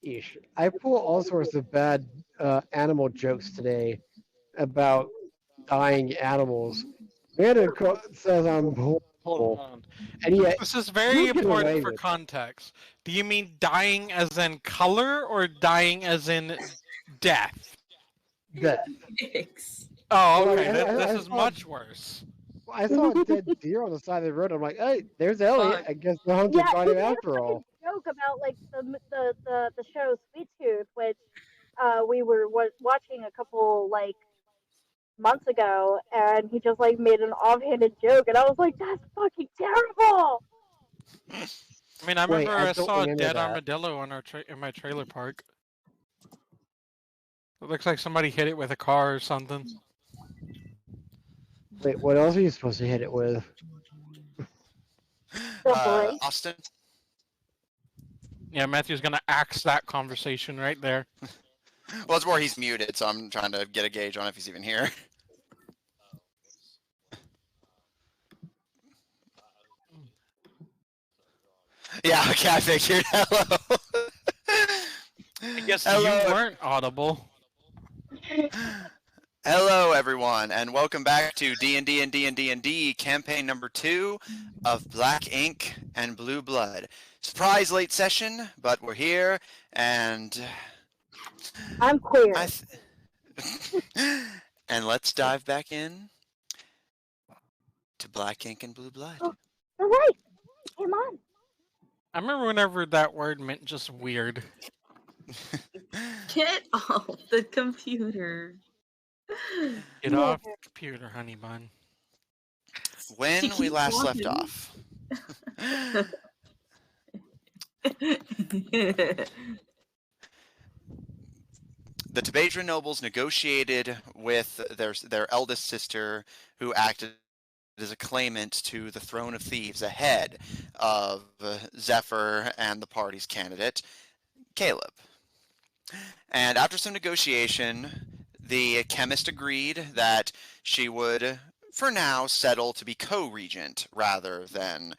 Eesh. I pull all sorts of bad animal jokes today about dying animals. Says I'm Hold horrible, on. and yet This is very you get important away for with context. Do you mean dying as in color or dying as in death? death. Thanks. Oh, Well, okay. This I is saw much worse. I saw a dead deer on the side of the road. I'm like, hey, there's Elliot. Fuck. I guess the hunter Yeah, got he him made a after fucking all. joke about like the show Sweet Tooth, which we were watching a couple like months ago, and he just like made an offhanded joke, and I was like, that's fucking terrible. I mean, I Wait, remember I I don't saw a remember dead that. armadillo on in my trailer park. It looks like somebody hit it with a car or something. Wait, what else are you supposed to hit it with? The brain. Austin. Yeah, Matthew's gonna axe that conversation right there. Well, it's more he's muted, so I'm trying to get a gauge on if he's even here. Yeah, okay, I figured. Hello. I guess Hello. you weren't audible. Hello, everyone, and welcome back to D&D&D&D&D campaign number 2 of Black Ink and Blue Blood. Surprise late session, but we're here, and I'm queer. and let's dive back in to Black Ink and Blue Blood. All right, come on. I remember whenever that word meant just weird. Get off the computer. Get off the computer, honey bun. When She we keeps last left walking. off, the Tabedra nobles negotiated with their eldest sister, who acted as a claimant to the throne of thieves ahead of Zephyr and the party's candidate, Caleb. And after some negotiation, the chemist agreed that she would, for now, settle to be co-regent rather than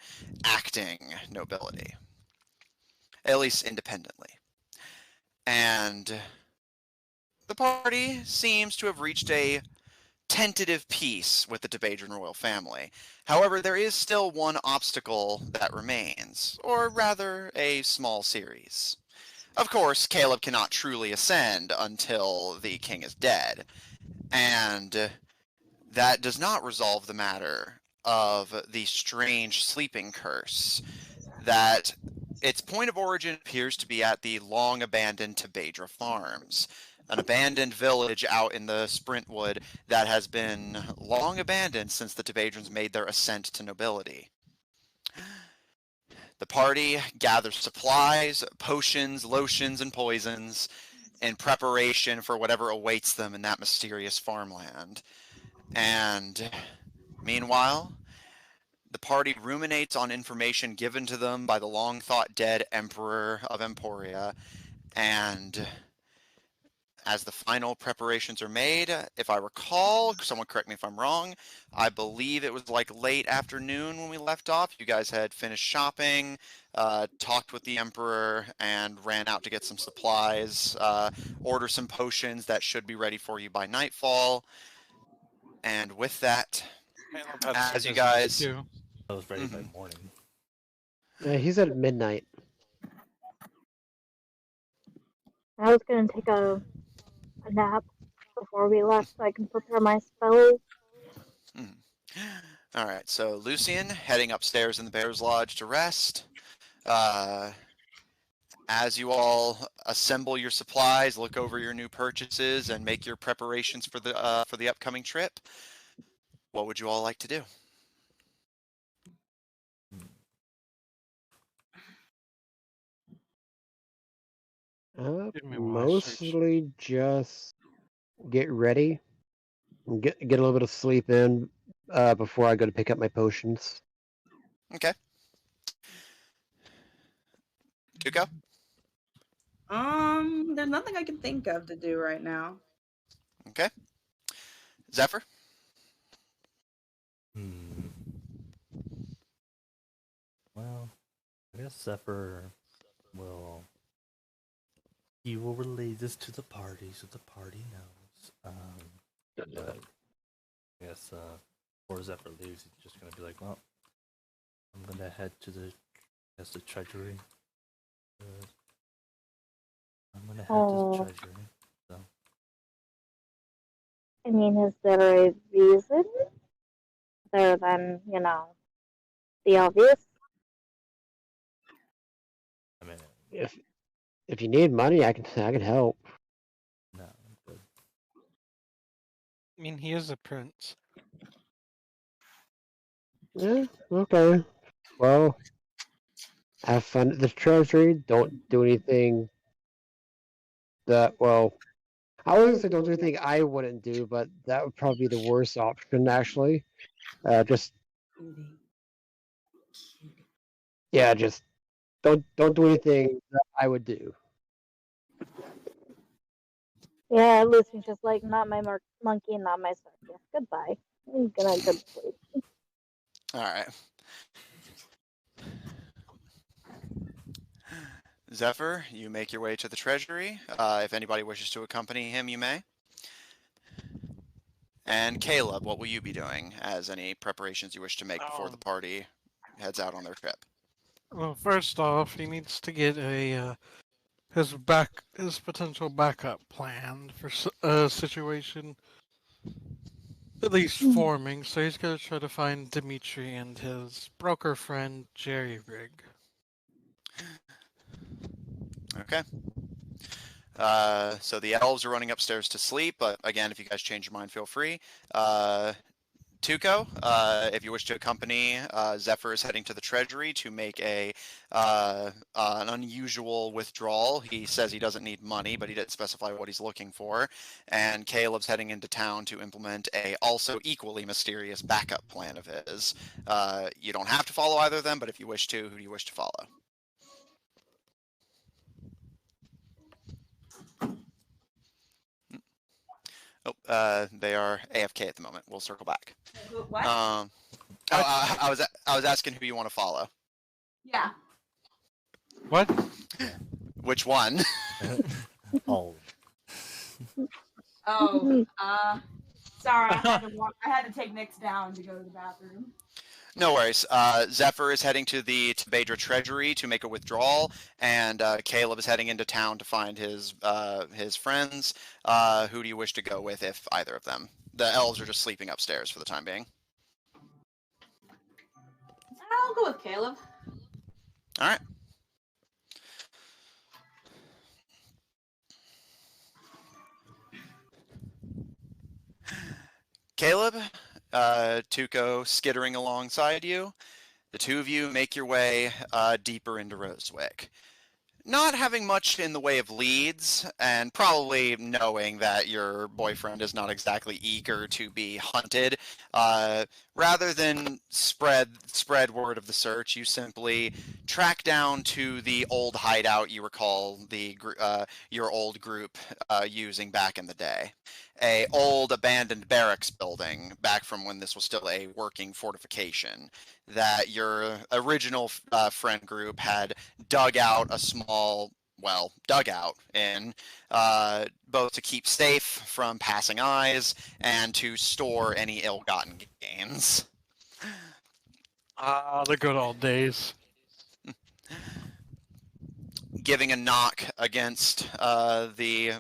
acting nobility, at least independently. And the party seems to have reached a tentative peace with the Tabedran royal family. However, there is still one obstacle that remains, or rather, a small series. Of course, Caleb cannot truly ascend until the king is dead, and that does not resolve the matter of the strange sleeping curse that its point of origin appears to be at the long-abandoned Tabedra Farms, an abandoned village out in the Sprintwood that has been long abandoned since the Tabedrans made their ascent to nobility. The party gathers supplies, potions, lotions, and poisons in preparation for whatever awaits them in that mysterious farmland. And meanwhile, the party ruminates on information given to them by the long-thought-dead Emperor of Emporia, and as the final preparations are made, if I recall, someone correct me if I'm wrong, I believe it was like late afternoon when we left off. You guys had finished shopping, talked with the Emperor, and ran out to get some supplies, order some potions that should be ready for you by nightfall. And with that, as you guys... I was ready by morning. He said midnight. I was gonna take a nap before we left so I can prepare my spells. All right, so Lucian heading upstairs in the Bear's Lodge to rest. As you all assemble your supplies, look over your new purchases, and make your preparations for the upcoming trip, what would you all like to do? Mostly just get ready, and get a little bit of sleep in before I go to pick up my potions. Okay. Tuco? There's nothing I can think of to do right now. Okay. Zephyr? Well, I guess Zephyr will He will relay this to the party so the party knows. But I guess before Zephyr leaves, he's just gonna be like, well, I'm gonna head to the treasury. I'm gonna head to the treasury. So I mean, is there a reason other than, the obvious? I mean, If you need money, I can help. no, I'm good. I mean, he is a prince. Yeah, okay. Well, have fun at the treasury. Don't do anything that, well, I was gonna say don't do anything I wouldn't do, but that would probably be the worst option, actually. Just don't do anything that I would do. Yeah, Lucy's just like, not my monkey, not my circus. Goodbye. I'm gonna go to sleep. All right. Zephyr, you make your way to the treasury. If anybody wishes to accompany him, you may. And Caleb, what will you be doing as any preparations you wish to make before the party heads out on their trip? Well, first off, he needs to get his potential backup plan for a situation at least forming. So he's gonna try to find Dimitri and his broker friend Jerry Rig. Okay. So the elves are running upstairs to sleep, but again, if you guys change your mind, feel free. Tuco, if you wish to accompany, Zephyr is heading to the treasury to make an unusual withdrawal. He says he doesn't need money, but he didn't specify what he's looking for. And Caleb's heading into town to implement a also equally mysterious backup plan of his. You don't have to follow either of them, but if you wish to, who do you wish to follow? Oh, they are AFK at the moment. We'll circle back. What? I was asking who you want to follow. Yeah. What? Which one? Oh. Oh. Sorry, I had to take Nyx down to go to the bathroom. No worries. Zephyr is heading to the Tabedra Treasury to make a withdrawal, and Caleb is heading into town to find his friends. Who do you wish to go with, if either of them? The elves are just sleeping upstairs for the time being. I'll go with Caleb. All right. Caleb, Tuco skittering alongside you. The two of you make your way deeper into Rosewick. Not having much in the way of leads, and probably knowing that your boyfriend is not exactly eager to be hunted, rather than spread word of the search, you simply track down to the old hideout you recall your old group using back in the day. A old abandoned barracks building back from when this was still a working fortification that your original friend group had dug out a small, dugout in, both to keep safe from passing eyes and to store any ill-gotten gains. The good old days. Giving a knock against the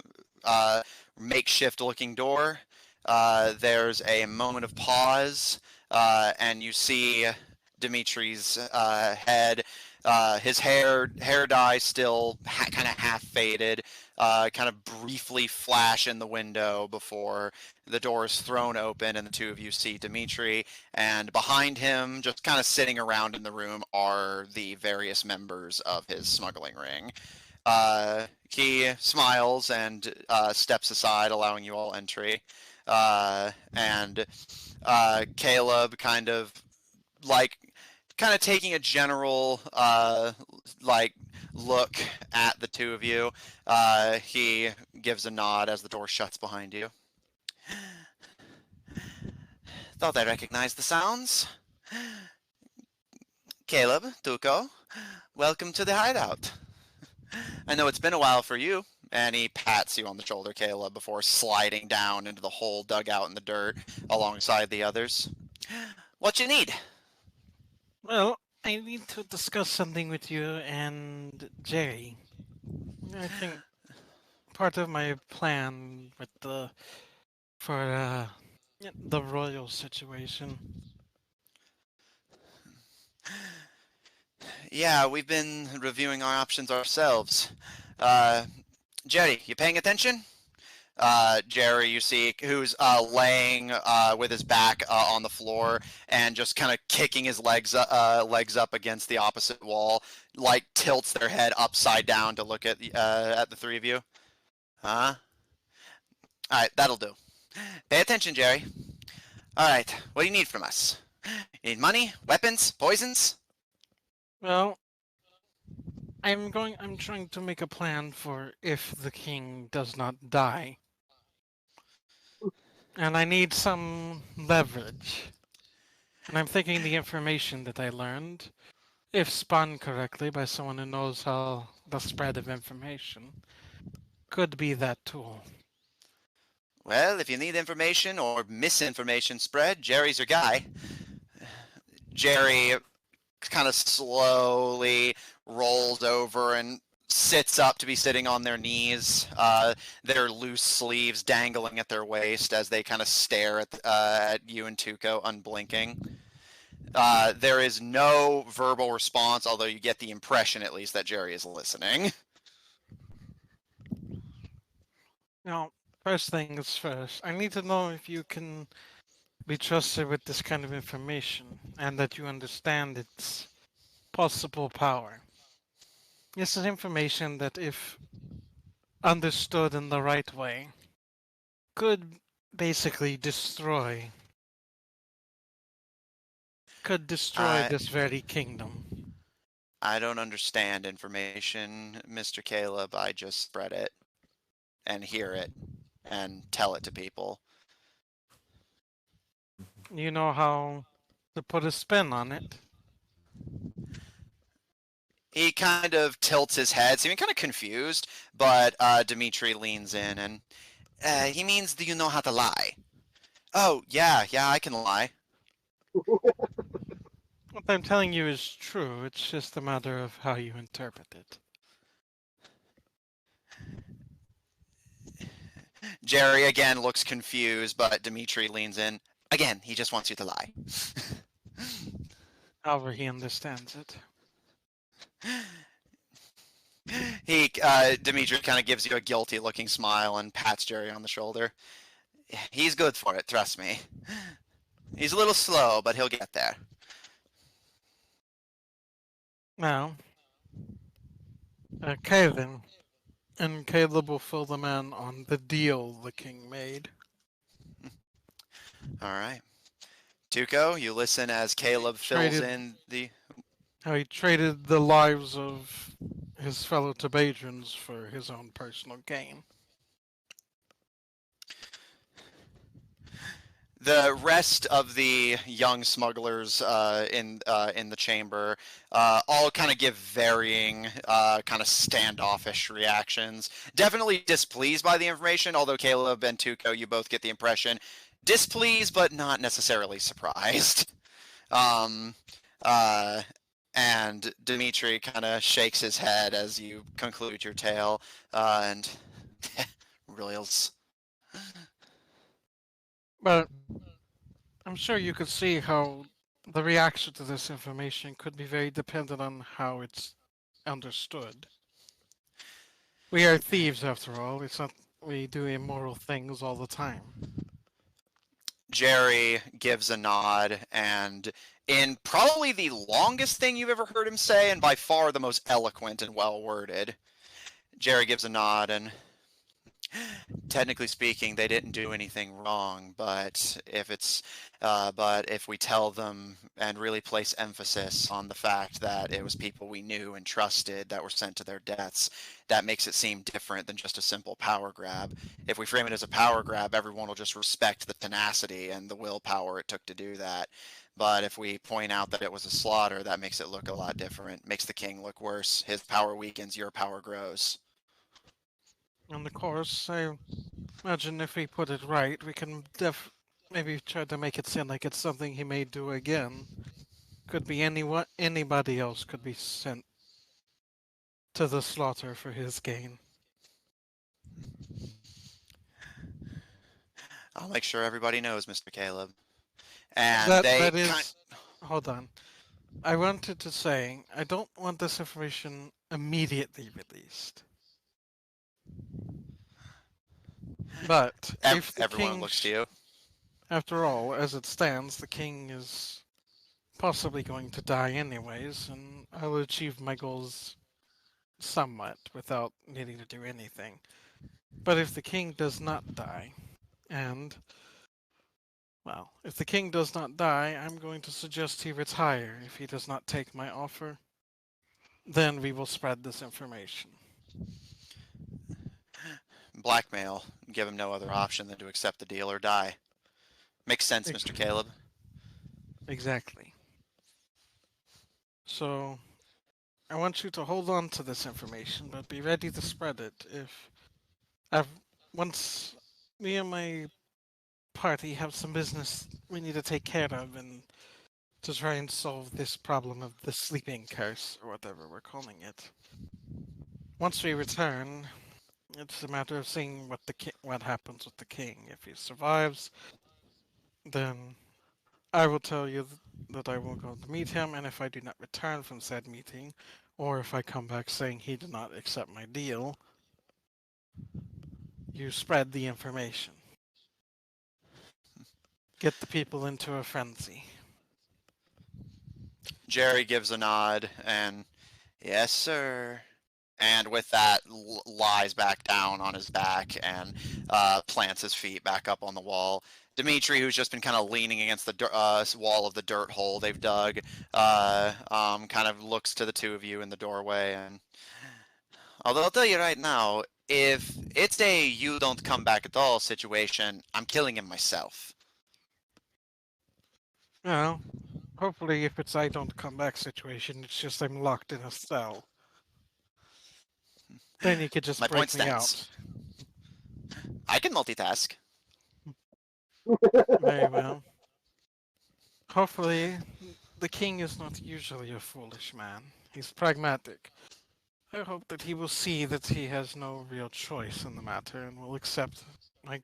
makeshift-looking door, there's a moment of pause, and you see Dimitri's head, his hair dye still kind of half faded, kind of briefly flash in the window before the door is thrown open and the two of you see Dimitri, and behind him, just kind of sitting around in the room, are the various members of his smuggling ring. He smiles and steps aside, allowing you all entry, and Caleb kind of taking a general look at the two of you. He gives a nod as the door shuts behind you. Thought I recognized the sounds. Caleb, Tuco, welcome to the hideout. I know it's been a while for you. And he pats you on the shoulder, Caleb, before sliding down into the hole dug out in the dirt alongside the others. What you need? Well, I need to discuss something with you and Jerry. I think part of my plan with the royal situation. Yeah, we've been reviewing our options ourselves. Jerry, you paying attention? Jerry, you see, who's laying with his back on the floor and just kind of kicking his legs up against the opposite wall, like tilts their head upside down to look at the three of you. Huh? All right, that'll do. Pay attention, Jerry. All right, what do you need from us? You need money, weapons, poisons? Well, I'm trying to make a plan for if the king does not die. And I need some leverage. And I'm thinking the information that I learned, if spun correctly by someone who knows how the spread of information, could be that tool. Well, if you need information or misinformation spread, Jerry's your guy. Jerry kind of slowly rolls over and sits up to be sitting on their knees, their loose sleeves dangling at their waist as they kind of stare at you and Tuco, unblinking. There is no verbal response, although you get the impression, at least, that Jerry is listening. Now, first things first, I need to know if you can be trusted with this kind of information and that you understand its possible power. This is information that, if understood in the right way, could basically destroy this very kingdom. I don't understand information, Mr. Caleb. I just spread it and hear it and tell it to people. You know how to put a spin on it. He kind of tilts his head, seeming kind of confused, but Dimitri leans in and he means, do you know how to lie? Oh, yeah, I can lie. What I'm telling you is true, it's just a matter of how you interpret it. Jerry again looks confused, but Dimitri leans in. Again, he just wants you to lie. However he understands it. Dimitri kind of gives you a guilty looking smile and pats Jerry on the shoulder. He's good for it, trust me. He's a little slow, but he'll get there. Now, Caleb, and Caleb will fill them in on the deal the king made. All right. Tuco, you listen as Caleb fills Traded- in the... How he traded the lives of his fellow Tabedrans for his own personal gain. The rest of the young smugglers in the chamber all kind of give varying, kind of standoffish reactions. Definitely displeased by the information, although Caleb and Tuco, you both get the impression, displeased but not necessarily surprised. And Dimitri kind of shakes his head as you conclude your tale, and Royals. But I'm sure you could see how the reaction to this information could be very dependent on how it's understood. We are thieves, after all. It's not we do immoral things all the time. Jerry gives a nod, and in probably the longest thing you've ever heard him say, and by far the most eloquent and well-worded, Jerry gives a nod, and technically speaking, they didn't do anything wrong, but if we tell them and really place emphasis on the fact that it was people we knew and trusted that were sent to their deaths, that makes it seem different than just a simple power grab. If we frame it as a power grab, everyone will just respect the tenacity and the willpower it took to do that. But if we point out that it was a slaughter, that makes it look a lot different. Makes the king look worse. His power weakens, your power grows. And of course, I imagine if we put it right, we can maybe try to make it seem like it's something he may do again. Could be anybody else could be sent to the slaughter for his gain. I'll make sure everybody knows, Mr. Caleb. And That is. Hold on. I wanted to say I don't want this information immediately released. But if the everyone king, looks to you. after all, as it stands, the king is possibly going to die anyways, and I'll achieve my goals somewhat without needing to do anything. But if the king does not die, and well, if the king does not die, I'm going to suggest he retire if he does not take my offer. Then we will spread this information. Blackmail. Give him no other option than to accept the deal or die. Makes sense, Mr. Caleb. Exactly. So, I want you to hold on to this information, but be ready to spread it once me and my party have some business we need to take care of and to try and solve this problem of the sleeping curse, or whatever we're calling it. Once we return, it's a matter of seeing what happens with the king. If he survives, then I will tell you that I will go to meet him, and if I do not return from said meeting, or if I come back saying he did not accept my deal, you spread the information. Get the people into a frenzy. Jerry gives a nod and, yes, sir. And with that, lies back down on his back and plants his feet back up on the wall. Dimitri, who's just been kind of leaning against the wall of the dirt hole they've dug, kind of looks to the two of you in the doorway. And although I'll tell you right now, if it's a you don't come back at all situation, I'm killing him myself. Well, hopefully if it's I don't come back situation, it's just I'm locked in a cell. Then you could just My break point me stands. out. I can multitask. Very well. Hopefully, the king is not usually a foolish man. He's pragmatic. I hope that he will see that he has no real choice in the matter and will accept the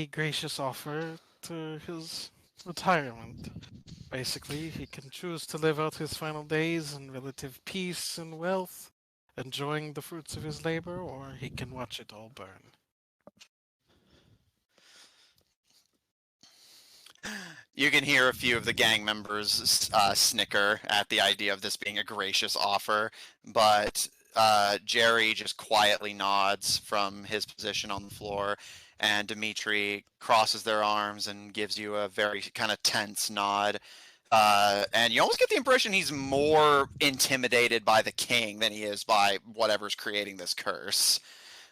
gracious offer to his retirement. Basically, he can choose to live out his final days in relative peace and wealth, enjoying the fruits of his labor, or he can watch it all burn. You can hear a few of the gang members snicker at the idea of this being a gracious offer, but Jerry just quietly nods from his position on the floor, and Dimitri crosses their arms and gives you a very kind of tense nod. And you almost get the impression he's more intimidated by the king than he is by whatever's creating this curse.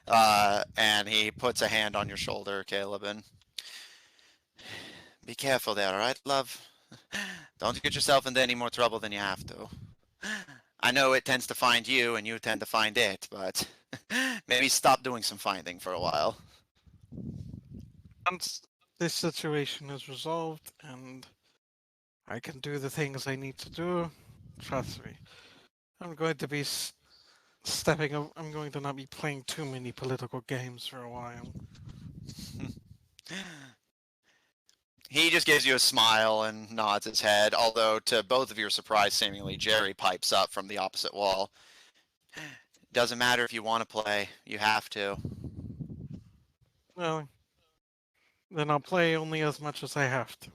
And he puts a hand on your shoulder, Caleb, and be careful there, all right, love? Don't get yourself into any more trouble than you have to. I know it tends to find you and you tend to find it, but maybe stop doing some finding for a while. Once this situation is resolved and I can do the things I need to do, trust me, I'm going to be I'm going to not be playing too many political games for a while. He just gives you a smile and nods his head, although to both of your surprise, seemingly, Jerry pipes up from the opposite wall. Doesn't matter if you want to play, you have to. Well, then I'll play only as much as I have to.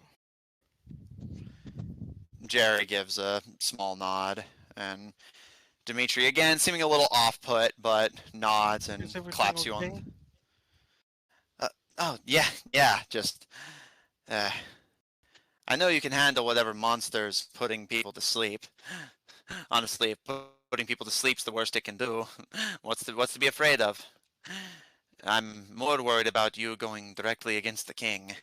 Jerry gives a small nod, and Dimitri, again, seeming a little off-put, but nods and claps you on... oh, yeah, just... I know you can handle whatever monster's putting people to sleep. Honestly, if putting people to sleep's the worst it can do, what's to be afraid of? I'm more worried about you going directly against the king.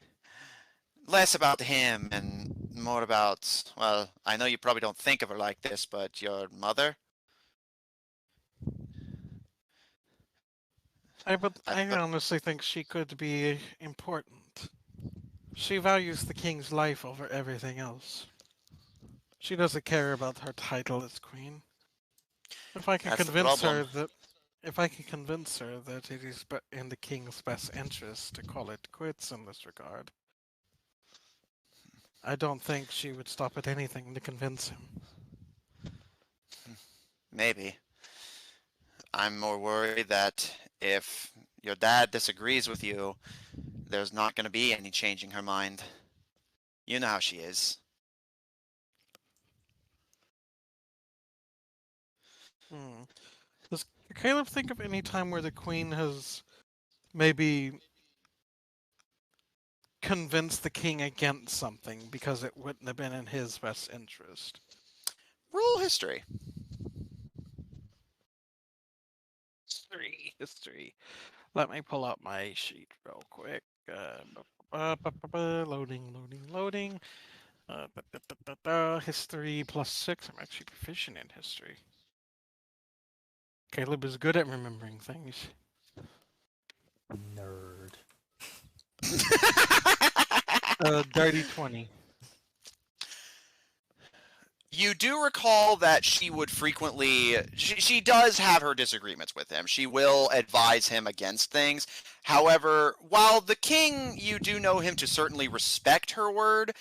Less about him and more about, well, I know you probably don't think of her like this, but your mother? I honestly think she could be important. She values the king's life over everything else. She doesn't care about her title as queen. If I can That's the convince problem. her that If I can convince her that it is in the king's best interest to call it quits in this regard, I don't think she would stop at anything to convince him. Maybe. I'm more worried that if your dad disagrees with you, there's not going to be any changing her mind. You know how she is. Hmm. Does Caleb think of any time where the queen has maybe convinced the king against something because it wouldn't have been in his best interest? Roll history. History. Let me pull up my sheet real quick. Loading. History +6. I'm actually proficient in history. Caleb is good at remembering things. Nerd. Dirty 20. You do recall that she would frequently, she does have her disagreements with him. She will advise him against things. However, while the king, you do know him to certainly respect her word,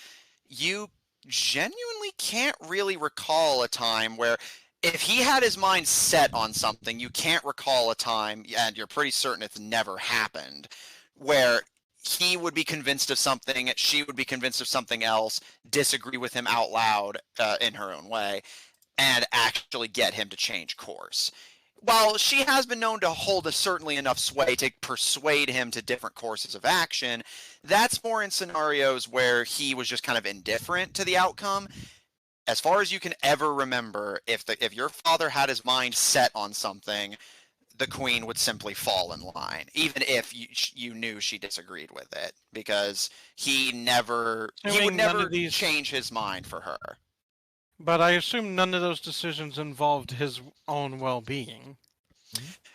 you genuinely can't really recall a time where, if he had his mind set on something, you can't recall a time, and you're pretty certain it's never happened, where he would be convinced of something, she would be convinced of something else, disagree with him out loud in her own way, and actually get him to change course. While she has been known to hold a certainly enough sway to persuade him to different courses of action, that's more in scenarios where he was just kind of indifferent to the outcome. As far as you can ever remember, if your father had his mind set on something, the queen would simply fall in line, even if you knew she disagreed with it, because he would never change his mind for her. But I assume none of those decisions involved his own well-being.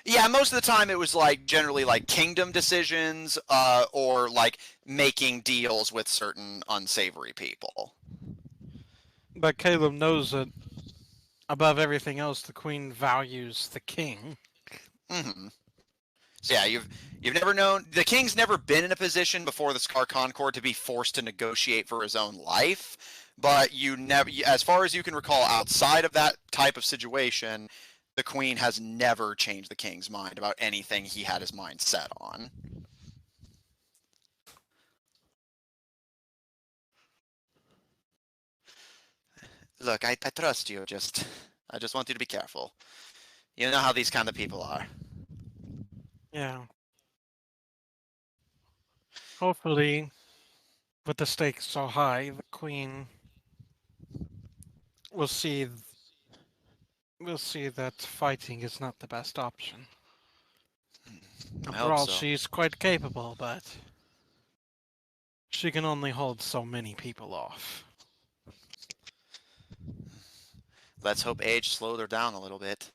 Yeah, most of the time it was generally kingdom decisions, or making deals with certain unsavory people. But Caleb knows that above everything else, the queen values the king. Mm-hmm. So yeah, you've never known, the king's never been in a position before the Scar Concord to be forced to negotiate for his own life, but you never, as far as you can recall, outside of that type of situation, the queen has never changed the king's mind about anything he had his mind set on. Look, I trust you. I just want you to be careful. You know how these kind of people are. Yeah. Hopefully, with the stakes so high, the queen will see that fighting is not the best option. I After hope all, so. she's quite capable, but she can only hold so many people off. Let's hope age slowed her down a little bit.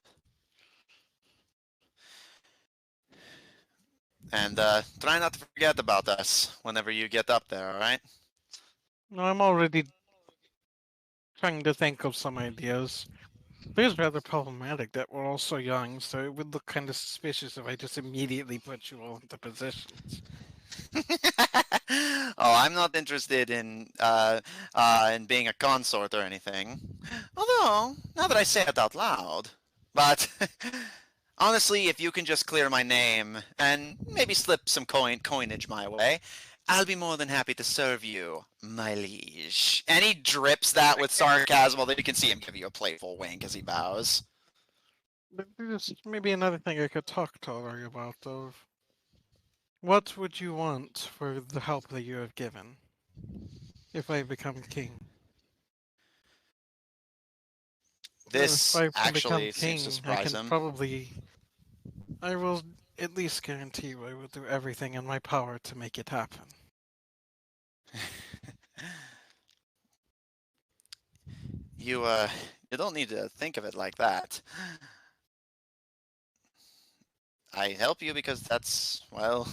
And try not to forget about us whenever you get up there, alright? No, I'm already trying to think of some ideas. It is rather problematic that we're all so young, so it would look kind of suspicious if I just immediately put you all into positions. Oh, I'm not interested in being a consort or anything. Although, now that I say it out loud, but honestly, if you can just clear my name and maybe slip some coinage my way, I'll be more than happy to serve you, my liege. And he drips that with sarcasm, although you can see him give you a playful wink as he bows. But there's maybe another thing I could talk to Larry about, though. What would you want for the help that you have given if I become king? If This I can become actually seems to king, I surprise can him. I will at least guarantee you I will do everything in my power to make it happen. You don't need to think of it like that. I help you because that's, well,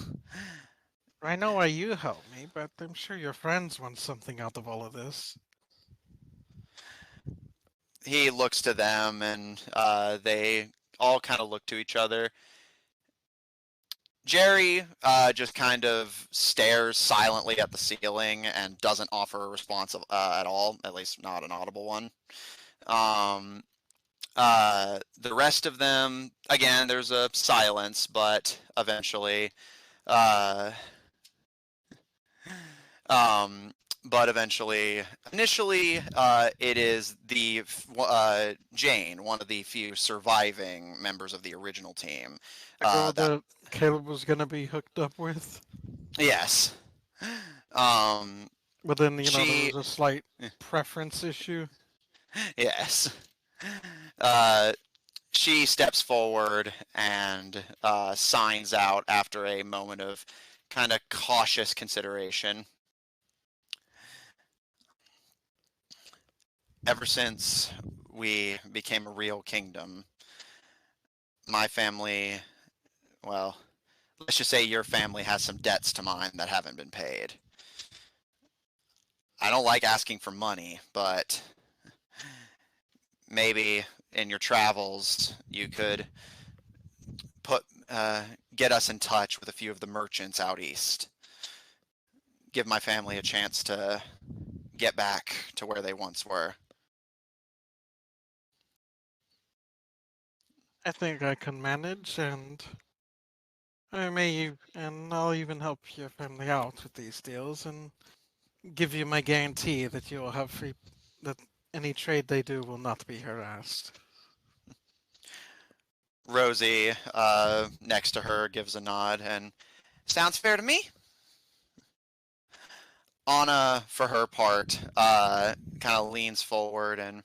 I know why you help me, but I'm sure your friends want something out of all of this. he looks to them and they all kind of look to each other. Jerry just kind of stares silently at the ceiling and doesn't offer a response at all, at least not an audible one. Um, the rest of them, again, there's a silence, but eventually, uh, um, initially, it is the Jane, one of the few surviving members of the original team. The girl That that Caleb was gonna be hooked up with. yes. Um, But then, there she was a slight preference issue. yes. She steps forward and signs out after a moment of kind of cautious consideration. Ever since we became a real kingdom, my family, well, let's just say your family has some debts to mine that haven't been paid. I don't like asking for money, but maybe in your travels you could get us in touch with a few of the merchants out east. Give my family a chance to get back to where they once were. I think I can manage, and I'll even help your family out with these deals, and give you my guarantee that you will have free, that any trade they do will not be harassed. Rosie, next to her, gives a nod and sounds fair to me. Anna, for her part, kind of leans forward and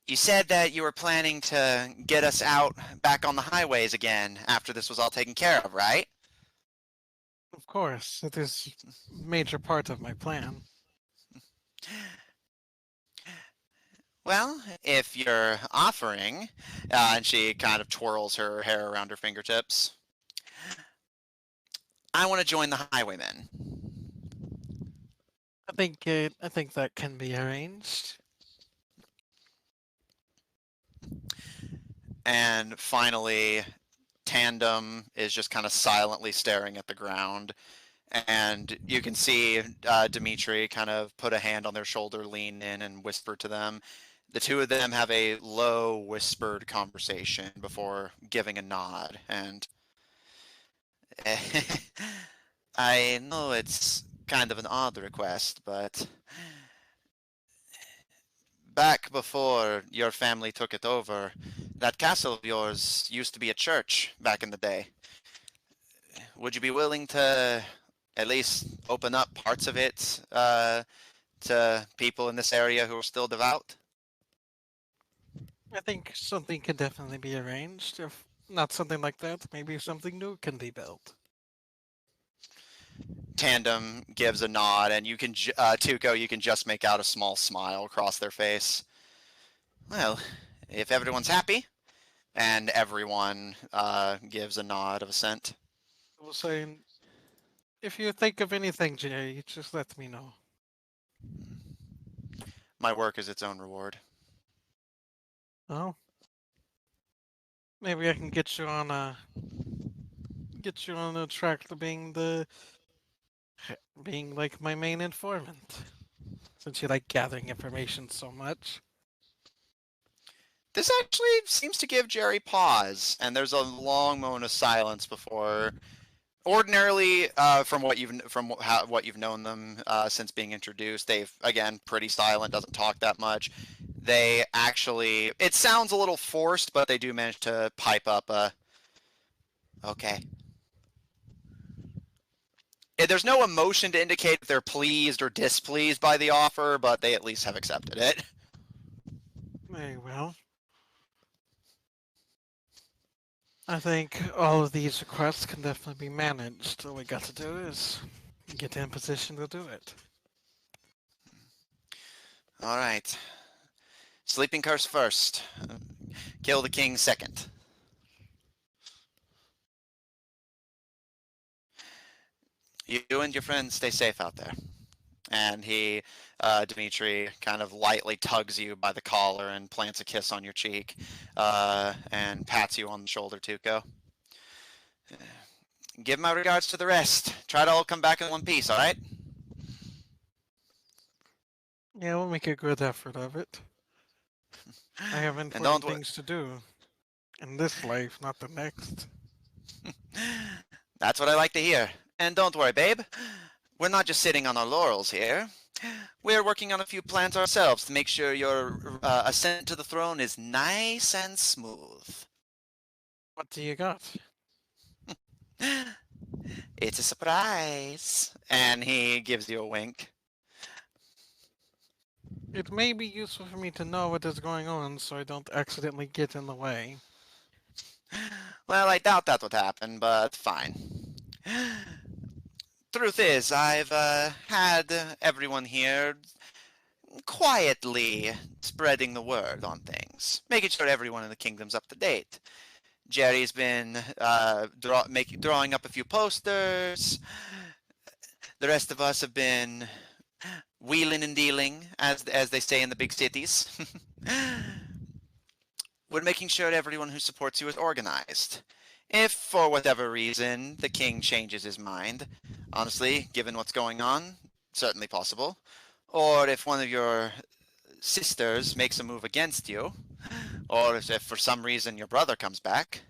you said that you were planning to get us out back on the highways again after this was all taken care of, right? Of course, it is a major part of my plan. Well, if you're offering, and she kind of twirls her hair around her fingertips, I want to join the highwaymen. I think that can be arranged. And finally, Tandem is just kind of silently staring at the ground. And you can see Dimitri kind of put a hand on their shoulder, lean in, and whisper to them. The two of them have a low, whispered conversation before giving a nod. And I know it's kind of an odd request, but back before your family took it over, that castle of yours used to be a church back in the day. Would you be willing to at least open up parts of it to people in this area who are still devout? I think something can definitely be arranged. If not something like that, maybe something new can be built. Tandem gives a nod, and you can, Tuco, you can just make out a small smile across their face. Well, if everyone's happy, and everyone gives a nod of assent. I was saying, if you think of anything, Jerry, just let me know. My work is its own reward. Oh, maybe I can get you on a track to being like my main informant, since you like gathering information so much. This actually seems to give Jerry pause, and there's a long moment of silence before. Ordinarily, from what you've known them since being introduced, they've again pretty silent, doesn't talk that much. They actually, it sounds a little forced, but they do manage to pipe up a, okay. There's no emotion to indicate that they're pleased or displeased by the offer, but they at least have accepted it. Very well. I think all of these requests can definitely be managed. All we got to do is get in position to do it. All right. Sleeping curse first. Kill the king second. You and your friends stay safe out there. And he, Dimitri, kind of lightly tugs you by the collar and plants a kiss on your cheek, and pats you on the shoulder, Tuco. Give my regards to the rest. Try to all come back in one piece, all right? Yeah, we'll make a good effort of it. I have And important don't things to do. In this life, not the next. That's what I like to hear. And don't worry, babe. We're not just sitting on our laurels here. We're working on a few plans ourselves to make sure your ascent to the throne is nice and smooth. What do you got? It's a surprise. And he gives you a wink. It may be useful for me to know what is going on so I don't accidentally get in the way. Well, I doubt that would happen, but fine. Truth is, I've had everyone here quietly spreading the word on things, making sure everyone in the kingdom's up to date. Jerry's been drawing up a few posters. The rest of us have been wheeling and dealing, as they say in the big cities. We're making sure everyone who supports you is organized. If, for whatever reason, the king changes his mind, honestly, given what's going on, certainly possible, or if one of your sisters makes a move against you, or if for some reason your brother comes back,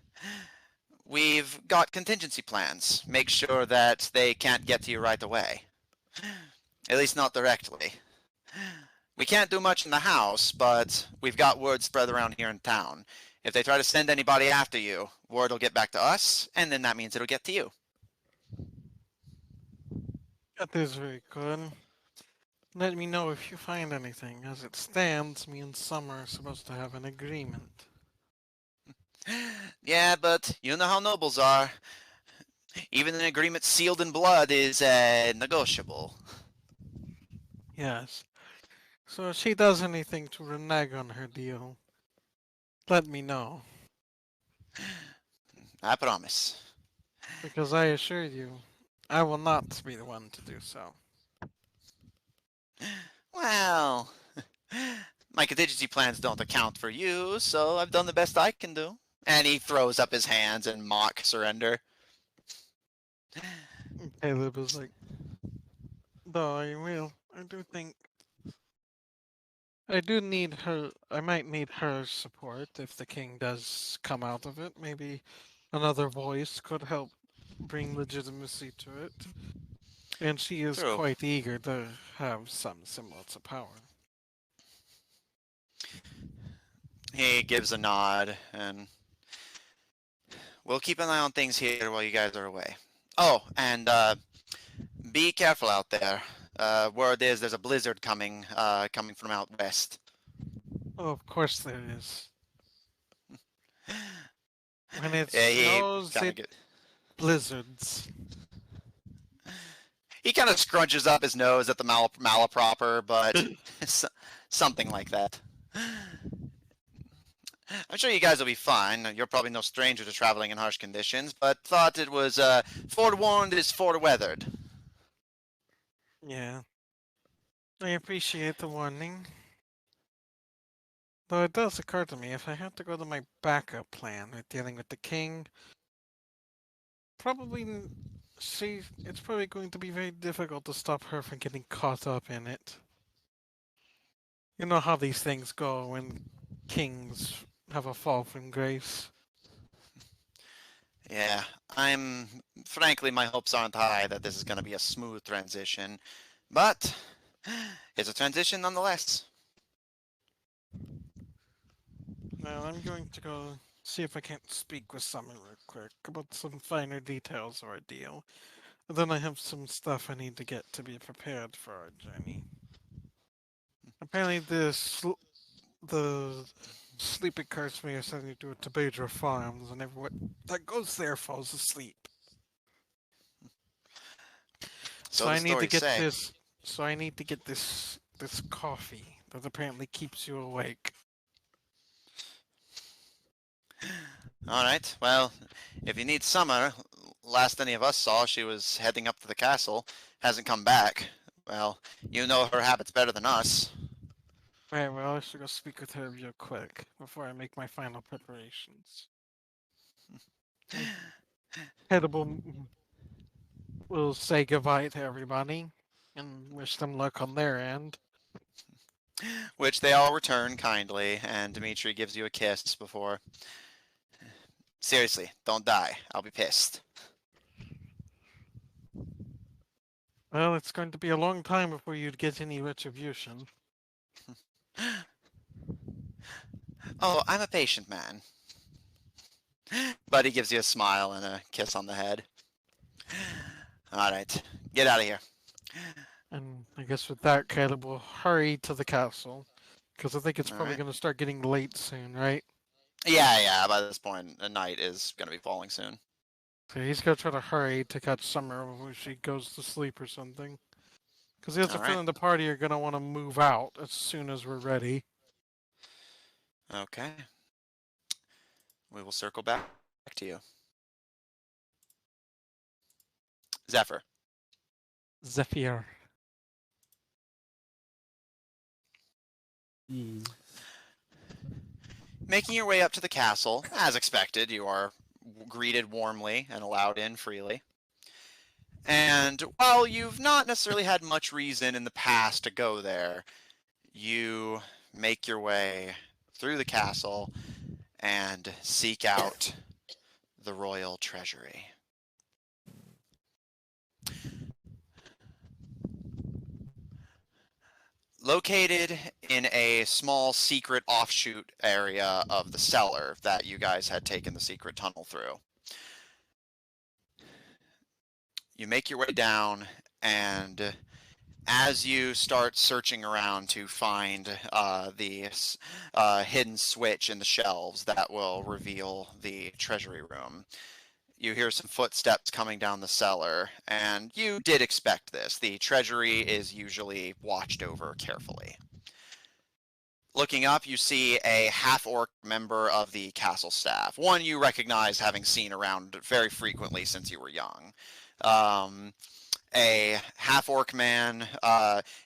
we've got contingency plans. Make sure that they can't get to you right away. At least not directly. We can't do much in the house, but we've got word spread around here in town. If they try to send anybody after you, word will get back to us, and then that means it'll get to you. That is very good. Let me know if you find anything. As it stands, me and Summer are supposed to have an agreement. Yeah, but you know how nobles are. Even an agreement sealed in blood is negotiable. Yes. So if she does anything to renege on her deal, let me know. I promise. Because I assure you, I will not be the one to do so. Well, my contingency plans don't account for you, so I've done the best I can do. And he throws up his hands in mock surrender. Caleb is like, though I will. I do think I do need her. I might need her support if the king does come out of it. Maybe another voice could help bring legitimacy to it. And she is True. quite eager to have some semblance of power. He gives a nod, and we'll keep an eye on things here while you guys are away. Oh, and be careful out there. Word is there's a blizzard coming from out west. Oh, of course there is. When it Yeah, snows, it blizzards. he kind of scrunches up his nose at the malaproper, but something like that. I'm sure you guys will be fine. You're probably no stranger to traveling in harsh conditions, but thought it was forewarned is foreweathered. Yeah. I appreciate the warning. Though it does occur to me, if I have to go to my backup plan with dealing with the king, it's probably going to be very difficult to stop her from getting caught up in it. You know how these things go when kings have a fall from grace. Yeah, frankly, my hopes aren't high that this is going to be a smooth transition, but it's a transition nonetheless. Well, I'm going to go see if I can't speak with Summer real quick about some finer details of our deal. And then I have some stuff I need to get to be prepared for our journey. Apparently the sleeping curse me are sending to Tabedra Farms, and everyone that goes there falls asleep. So I need to get this. So I need to get this coffee that apparently keeps you awake. All right. Well, if you need Summer, last any of us saw, she was heading up to the castle. Hasn't come back. Well, you know her habits better than us. Right, well, I should go speak with her real quick before I make my final preparations. Edible will say goodbye to everybody and wish them luck on their end. Which they all return kindly, and Dimitri gives you a kiss before. Seriously, don't die. I'll be pissed. Well, it's going to be a long time before you'd get any retribution. Oh, I'm a patient man. But he gives you a smile and a kiss on the head. Alright, get out of here. And I guess with that, Caleb will hurry to the castle. Because I think it's probably Alright. going to start getting late soon, right? Yeah, by this point, the night is going to be falling soon. So he's going to try to hurry to catch Summer before she goes to sleep or something. Because he has a Alright. feeling the party are going to want to move out as soon as we're ready. Okay. We will circle back to you. Zephyr. Zephyr. Jeez. Making your way up to the castle, as expected, you are greeted warmly and allowed in freely. And while you've not necessarily had much reason in the past to go there, you make your way through the castle and seek out the royal treasury. Located in a small secret offshoot area of the cellar that you guys had taken the secret tunnel through. You make your way down, and as you start searching around to find the hidden switch in the shelves that will reveal the treasury room, you hear some footsteps coming down the cellar, and you did expect this. The treasury is usually watched over carefully. Looking up, you see a half-orc member of the castle staff. One you recognize, having seen around very frequently since you were young. A half-orc man,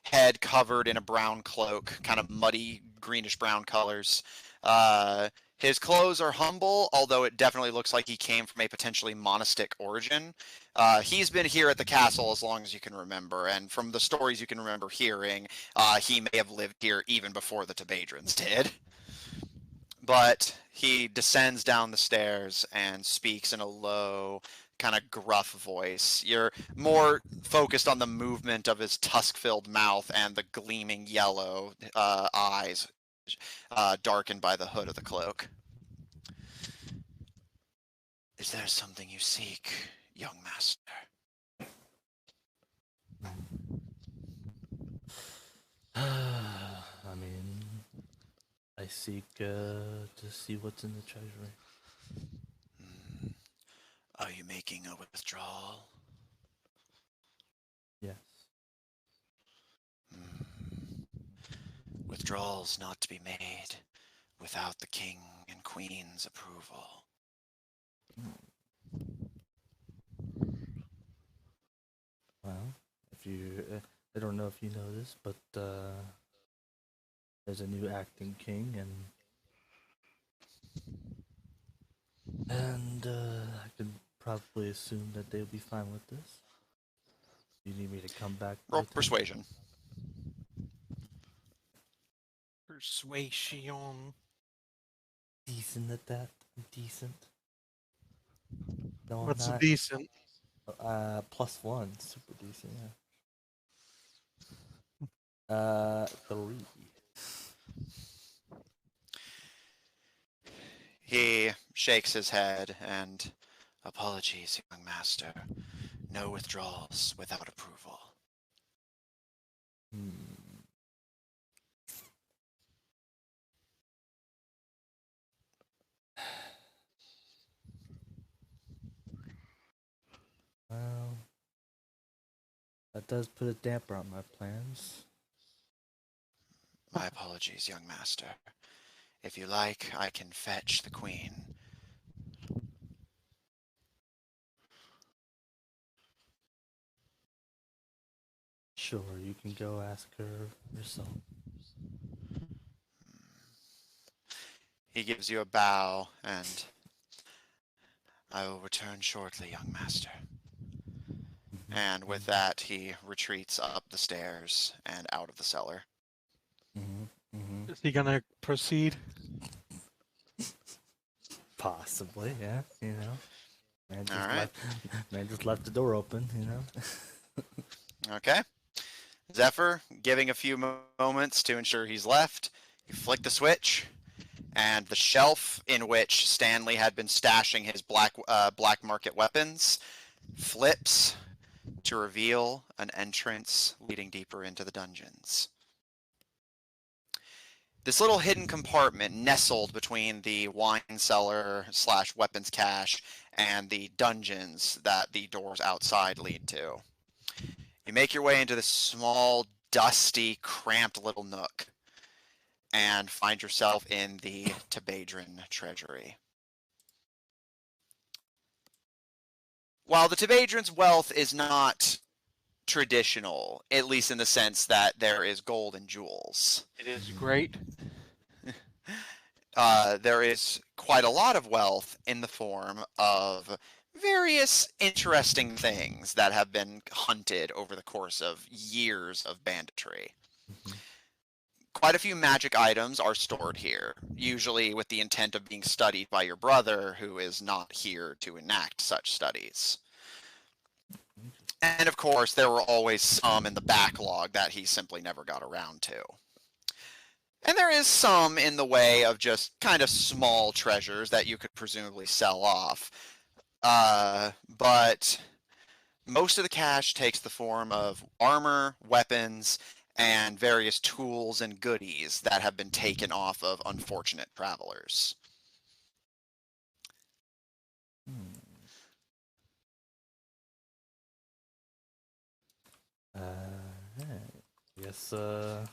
head covered in a brown cloak, kind of muddy greenish-brown colors. His clothes are humble, although it definitely looks like he came from a potentially monastic origin. He's been here at the castle as long as you can remember, and from the stories you can remember hearing, he may have lived here even before the Tabedrans did. But he descends down the stairs and speaks in a low, kind of gruff voice. You're more focused on the movement of his tusk-filled mouth and the gleaming yellow eyes, darkened by the hood of the cloak. Is there something you seek, young master? I mean, I seek to see what's in the treasury. Are you making a withdrawal? Yes. Withdrawals not to be made without the king and queen's approval. Well, if you, I don't know if you know this, but there's a new acting king, and I can probably assume that they'll be fine with this. You need me to come back? Roll with him? persuasion. Persuasion. Decent at that. I'm decent. No, What's I'm not. decent? +1, super decent. Yeah. 3. He shakes his head and, apologies, young master. No withdrawals without approval. Well, that does put a damper on my plans. My apologies, young master. If you like, I can fetch the queen. Sure, you can go ask her yourself. He gives you a bow, and I will return shortly, young master. And with that, he retreats up the stairs and out of the cellar. Is he gonna proceed? Possibly, yeah. You know, All right. Man just left the door open. You know. Okay. Zephyr, giving a few moments to ensure he's left, you flick the switch, and the shelf in which Stanley had been stashing his black market weapons flips to reveal an entrance leading deeper into the dungeons. This little hidden compartment nestled between the wine cellar / weapons cache and the dungeons that the doors outside lead to. You make your way into this small, dusty, cramped little nook and find yourself in the Tabedran treasury. While the Tabedran's wealth is not traditional, at least in the sense that there is gold and jewels, It is great. there is quite a lot of wealth in the form of various interesting things that have been hunted over the course of years of banditry. Quite a few magic items are stored here, usually with the intent of being studied by your brother, who is not here to enact such studies. And of course, there were always some in the backlog that he simply never got around to. And there is some in the way of just kind of small treasures that you could presumably sell off. But most of the cash takes the form of armor, weapons, and various tools and goodies that have been taken off of unfortunate travelers. I guess Zephyr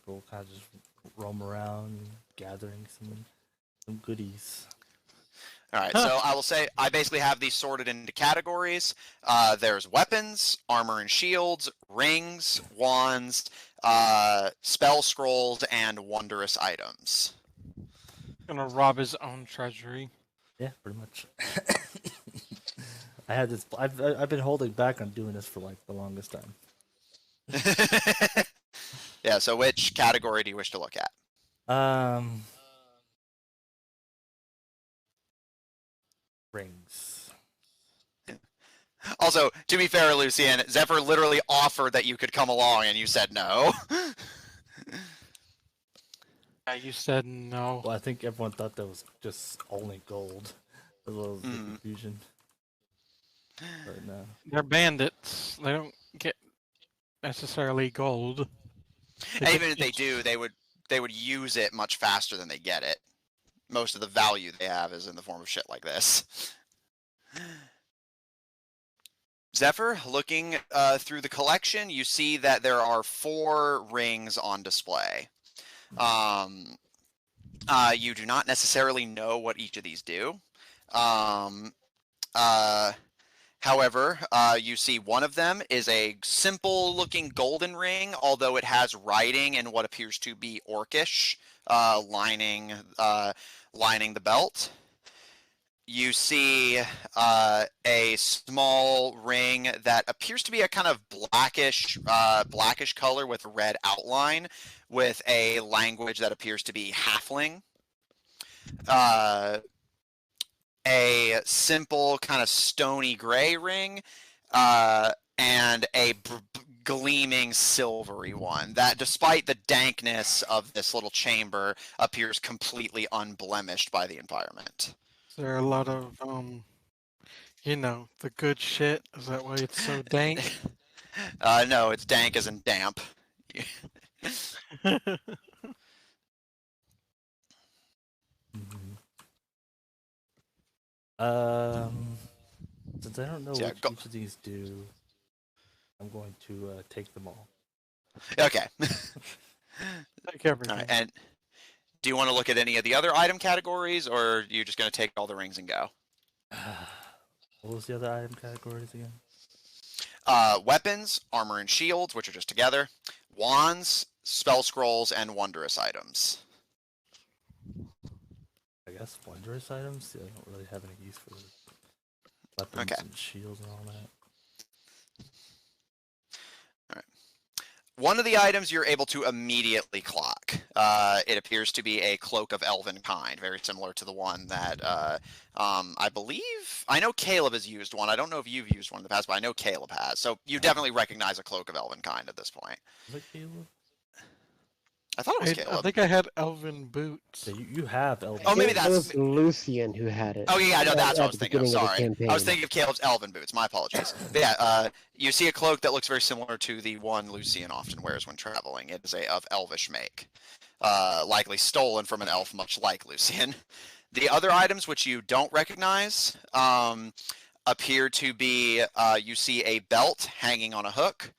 will kind of just roam around, gathering some goodies. All right, so I will say I basically have these sorted into categories. There's weapons, armor and shields, rings, wands, spell scrolls, and wondrous items. Gonna rob his own treasury. Yeah, pretty much. I had this. I've been holding back on doing this for like the longest time. Yeah. So which category do you wish to look at? Rings. Also, to be fair, Lucian, Zephyr literally offered that you could come along, and you said no. Yeah, you said no. Well, I think everyone thought that was just only gold. A little bit of confusion. But no. They're bandits. They don't get necessarily gold. And even if they do, they would use it much faster than they get it. Most of the value they have is in the form of shit like this. Zephyr, looking through the collection, you see that there are 4 rings on display. You do not necessarily know what each of these do. However, you see one of them is a simple-looking golden ring, although it has writing in what appears to be Orcish lining the belt. You see a small ring that appears to be a kind of blackish color with a red outline, with a language that appears to be Halfling. A simple kind of stony gray ring, and a gleaming silvery one that, despite the dankness of this little chamber, appears completely unblemished by the environment. There are a lot of the good shit. Is that why it's so dank? No, it's dank as in damp. Since I don't know Yeah, what each of these do, I'm going to take them all. Okay. Take everything. All right, and do you want to look at any of the other item categories, or are you just going to take all the rings and go? What was the other item categories again? Weapons, armor and shields, which are just together. Wands, spell scrolls, and wondrous items. I guess wondrous items. Yeah, I don't really have any use for weapons Okay. and shields and all that. One of the items you're able to immediately clock. It appears to be a cloak of elven kind, very similar to the one that I believe. I know Caleb has used one. I don't know if you've used one in the past, but I know Caleb has. So you definitely recognize a cloak of elven kind at this point. Is it Caleb? I thought it was I Caleb. think I had elven boots. Yeah, you have elven. Oh, maybe It that's- was Lucian who had it. Oh yeah, no, that's what I was the thinking of. beginning Sorry, the I was campaign. thinking of Caleb's elven boots. My apologies. But yeah, you see a cloak that looks very similar to the one Lucian often wears when traveling. It is of elvish make, likely stolen from an elf much like Lucian. The other items which you don't recognize appear to be you see a belt hanging on a hook.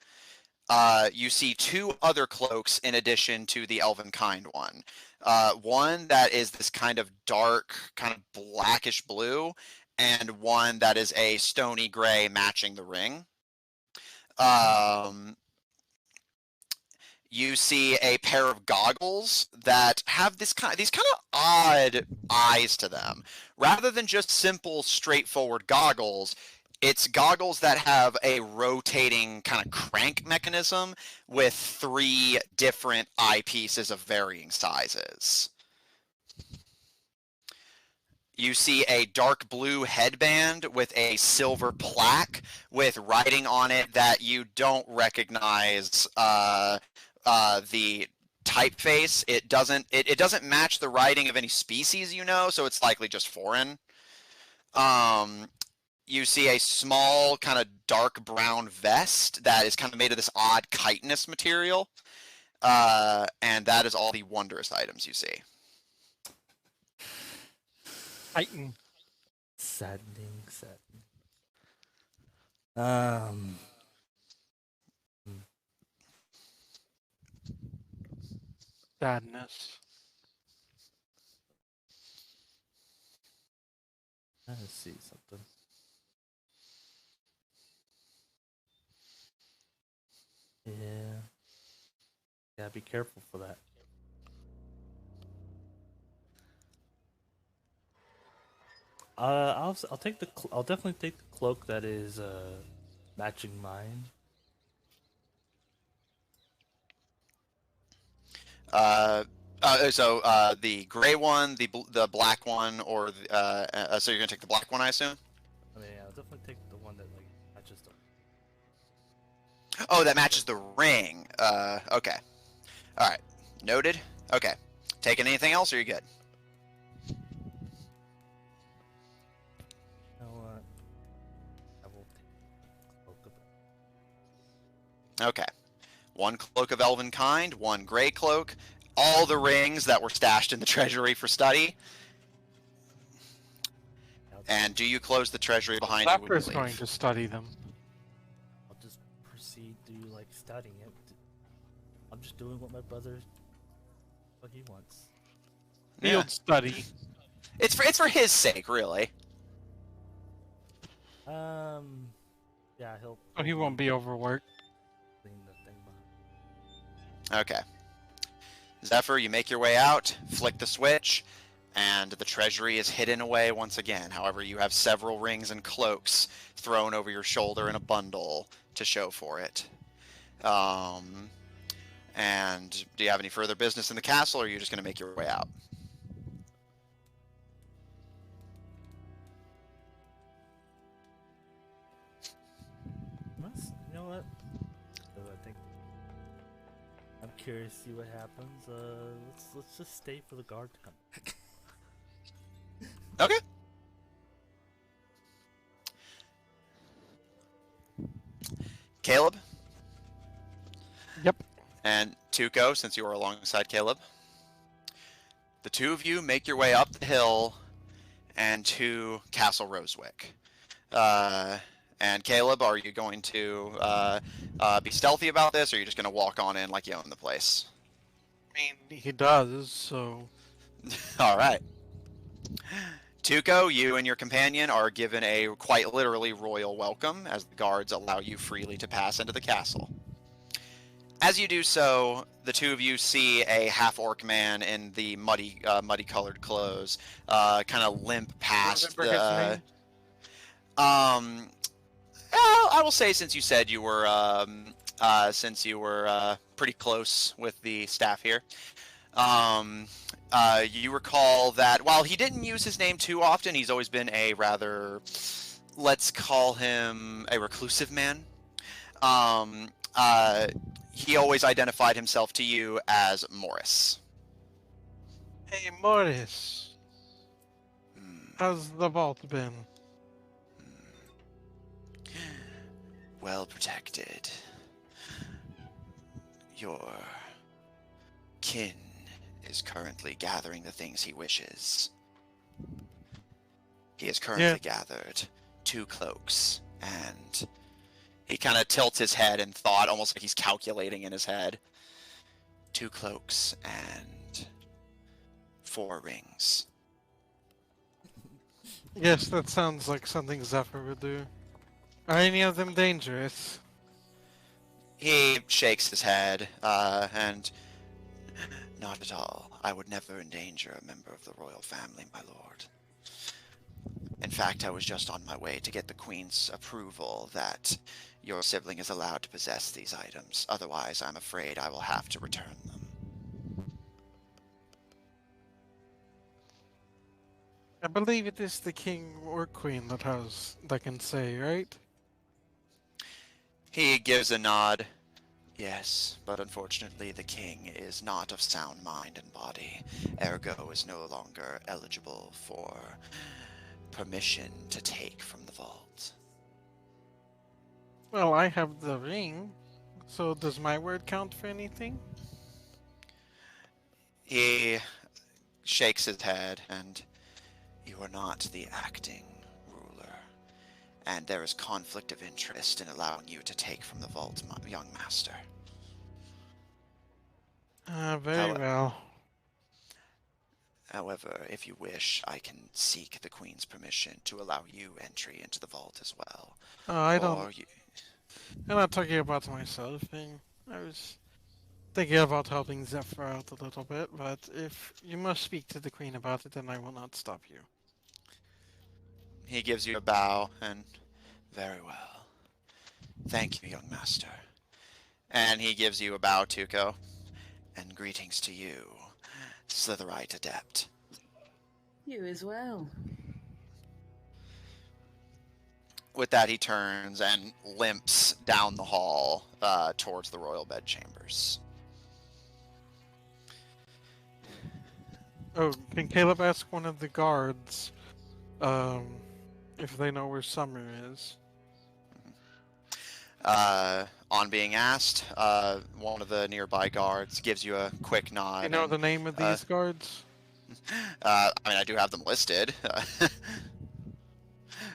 You see two other cloaks in addition to the elven kind one. One that is this kind of dark, kind of blackish blue, and one that is a stony gray matching the ring. You see a pair of goggles that have these kind of odd eyes to them. Rather than just simple, straightforward goggles, it's goggles that have a rotating kind of crank mechanism with 3 different eyepieces of varying sizes. You see a dark blue headband with a silver plaque with writing on it that you don't recognize the typeface. It doesn't match the writing of any species you know, so it's likely just foreign. You see a small kind of dark brown vest that is kind of made of this odd chitinous material. And that is all the wondrous items you see. Titan. Saddening. Sadness. Let's see something. Yeah, be careful for that. I'll take the I'll definitely take the cloak that is matching mine. So the gray one, the black one, or so you're gonna take the black one, I assume. I mean, yeah, I'll definitely take the one that like matches the. Oh, that matches the ring. Okay. All right. Noted. Okay. Taking anything else, or are you good? You know what? I will take the cloak of. Okay. One cloak of elven kind, one gray cloak, all the rings that were stashed in the treasury for study. And do you close the treasury behind you when you Zapper's leave? going to study them. I'll just proceed to like studying it. I'm just doing what my brother, what he wants. Yeah. Field study. It's for his sake, really. Yeah, he'll. So he won't be overworked. Clean the thing behind. Okay. Zephyr, you make your way out, flick the switch, and the treasury is hidden away once again. However, you have several rings and cloaks thrown over your shoulder in a bundle to show for it. And do you have any further business in the castle, or are you just going to make your way out? You know what? 'Cause I think I'm curious to see what happens. Let's just stay for the guard to come back. Okay. Caleb? Yep. And Tuco, since you are alongside Caleb. The two of you make your way up the hill and to Castle Rosewick. And Caleb, are you going to be stealthy about this, or are you just going to walk on in like you own the place? I mean, he does, so... All right. Tuco, you and your companion are given a quite literally royal welcome as the guards allow you freely to pass into the castle. As you do so, the two of you see a half-orc man in the muddy-colored clothes, kind of limp past Remember his the. name? I will say, since you said you were, pretty close with the staff here, you recall that while he didn't use his name too often, he's always been a rather, let's call him a reclusive man. He always identified himself to you as Morris. Hey, Morris. How's the vault been? Well protected. Your kin is currently gathering the things he wishes. He has currently gathered 2 cloaks, and he kind of tilts his head in thought, almost like he's calculating in his head. 2 cloaks and 4 rings. Yes, that sounds like something Zephyr would do. Are any of them dangerous? He shakes his head, and not at all. I would never endanger a member of the royal family, my lord. In fact, I was just on my way to get the Queen's approval that your sibling is allowed to possess these items. Otherwise, I'm afraid I will have to return them. I believe it is the king or queen that can say, right? He gives a nod. Yes, but unfortunately the king is not of sound mind and body, ergo is no longer eligible for permission to take from the vault. Well, I have the ring, so does my word count for anything? He shakes his head, and you are not the acting ruler, and there is conflict of interest in allowing you to take from the vault, young master. Very well. However, if you wish, I can seek the Queen's permission to allow you entry into the vault as well. I'm not talking about myself. I was thinking about helping Zephyr out a little bit, but if you must speak to the queen about it, then I will not stop you. He gives you a bow, and very well. Thank you, young master. And he gives you a bow, Tuco. And greetings to you, Slitherite Adept. You as well. With that, he turns and limps down the hall towards the royal bedchambers. Oh, can Caleb ask one of the guards if they know where Summer is? On being asked, one of the nearby guards gives you a quick nod. You know the name of these guards? I mean, I do have them listed.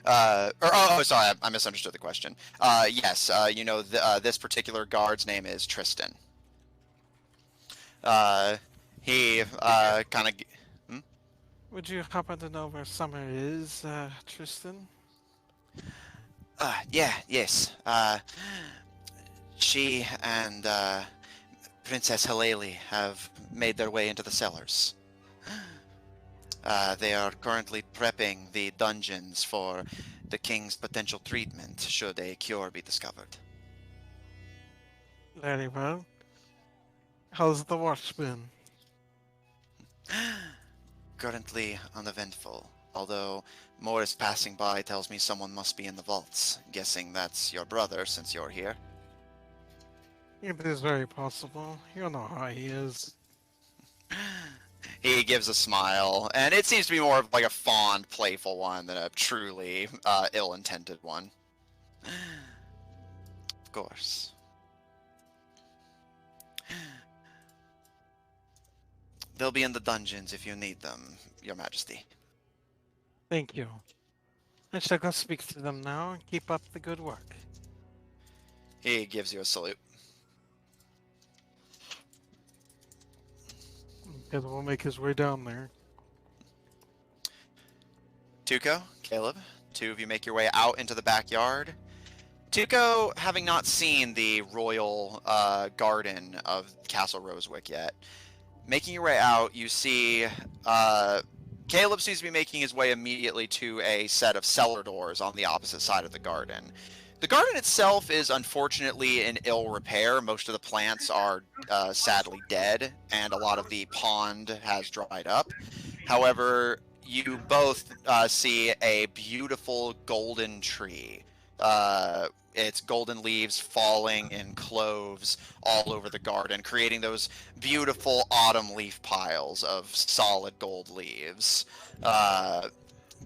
Sorry, I misunderstood the question. Yes, this particular guard's name is Tristan. He kind of. Would you happen to know where Summer is, Tristan? Yes. She and Princess Haleli have made their way into the cellars. They are currently prepping the dungeons for the king's potential treatment should a cure be discovered. Very well. How's the watch been? Currently uneventful, although Morris passing by tells me someone must be in the vaults. Guessing that's your brother since you're here. It is very possible. You know how he is. He gives a smile, and it seems to be more of like a fond, playful one than a truly ill-intended one. Of course. They'll be in the dungeons if you need them, Your Majesty. Thank you. I shall go speak to them now and keep up the good work. He gives you a salute. Caleb will make his way down there. Tuco, Caleb, two of you make your way out into the backyard. Tuco, having not seen the royal garden of Castle Rosewick yet, making your way out, you see Caleb seems to be making his way immediately to a set of cellar doors on the opposite side of the garden. The garden itself is unfortunately in ill repair. Most of the plants are sadly dead, and a lot of the pond has dried up. However, you both see a beautiful golden tree. Its golden leaves falling in cloves all over the garden, creating those beautiful autumn leaf piles of solid gold leaves.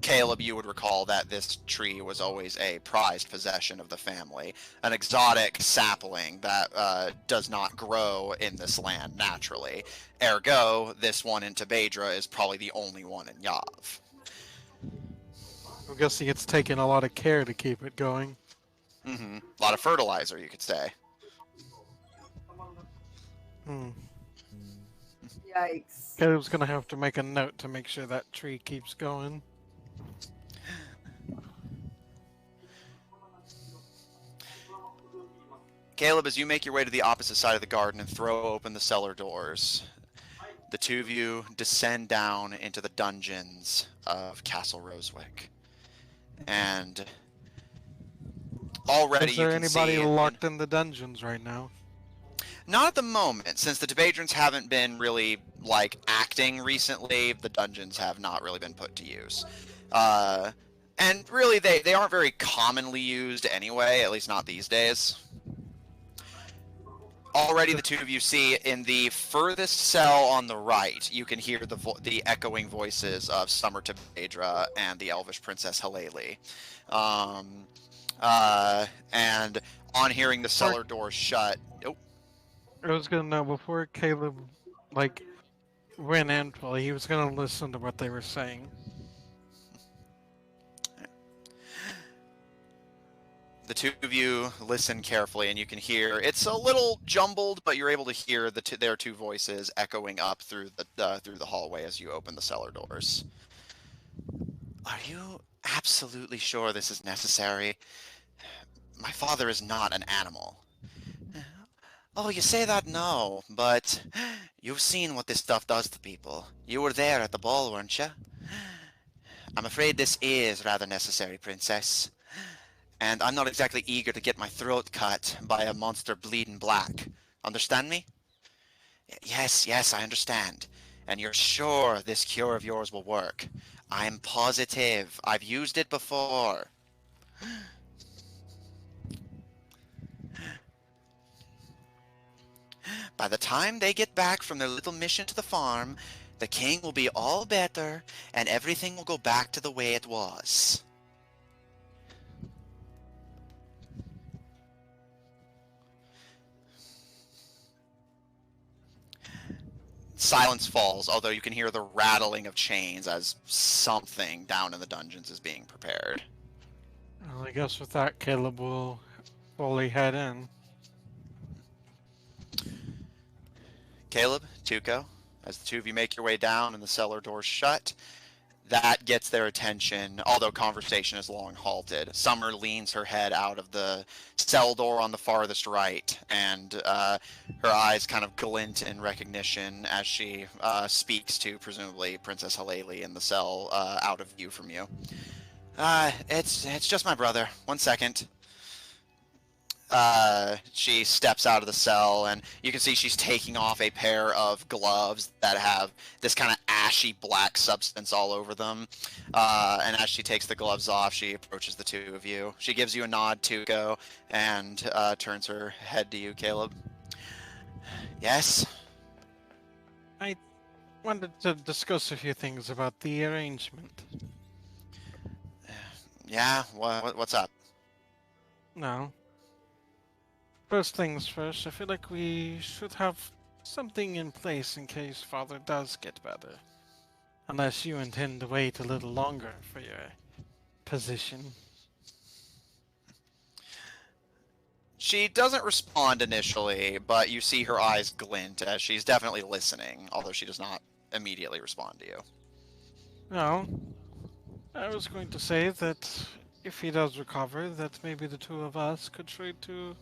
Caleb, you would recall that this tree was always a prized possession of the family, an exotic sapling that does not grow in this land naturally. Ergo, this one in Tabedra is probably the only one in Yav. I'm guessing it's taken a lot of care to keep it going. Mm-hmm. A lot of fertilizer, you could say. Yikes. Caleb's gonna have to make a note to make sure that tree keeps going. Caleb, as you make your way to the opposite side of the garden and throw open the cellar doors, the two of you descend down into the dungeons of Castle Rosewick. And already Is there you can anybody see locked in the dungeons right now? Not at the moment, since the Tabedrans haven't been really, like, acting recently, the dungeons have not really been put to use. And really, they aren't very commonly used anyway, at least not these days. Already the two of you see in the furthest cell on the right, you can hear the echoing voices of Summer Tabedra and the Elvish Princess Haleli. And on hearing the cellar door shut... Oh. I was gonna know before Caleb, like, went in, he was gonna listen to what they were saying. The two of you listen carefully, and you can hear it's a little jumbled, but you're able to hear their two voices echoing up through the hallway as you open the cellar doors. Are you absolutely sure this is necessary? My father is not an animal. Oh, you say that now, but you've seen what this stuff does to people. You were there at the ball, weren't you? I'm afraid this is rather necessary, Princess. And I'm not exactly eager to get my throat cut by a monster bleeding black. Understand me? Yes, I understand. And you're sure this cure of yours will work? I'm positive. I've used it before. By the time they get back from their little mission to the farm, the king will be all better, and everything will go back to the way it was. Silence falls, although you can hear the rattling of chains as something down in the dungeons is being prepared. Well, I guess with that, Caleb will fully head in. Caleb, Tuco, as the two of you make your way down and the cellar doors shut, that gets their attention, although conversation is long halted. Summer leans her head out of the cell door on the farthest right, and her eyes kind of glint in recognition as she speaks to, presumably, Princess Haleli in the cell out of view from you. It's just my brother. 1 second. She steps out of the cell, and you can see she's taking off a pair of gloves that have this kind of ashy black substance all over them. And as she takes the gloves off, she approaches the two of you. She gives you a nod, Tuco, and turns her head to you, Caleb. Yes? I wanted to discuss a few things about the arrangement. Yeah? What's up? No. First things first, I feel like we should have something in place in case Father does get better. Unless you intend to wait a little longer for your position. She doesn't respond initially, but you see her eyes glint as she's definitely listening, although she does not immediately respond to you. No. I was going to say that if he does recover, that maybe the two of us could try to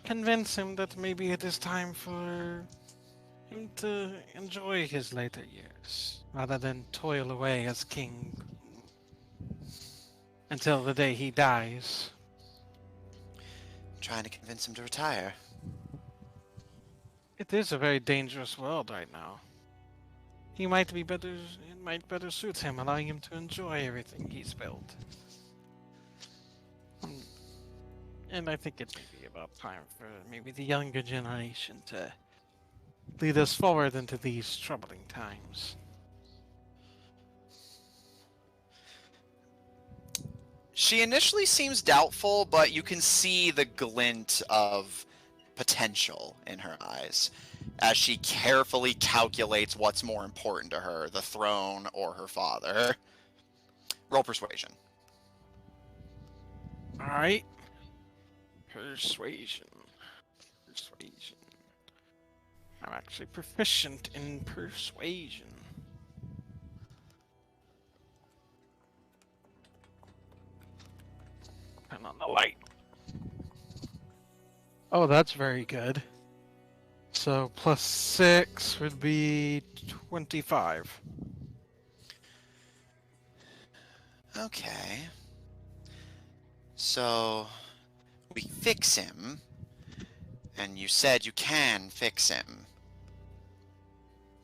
convince him that maybe it is time for him to enjoy his later years, rather than toil away as king until the day he dies. Trying to convince him to retire. It is a very dangerous world right now. He might be better. It might better suit him, allowing him to enjoy everything he's built. And I think it may be about time for maybe the younger generation to lead us forward into these troubling times. She initially seems doubtful, but you can see the glint of potential in her eyes as she carefully calculates what's more important to her, the throne or her father. Roll persuasion. Alright. Persuasion. Persuasion. I'm actually proficient in persuasion. Turn on the light. Oh, that's very good. So plus 6 would be 25. Okay. So, we fix him, and you said you can fix him.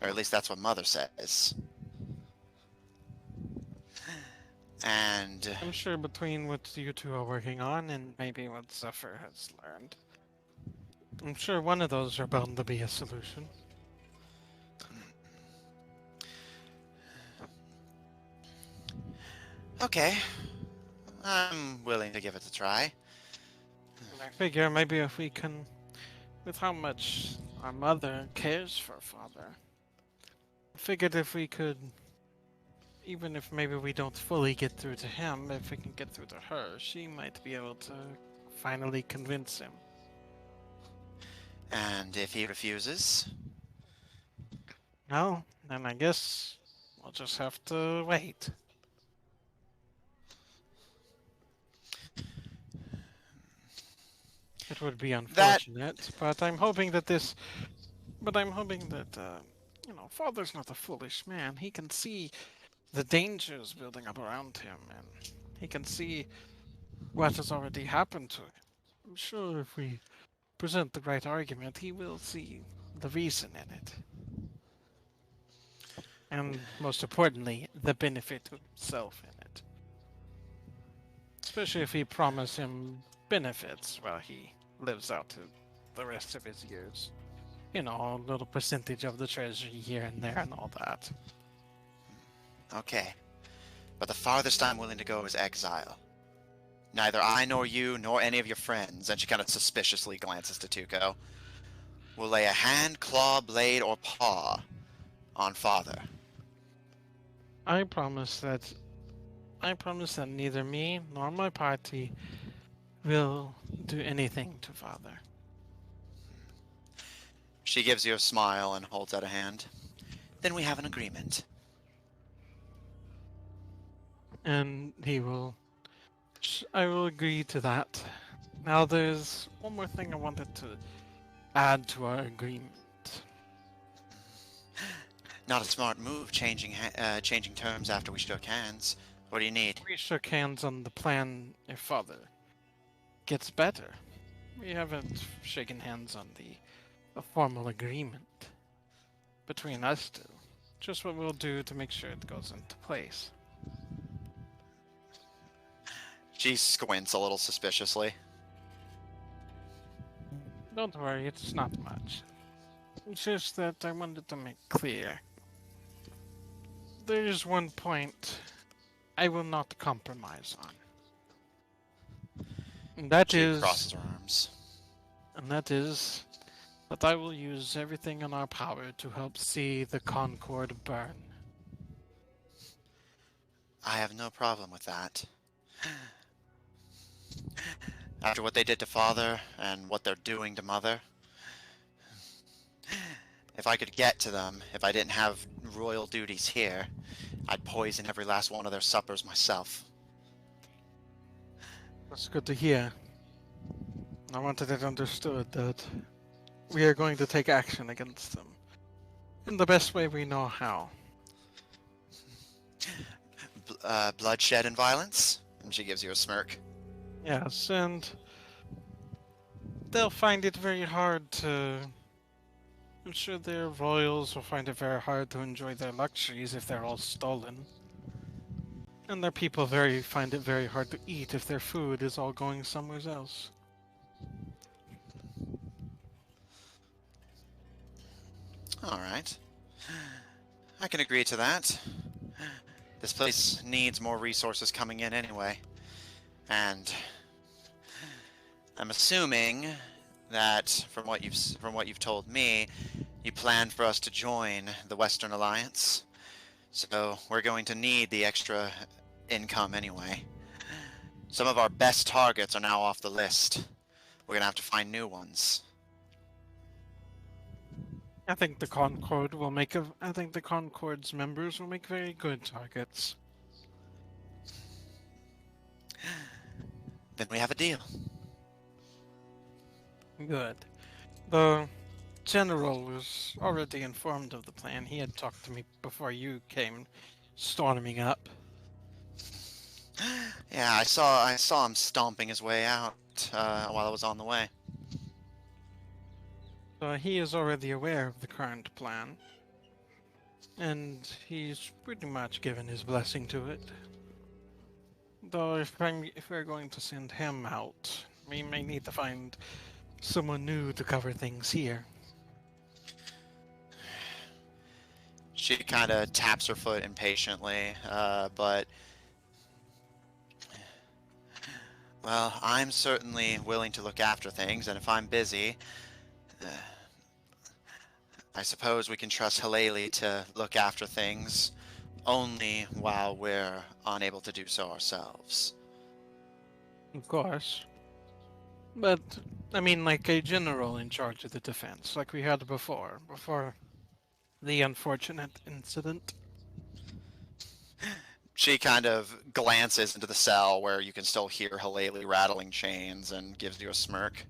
Or at least that's what Mother says. And I'm sure between what you two are working on and maybe what Zephyr has learned, I'm sure one of those are bound to be a solution. okay, I'm willing to give it a try. And I figure maybe if we can, with how much our mother cares for father, I figured if we could, even if maybe we don't fully get through to him, if we can get through to her, she might be able to finally convince him. And if he refuses, No, then I guess we'll just have to wait. It would be unfortunate, but I'm hoping that this. But I'm hoping that, Father's not a foolish man. He can see the dangers building up around him, and he can see what has already happened to him. I'm sure if we present the right argument, he will see the reason in it. And most importantly, the benefit to himself in it. Especially if we promise him benefits while he lives out to the rest of his years. A little percentage of the treasury here and there and all that. okay. But the farthest I'm willing to go is exile. Neither I nor you nor any of your friends, and she kind of suspiciously glances to Tuco, will lay a hand, claw, blade, or paw on father. I promise that neither me nor my party will do anything to father. She gives you a smile and holds out a hand. Then we have an agreement. And I will agree to that. Now there's one more thing I wanted to add to our agreement. Not a smart move, changing terms after we shook hands. What do you need? We shook hands on the plan if father gets better. We haven't shaken hands on a formal agreement between us two. Just what we'll do to make sure it goes into place. She squints a little suspiciously. Don't worry, it's not much. It's just that I wanted to make clear. There's one point I will not compromise on. And that She is crosses her arms. that I will use everything in our power to help see the Concord burn. I have no problem with that. After what they did to father and what they're doing to mother, if I could get to them, if I didn't have royal duties here, I'd poison every last one of their suppers myself. That's good to hear. I wanted it understood that we are going to take action against them in the best way we know how. Bloodshed and violence? And she gives you a smirk. Yes, and they'll find it very hard to... I'm sure their royals will find it very hard to enjoy their luxuries if they're all stolen. And their people find it very hard to eat if their food is all going somewhere else. Alright. I can agree to that. This place needs more resources coming in anyway. And I'm assuming that from what you've told me, you planned for us to join the Western Alliance. So we're going to need the extra income anyway. Some of our best targets are now off the list. We're gonna have to find new ones. I think the Concord's members will make very good targets. Then we have a deal. Good. The general was already informed of the plan. He had talked to me before you came storming up. Yeah, I saw him stomping his way out while I was on the way. So he is already aware of the current plan. And he's pretty much given his blessing to it. Though if we're going to send him out, we may need to find someone new to cover things here. She kind of taps her foot impatiently, but... Well, I'm certainly willing to look after things, and if I'm busy, I suppose we can trust Haleli to look after things only while we're unable to do so ourselves. Of course. But, I mean, like a general in charge of the defense, like we had before the unfortunate incident. She kind of glances into the cell where you can still hear Haleli rattling chains and gives you a smirk.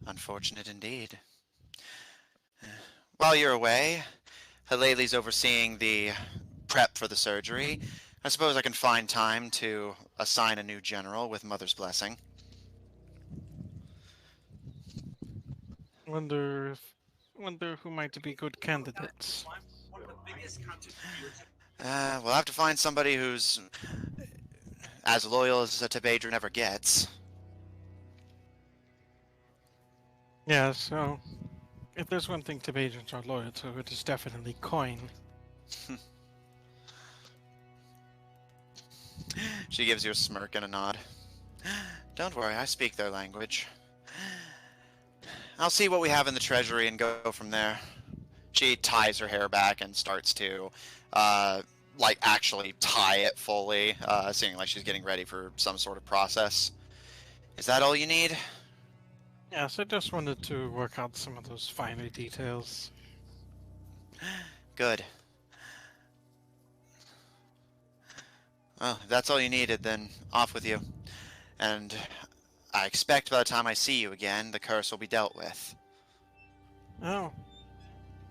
Unfortunate indeed. While you're away, Haleli's overseeing the prep for the surgery. I suppose I can find time to assign a new general with Mother's blessing. Wonder who might be good candidates. We'll have to find somebody who's as loyal as a Tabedra ever gets. Yeah, so if there's one thing Tabedrans are loyal to, it is definitely coin. She gives you a smirk and a nod. Don't worry, I speak their language. I'll see what we have in the treasury and go from there. She ties her hair back and starts to, like, actually tie it fully, seeming like she's getting ready for some sort of process. Is that all you need? Yes, I just wanted to work out some of those finer details. Good. Well, if that's all you needed, then off with you. And I expect by the time I see you again, the curse will be dealt with. Oh.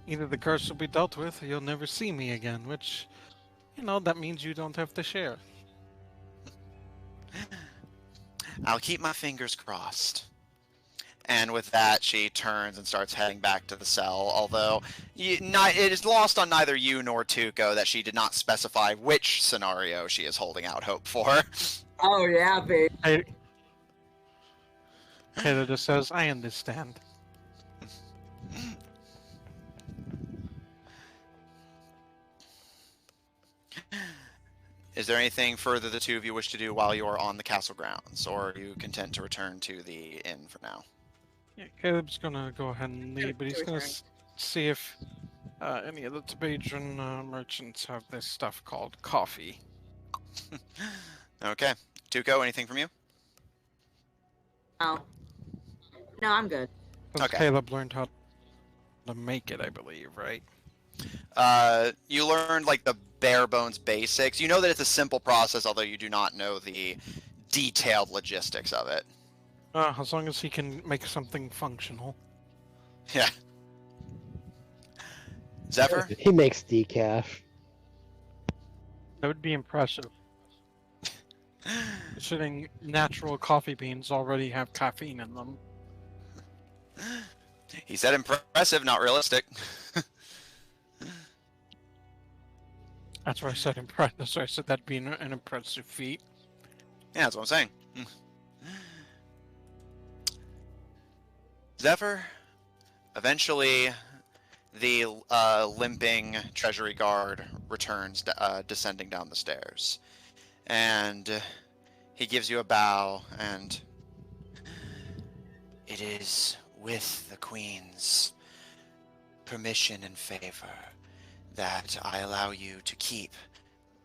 Either the curse will be dealt with, or you'll never see me again, which, that means you don't have to share. I'll keep my fingers crossed. And with that, she turns and starts heading back to the cell, although it is lost on neither you nor Tuco that she did not specify which scenario she is holding out hope for. Oh, yeah, babe. Taylor just says, I understand. Is there anything further the two of you wish to do while you are on the castle grounds, or are you content to return to the inn for now? Yeah, Caleb's gonna go ahead and leave, but he's gonna see if any of the Tabedran merchants have this stuff called coffee. Okay. Tuco, anything from you? No, I'm good. Since Okay. Caleb learned how to make it, I believe, right? You learned like the bare bones basics. You know that it's a simple process, although you do not know the detailed logistics of it. As long as he can make something functional. Yeah. Zephyr? He makes decaf. That would be impressive. Considering natural coffee beans already have caffeine in them. He said impressive, not realistic. That's why I said impressive. That's why I said that'd be an impressive feat. Yeah, that's what I'm saying. Zephyr, eventually the limping treasury guard returns, descending down the stairs. And he gives you a bow, and it is with the Queen's permission and favor that I allow you to keep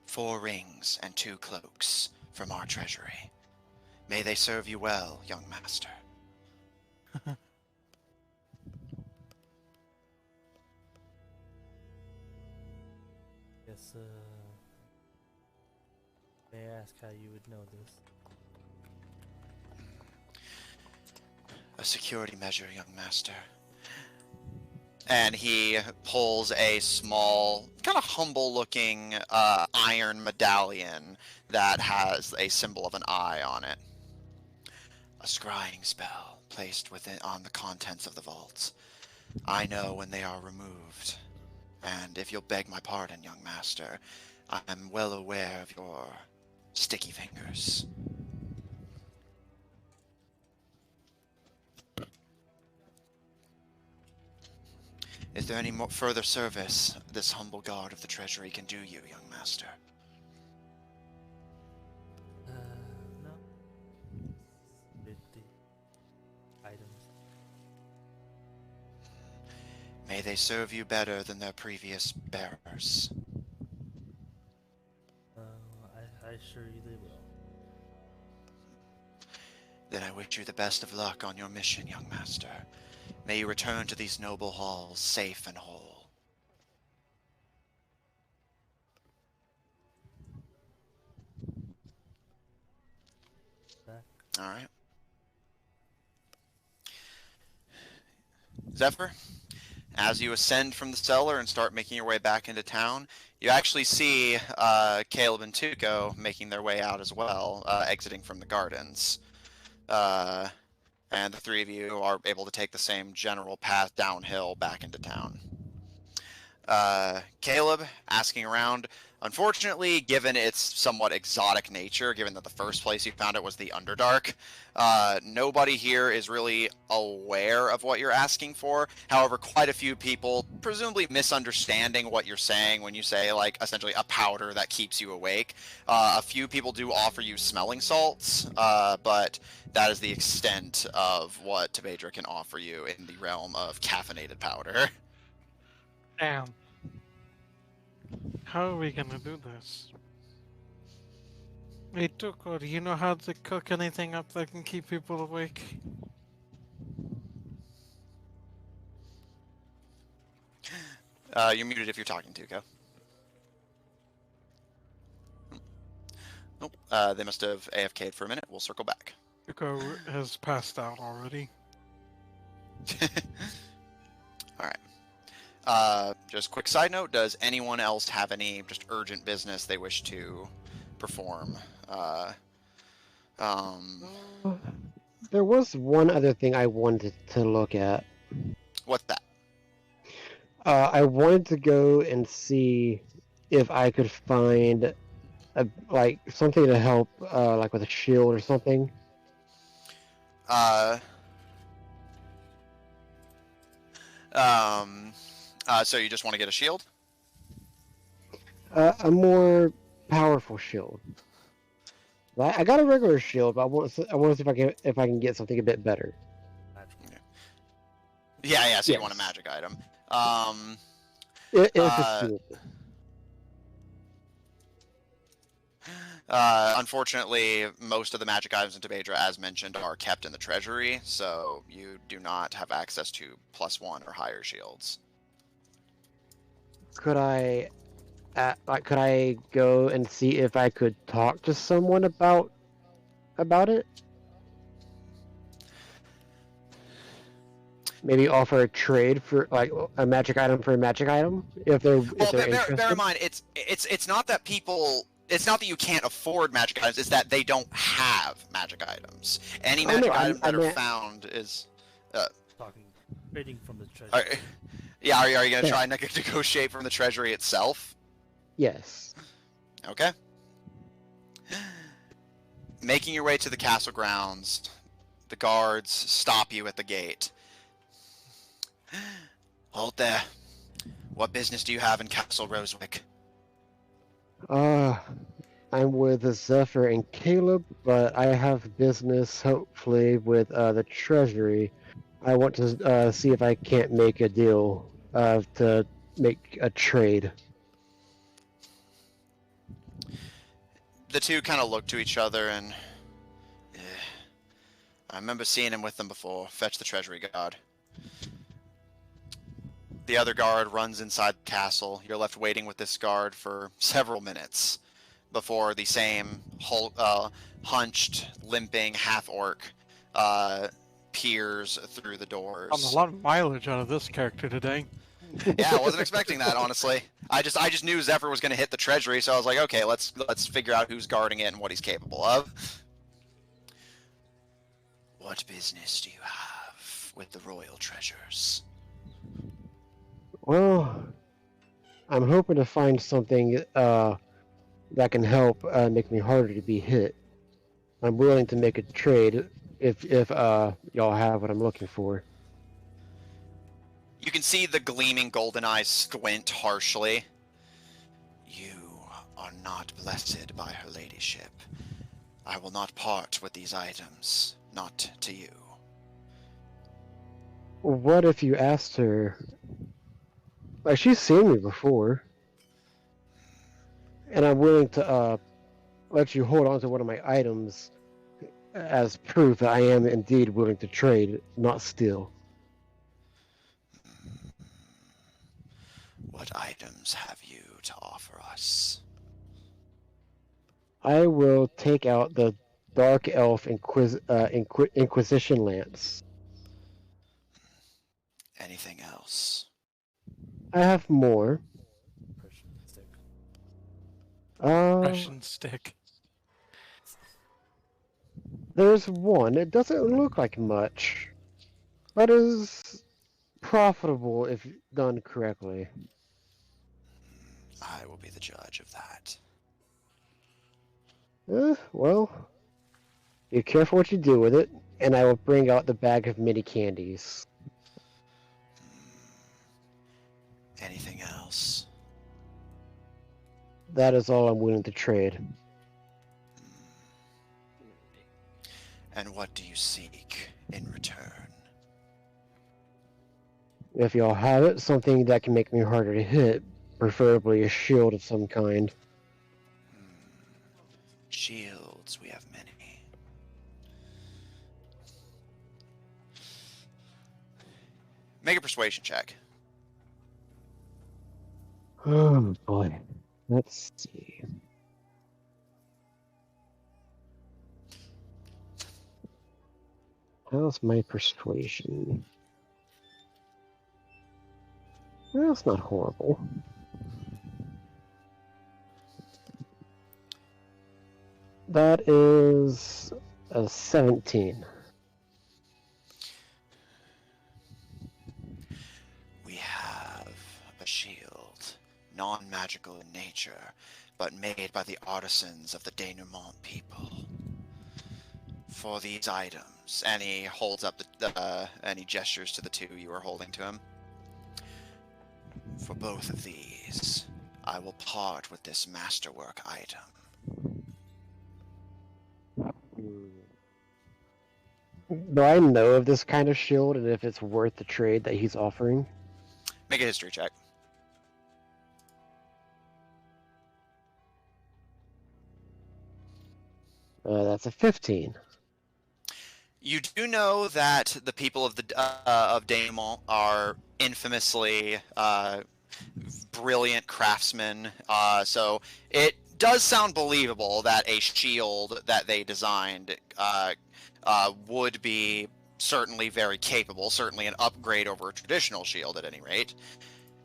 4 rings and 2 cloaks from our treasury. May they serve you well, young master. Guess, may I ask how you would know this? A security measure, young master. And he pulls a small, kind of humble-looking iron medallion that has a symbol of an eye on it. A scrying spell placed on the contents of the vault. I know when they are removed. And if you'll beg my pardon, young master, I'm well aware of your sticky fingers. Is there any more further service this humble guard of the treasury can do you, young master? No. With the items. May they serve you better than their previous bearers. I assure you they will. Then I wish you the best of luck on your mission, young master. May you return to these noble halls safe and whole. Back. All right. Zephyr, as you ascend from the cellar and start making your way back into town, you actually see Caleb and Tuco making their way out as well, exiting from the gardens. And the 3 of you are able to take the same general path downhill back into town. Caleb, asking around, unfortunately, given its somewhat exotic nature, given that the first place you found it was the Underdark, nobody here is really aware of what you're asking for. However, quite a few people, presumably misunderstanding what you're saying when you say, like, essentially a powder that keeps you awake. A few people do offer you smelling salts, but that is the extent of what Tabedra can offer you in the realm of caffeinated powder. Damn. How are we gonna do this? Hey, Tuko, do you know how to cook anything up that can keep people awake? You're muted if you're talking, Tuco. Nope. They must have AFK'd for a minute. We'll circle back. Tuko has passed out already. Alright. Just quick side note, does anyone else have any just urgent business they wish to perform? There was one other thing I wanted to look at. What's that? I wanted to go and see if I could find something to help, like with a shield or something. So you just want to get a shield? A more powerful shield. I got a regular shield, but I want to see if I can get something a bit better. Yeah. So you Yes. want a magic item? If it's doable. Unfortunately, most of the magic items in Tabedra, as mentioned, are kept in the treasury, so you do not have access to +1 or higher shields. could I, could I go and see if I could talk to someone about it? Maybe offer a trade for like a magic item for a magic item if they're interested. Bear in mind, it's not that people. It's not that you can't afford magic items. It's that they don't have magic items. Any magic items that are found is. Talking, trading from the treasury. Are you gonna try and negotiate from the treasury itself? Yes. Okay. Making your way to the castle grounds, the guards stop you at the gate. Halt there. What business do you have in Castle Rosewick? I'm with Zephyr and Caleb, but I have business, hopefully, with the Treasury. I want to see if I can't make a deal to make a trade. The two kind of look to each other and... I remember seeing him with them before. Fetch the Treasury guard. The other guard runs inside the castle. You're left waiting with this guard for several minutes before the same hunched, limping half-orc peers through the doors. I'm a lot of mileage out of this character today. Yeah, I wasn't expecting that, honestly. I just knew Zephyr was going to hit the treasury, so I was like, okay, let's figure out who's guarding it and what he's capable of. What business do you have with the royal treasures? Well, I'm hoping to find something that can help make me harder to be hit. I'm willing to make a trade if y'all have what I'm looking for. You can see the gleaming golden eyes squint harshly. You are not blessed by her ladyship. I will not part with these items, not to you. What if you asked her? Like, she's seen me before, and I'm willing to let you hold on to one of my items as proof that I am indeed willing to trade, not steal. What items have you to offer us? I will take out the Dark Elf Inquisition Lance. Anything else? I have more. Russian stick. There's one. It doesn't look like much, but is profitable if done correctly. I will be the judge of that. Well, be careful what you do with it, and I will bring out the bag of mini candies. Anything else? That is all I'm willing to trade. And what do you seek in return? If y'all have it, something that can make me harder to hit, preferably a shield of some kind. Shields, we have many. Make a persuasion check. Oh boy. Let's see. How's my persuasion? Well, it's not horrible. That is a 17. We have a shield, non-magical in nature, but made by the artisans of the denouement people. For these items, and he holds up and he gestures to the two you are holding to him. For both of these, I will part with this masterwork item. Do I know of this kind of shield and if it's worth the trade that he's offering? Make a history check. That's a 15. You do know that the people of the of denouement are infamously brilliant craftsman, so it does sound believable that a shield that they designed would be certainly very capable, certainly an upgrade over a traditional shield at any rate.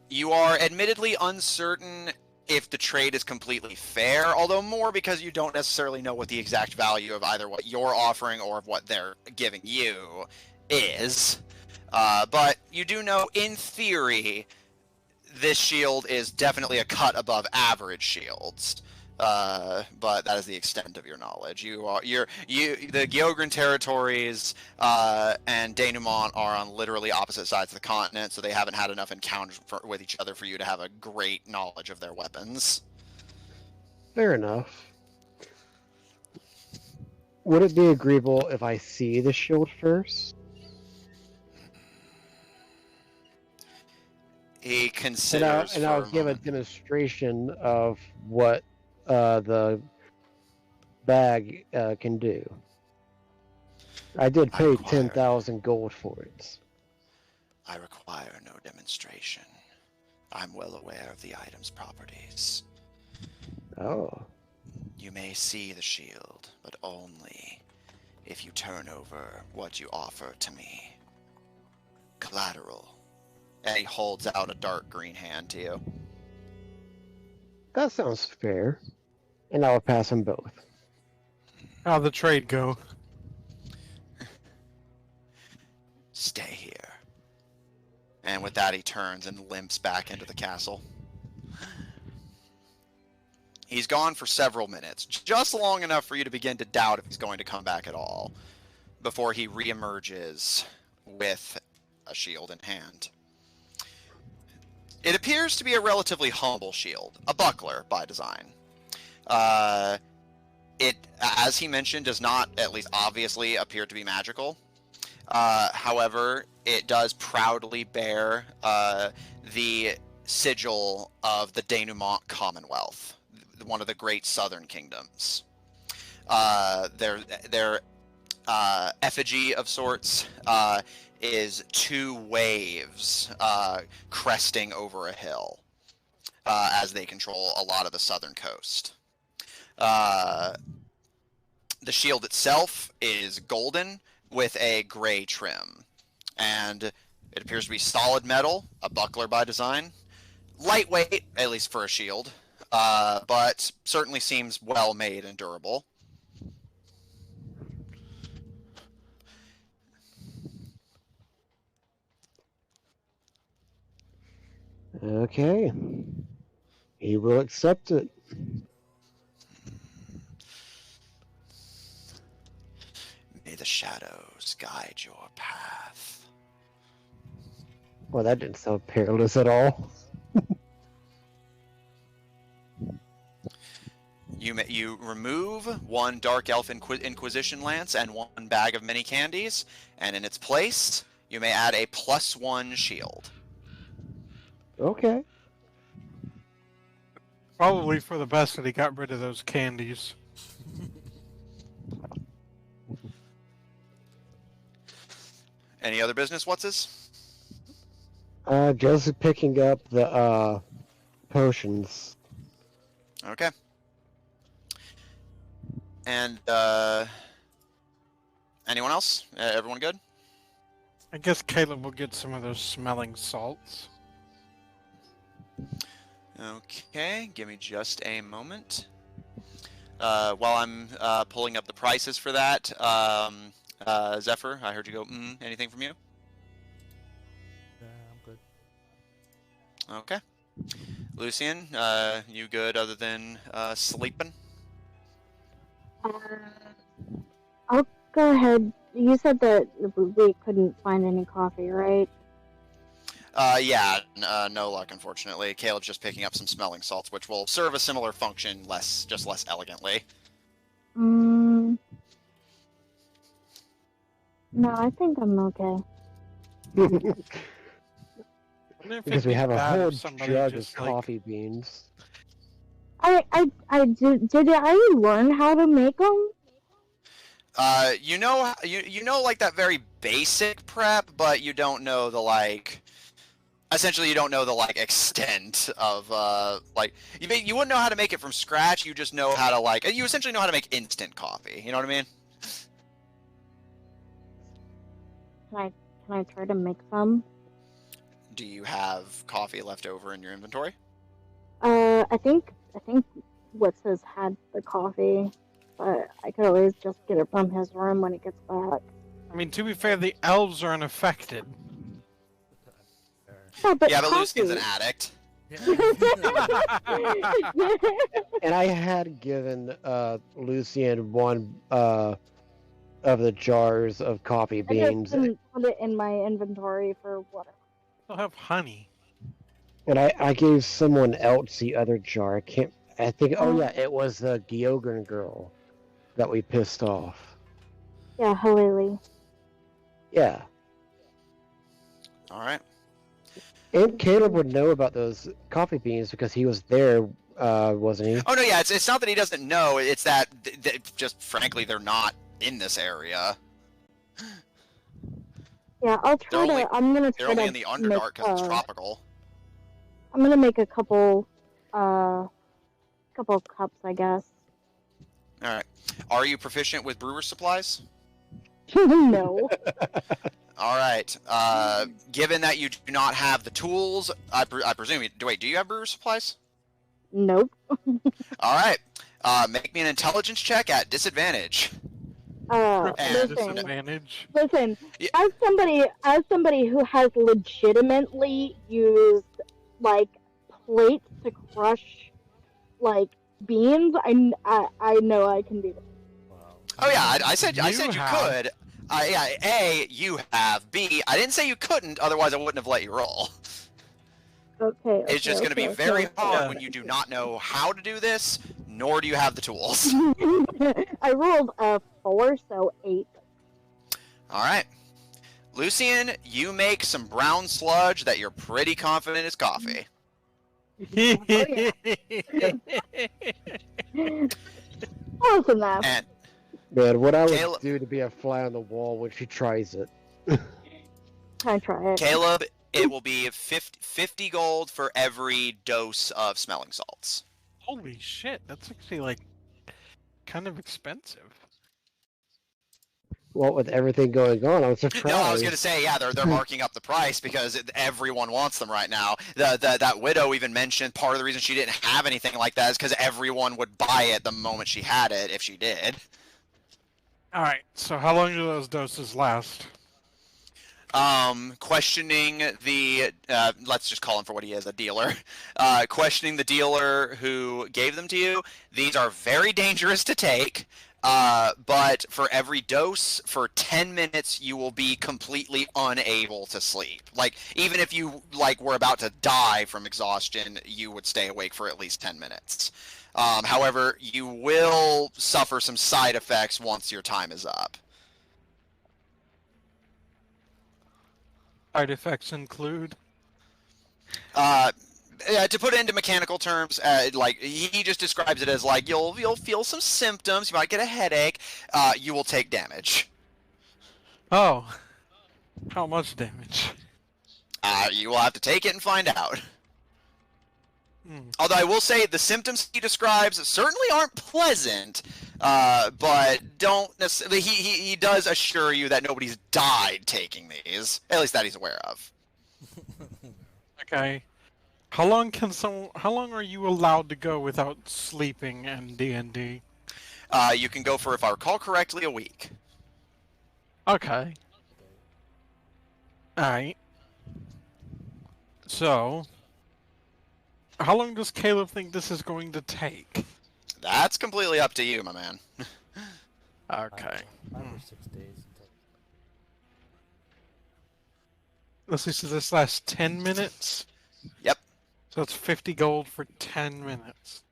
You are admittedly uncertain if the trade is completely fair, although more because you don't necessarily know what the exact value of either what you're offering or of what they're giving you is. But you do know, in theory, this shield is definitely a cut above average shields. But that is the extent of your knowledge. The Gyogran territories and denouement are on literally opposite sides of the continent, so they haven't had enough encounters with each other for you to have a great knowledge of their weapons. Fair enough. Would it be agreeable if I see the shield first? He considers and for I'll a give a moment. demonstration of what the bag can do. I did pay 10,000 gold for it. I require no demonstration. I'm well aware of the item's properties. Oh. You may see the shield, but only if you turn over what you offer to me. Collateral. And he holds out a dark green hand to you. That sounds fair. And I'll pass them both. How'd the trade go? Stay here. And with that, he turns and limps back into the castle. He's gone for several minutes, just long enough for you to begin to doubt if he's going to come back at all, before he reemerges with a shield in hand. It appears to be a relatively humble shield, a buckler by design. It, as he mentioned, does not, at least obviously, appear to be magical. However, it does proudly bear the sigil of the Denouement Commonwealth, one of the great southern kingdoms. Their effigy of sorts is two waves cresting over a hill as they control a lot of the southern coast. The shield itself is golden with a gray trim, and it appears to be solid metal, a buckler by design. Lightweight, at least for a shield, but certainly seems well made and durable. Okay. He will accept it. May the shadows guide your path. Well, that didn't sound perilous at all. You remove one Dark Elf Inquisition Lance and one bag of mini candies, and in its place, you may add a +1 shield. Okay. Probably for the best that he got rid of those candies. Any other business, what's-his? Just picking up the potions. Okay. And, anyone else? Everyone good? I guess Caleb will get some of those smelling salts. Okay, give me just a moment. While I'm pulling up the prices for that, Zephyr, I heard you go, anything from you? Yeah, I'm good. Okay. Lucian, you good other than sleeping? I'll go ahead. You said that we couldn't find any coffee, right? Yeah, no luck, unfortunately. Caleb's just picking up some smelling salts, which will serve a similar function, just less elegantly. No, I think I'm okay. Because we have a whole jug of just, coffee beans. Did I learn how to make them? You know, like that very basic prep, but you don't know the essentially you don't know the like extent of like you wouldn't know how to make it from scratch. You just know how to like you essentially know how to make instant coffee. You know what I mean? Can I try to make some? Do you have coffee left over in your inventory? I think Wits has had the coffee, but I could always just get it from his room when he gets back. I mean, to be fair, the elves are unaffected. Yeah, but Yeah, but coffee. Lucian's an addict. And I had given Lucian one of the jars of coffee I just beans, didn't put it in my inventory for whatever. They'll have honey. and I gave someone else the other jar. I think. Oh yeah, it was the Gyogren girl that we pissed off. Yeah, Halili. Yeah, All right. and Caleb would know about those coffee beans because he was there, wasn't he? Oh no, yeah, it's not that he doesn't know. It's that just frankly they're not in this area. Yeah, I'll try They're to. I'm gonna They're try only to in the Underdark because it's tropical. I'm gonna make a couple cups, I guess. All right. Are you proficient with brewer supplies? No. All right. Given that you do not have the tools, I presume. Wait, do you have brewer supplies? Nope. All right. Make me an intelligence check at disadvantage. And- Disadvantage. Listen. Yeah. As somebody who has legitimately used like plates to crush like beans, I know I can do this. Wow. Oh yeah, I said you have. could. Yeah. A, you have. B, I didn't say you couldn't. Otherwise, I wouldn't have let you roll. Okay. It's just going to be very hard when you do not know how to do this, nor do you have the tools. I rolled a 4, so 8. All right. Lucian, you make some brown sludge that you're pretty confident is coffee. Close enough. And Man, what I would Caleb- do to be a fly on the wall when she tries it. I try it. Caleb, it will be 50 gold for every dose of smelling salts. Holy shit, that's actually like kind of expensive. Well, with everything going on, I'm surprised. No, I was gonna say, yeah, they're marking up the price because everyone wants them right now. That widow even mentioned part of the reason she didn't have anything like that is because everyone would buy it the moment she had it if she did. All right, so how long do those doses last? Questioning the let's just call him for what he is, a dealer. Questioning the dealer who gave them to you. These are very dangerous to take. But for every dose, for 10 minutes, you will be completely unable to sleep. Like, even if you, like, were about to die from exhaustion, you would stay awake for at least 10 minutes. However, you will suffer some side effects once your time is up. Side effects include? To put it into mechanical terms, like he just describes it as like you'll feel some symptoms. You might get a headache. You will take damage. Oh, how much damage? You will have to take it and find out. Hmm. Although I will say the symptoms he describes certainly aren't pleasant, but don't necessarily. He does assure you that nobody's died taking these. At least that he's aware of. Okay. How long are you allowed to go without sleeping in D&D? You can go for, if I recall correctly, a week. Okay. Alright. So, how long does Caleb think this is going to take? That's completely up to you, my man. Okay. 5 or 6 days until. Let's see, so this lasts 10 minutes? Yep. So it's 50 gold for 10 minutes.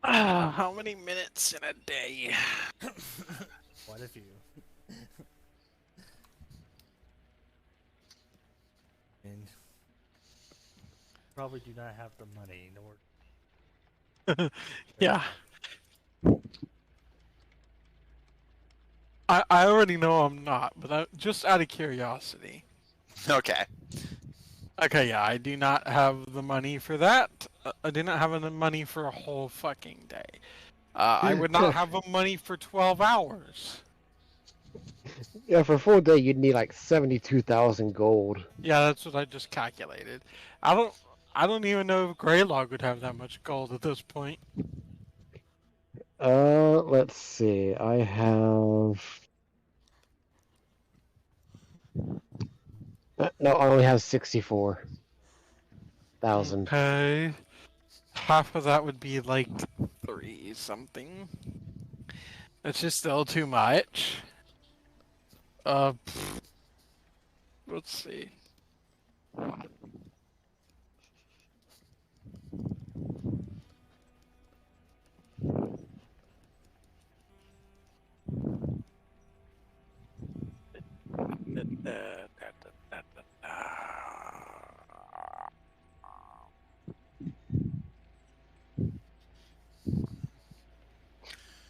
How many minutes in a day? Quite a few. And probably do not have the money in order. Yeah. I already know I'm not, but just out of curiosity. Okay. Okay, yeah, I do not have the money for that. I do not have the money for a whole fucking day. I would not have the money for 12 hours. Yeah, for a full day, you'd need like 72,000 gold. Yeah, that's what I just calculated. I don't I don't even know if Greylog would have that much gold at this point. Let's see. I have. No, I only have 64,000. Okay. Half of that would be like 3 something. That's just still too much. Uh, let's see.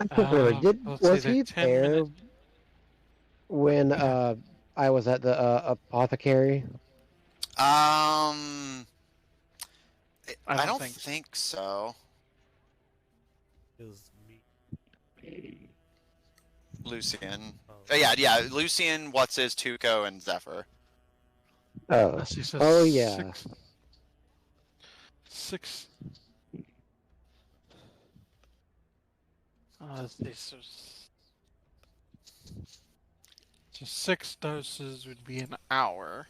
I can't remember. Let's see, Was they're he 10 there minutes. when Yeah. I was at the apothecary? I I don't don't think so. think so. It was me. Lucian. Oh, Yeah. Lucian, what's his, Tuco, and Zephyr. Oh, Let's see, so oh yeah. Six. Let's see, so 6 doses would be an hour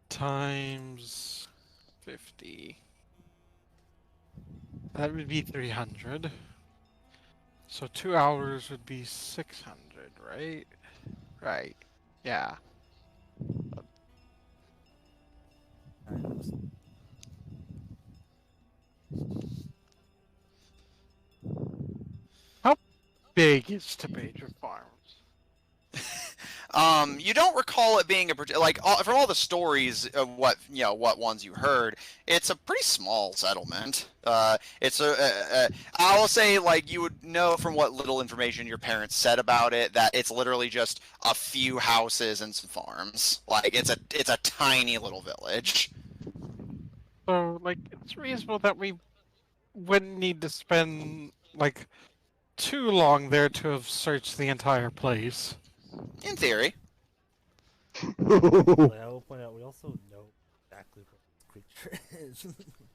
times 50. That would be 300. So 2 hours would be 600, right? Right. Yeah. times. How big is Tabedra Farms? You don't recall it being from all the stories of what ones you heard. It's a pretty small settlement. It's I will say, like, you would know from what little information your parents said about it that it's literally just a few houses and some farms. Like, it's a tiny little village. So, like, it's reasonable that we wouldn't need to spend, like, too long there to have searched the entire place. In theory. Like, I will point out, we also know exactly what this creature is.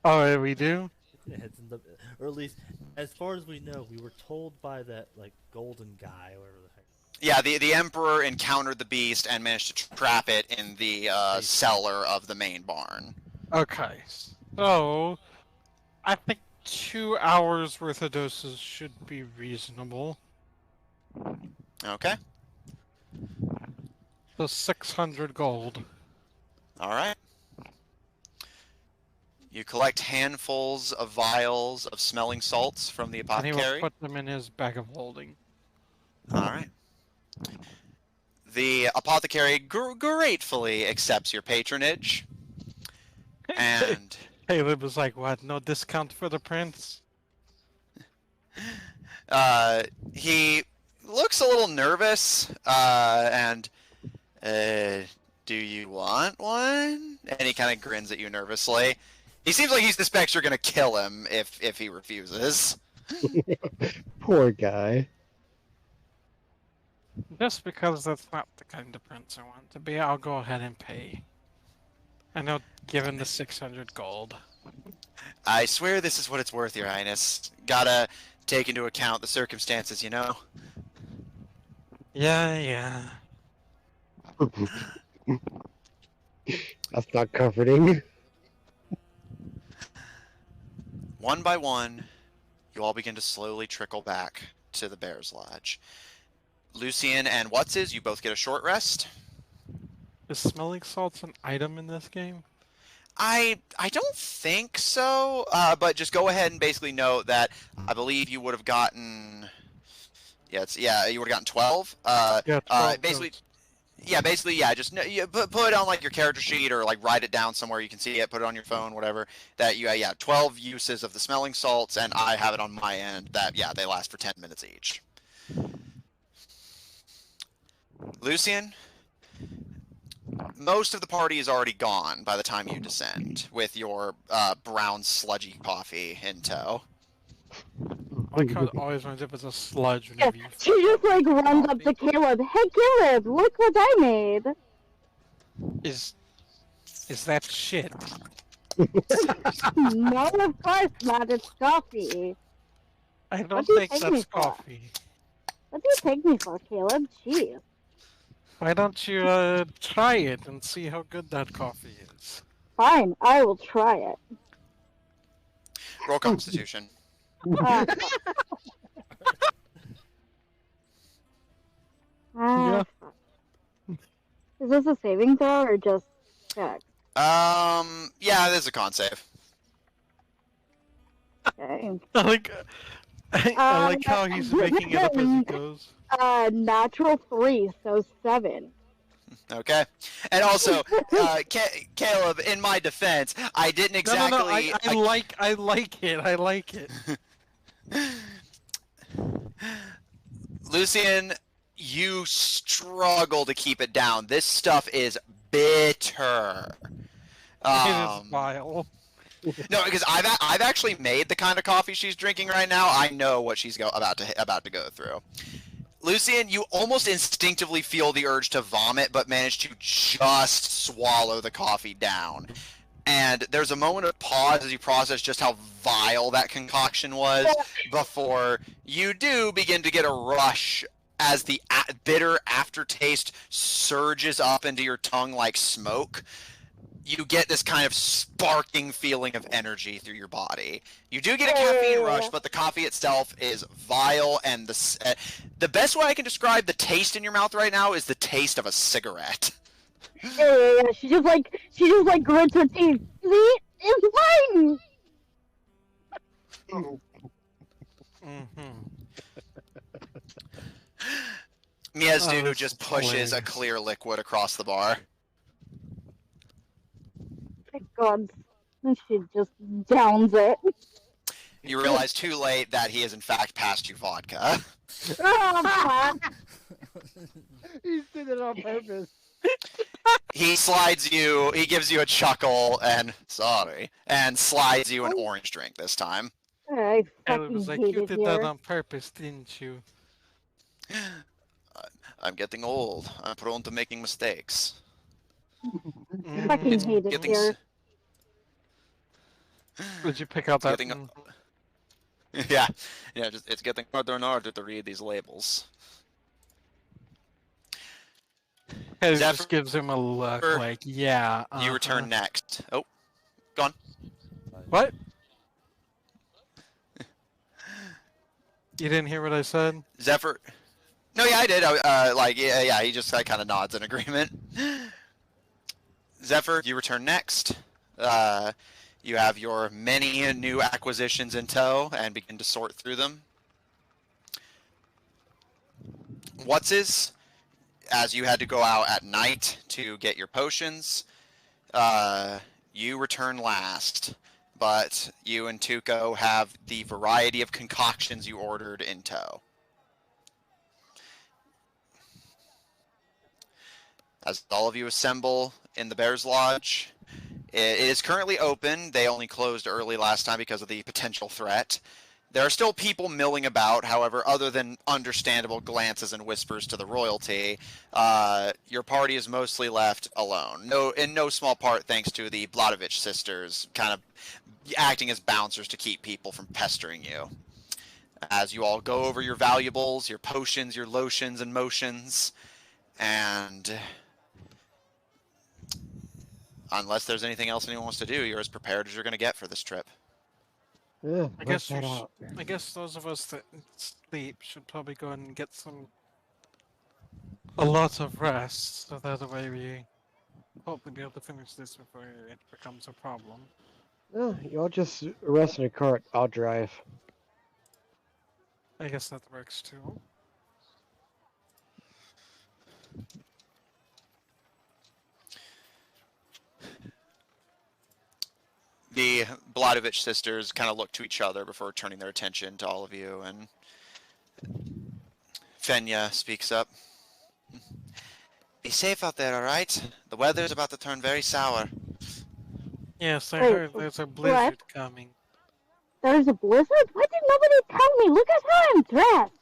Oh, yeah, we do? It's in the, or at least, as far as we know, we were told by that like golden guy, or whatever the heck. Yeah, the Emperor encountered the beast and managed to trap it in the cellar of the main barn. Okay, so I think 2 hours worth of doses should be reasonable. Okay. So 600 gold. All right. You collect handfuls of vials of smelling salts from the And he apothecary. will put them in his bag of holding. All right. The apothecary gratefully accepts your patronage. And Caleb was like, what, no discount for the prince? he looks a little nervous and do you want one? And he kind of grins at you nervously. He seems like he suspects you're going to kill him if he refuses. Poor guy. Just because that's not the kind of prince I want to be, I'll go ahead and pay. I know, given the 600 gold. I swear this is what it's worth, Your Highness. Gotta take into account the circumstances, you know? Yeah. That's not comforting. One by one, you all begin to slowly trickle back to the Bear's Lodge. Lucian and you both get a short rest. Is smelling salts an item in this game? I don't think so, but just go ahead and basically note that I believe you would have gotten... you would have gotten 12. Yeah, 12 basically... goats. Just put it on like your character sheet or like write it down somewhere you can see it. Put it on your phone, whatever. That 12 uses of the smelling salts, and I have it on my end that they last for 10 minutes each. Lucian, most of the party is already gone by the time you descend, with your brown sludgy coffee in tow. I kind of always wonder if it's a sludge Yeah, whenever you. she just like runs up to Caleb. Hey, Caleb, look what I made. Is that shit? No, of course not. It's coffee. I don't do you think take me that's for? coffee. What do you take me for, Caleb? Jeez. Why don't you try it and see how good that coffee is? Fine, I will try it. Roll Constitution. Ah, Yeah. fuck. Is this a saving throw or just check? Yeah, there's a con save. Okay. I like how he's making it up as he goes. Natural 3, so 7. Okay, and also, Caleb, in my defense, I didn't exactly. No, I like it. I like it. Lucian, you struggle to keep it down. This stuff is bitter. It is vile. No, because I've actually made the kind of coffee she's drinking right now. I know what she's about to go through. Lucian, you almost instinctively feel the urge to vomit, but manage to just swallow the coffee down. And there's a moment of pause as you process just how vile that concoction was before you do begin to get a rush as the bitter aftertaste surges up into your tongue like smoke. You get this kind of sparking feeling of energy through your body. You do get a caffeine rush, but the coffee itself is vile, and the best way I can describe the taste in your mouth right now is the taste of a cigarette. Yeah. She just like grits her teeth. See? It's fine! Miyazdunu just pushes a clear liquid across the bar. Thank God. And she just downs it. You realize too late that he has in fact passed you vodka. Oh, He did it on purpose. He gives you a chuckle and slides you an orange drink this time. I And it fucking was like, hate you it did here. that on purpose, didn't you? I'm getting old. I'm prone to making mistakes. I fucking hate it here. Did you pick out that? Yeah, it's getting harder and harder to read these labels. It Zephyr, just gives him a look like, yeah. You return next. Oh, gone. What? You didn't hear what I said? Zephyr. No, yeah, I did. Yeah. He just kind of nods in agreement. Zephyr, you return next. You have your many new acquisitions in tow and begin to sort through them. As you had to go out at night to get your potions, you return last. But you and Tuco have the variety of concoctions you ordered in tow. As all of you assemble in the Bear's Lodge, it is currently open. They only closed early last time because of the potential threat. There are still people milling about, however, other than understandable glances and whispers to the royalty, your party is mostly left alone. In no small part thanks to the Bladovich sisters kind of acting as bouncers to keep people from pestering you. As you all go over your valuables, your potions, your lotions and motions, and unless there's anything else anyone wants to do, you're as prepared as you're going to get for this trip. Yeah, I guess those of us that sleep should probably go and get a lot of rest, so that way we hopefully be able to finish this before it becomes a problem. No, y'all just rest in a cart. I'll drive. I guess that works too. The Bladovich sisters kind of look to each other before turning their attention to all of you, and Fenya speaks up. Be safe out there, alright? The weather's about to turn very sour. Yes, I Wait, heard there's a blizzard coming. There's a blizzard? Why did nobody tell me? Look at how I'm dressed.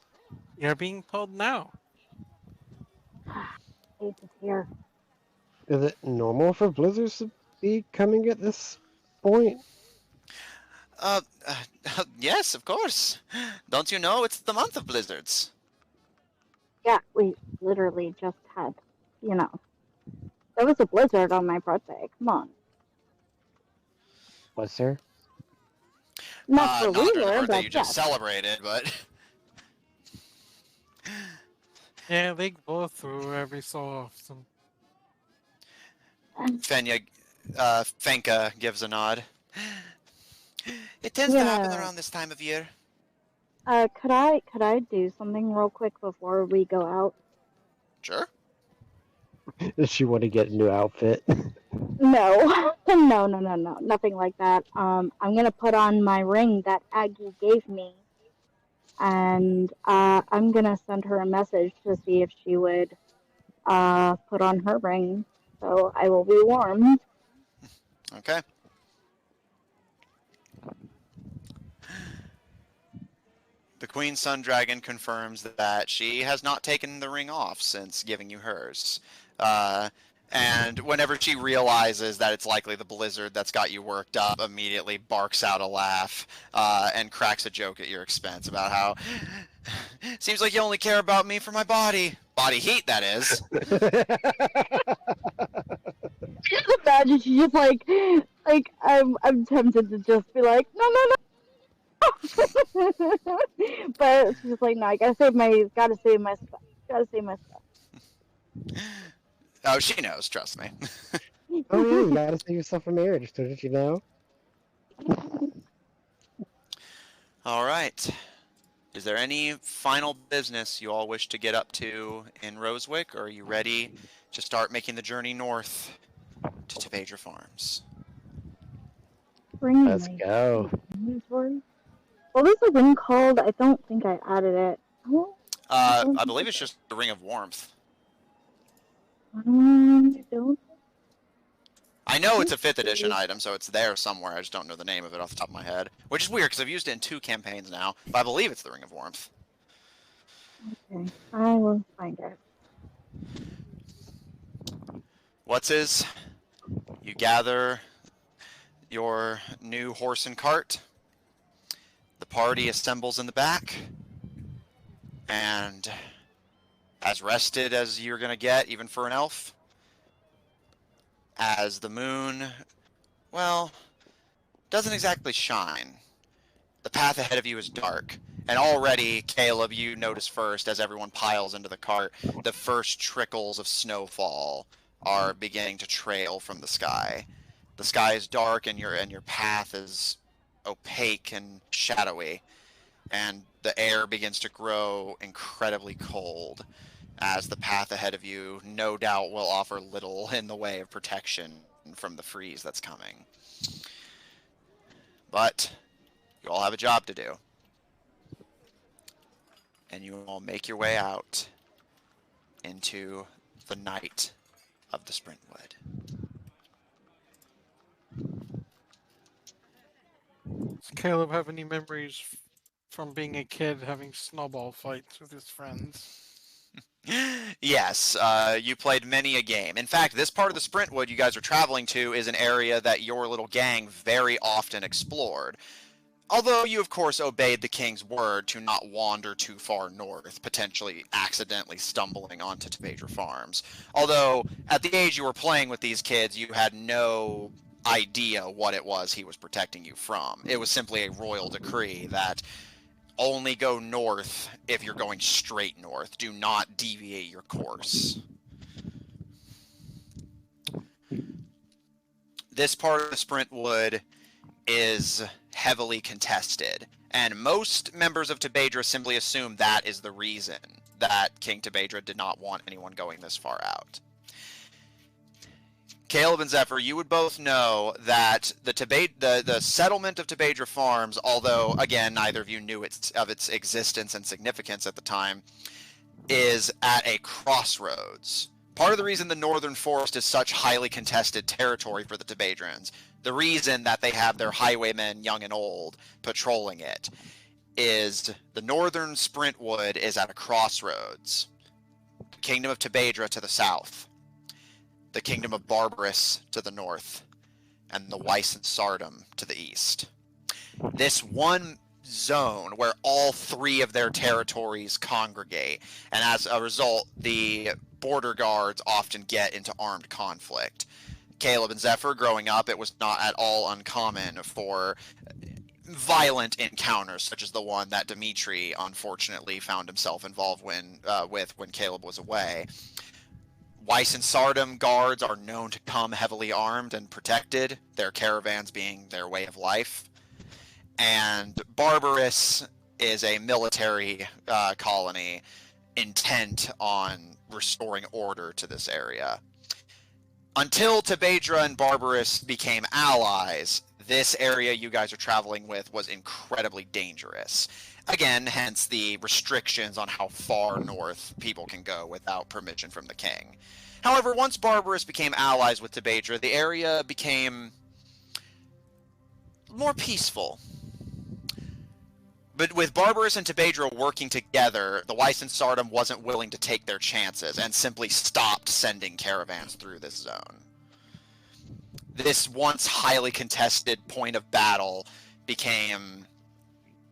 You're being told now. Ace is here. Is it normal for blizzards to be coming at this point? Yes, of course. Don't you know it's the month of blizzards? Yeah, we literally just had, there was a blizzard on my birthday. Come on. Was there? Not for Not during the Wheeler, birthday but you just yes. celebrated, but... Yeah, they go through every so often. Fenka gives a nod. It tends to happen Yeah. around this time of year. Could I do something real quick before we go out? Sure. Does she want to get a new outfit? No. No, nothing like that. I'm gonna put on my ring that Aggie gave me, and I'm gonna send her a message to see if she would put on her ring, so I will be warm. Okay. The Queen Sun Dragon confirms that she has not taken the ring off since giving you hers. And whenever she realizes that it's likely the blizzard that's got you worked up, immediately barks out a laugh and cracks a joke at your expense about how seems like you only care about me for my body heat, that is. Just imagine she just like I'm tempted to just be like no. But she's just like, no, I gotta save my stuff. Oh, she knows, trust me. Oh yeah, you gotta save yourself for marriage, didn't you know? All right. Is there any final business you all wish to get up to in Rosewick, or are you ready to start making the journey north to Tabedra Farms? Let's go. Inventory. What was the ring called? I don't think I added it. I believe it's just the Ring of Warmth. Don't. I know it's a 5th edition item, so it's there somewhere. I just don't know the name of it off the top of my head. Which is weird, because I've used it in 2 campaigns now, but I believe it's the Ring of Warmth. Okay, I will find it. You gather your new horse and cart. The party assembles in the back, and as rested as you're going to get, even for an elf, as the moon, well, doesn't exactly shine. The path ahead of you is dark, and already, Caleb, you notice first, as everyone piles into the cart, the first trickles of snowfall are beginning to trail from the sky. The sky is dark, and your path is opaque and shadowy, and the air begins to grow incredibly cold, as the path ahead of you no doubt will offer little in the way of protection from the freeze that's coming. But you all have a job to do. And you all make your way out into the night of the Sprintwood. Does Caleb have any memories from being a kid having snowball fights with his friends? Yes, you played many a game. In fact, this part of the Sprintwood you guys are traveling to is an area that your little gang very often explored. Although you, of course, obeyed the king's word to not wander too far north, potentially accidentally stumbling onto Tabedra Farms. Although, at the age you were playing with these kids, you had no idea what it was he was protecting you from. It was simply a royal decree that only go north if you're going straight north. Do not deviate your course. This part of the Sprintwood is heavily contested, and most members of Tabedra simply assume that is the reason that King Tabedra did not want anyone going this far out. Caleb and Zephyr, you would both know that the settlement of Tabedra Farms, although, again, neither of you knew of its existence and significance at the time, is at a crossroads Part of the reason the Northern Forest is such highly contested territory for the Tabedrans, the reason that they have their highwaymen, young and old, patrolling it, is the Northern Sprintwood is at a crossroads. The Kingdom of Tabedra to the south, the Kingdom of Barbarous to the north, and the Weiss and Sardom to the east. This one zone where all three of their territories congregate, and as a result, the border guards often get into armed conflict. Caleb and Zephyr, growing up, it was not at all uncommon for violent encounters, such as the one that Dimitri unfortunately found himself involved with when Caleb was away. Weiss and Sardom guards are known to come heavily armed and protected, their caravans being their way of life. And Barbarous is a military colony intent on restoring order to this area. Until Tabedra and Barbarous became allies, this area you guys are traveling with was incredibly dangerous. Again, hence the restrictions on how far north people can go without permission from the king. However, once Barbarous became allies with Tabedra, the area became more peaceful. But with Barbarous and Tabedra working together, the Weiss and Sardom wasn't willing to take their chances and simply stopped sending caravans through this zone. This once highly contested point of battle became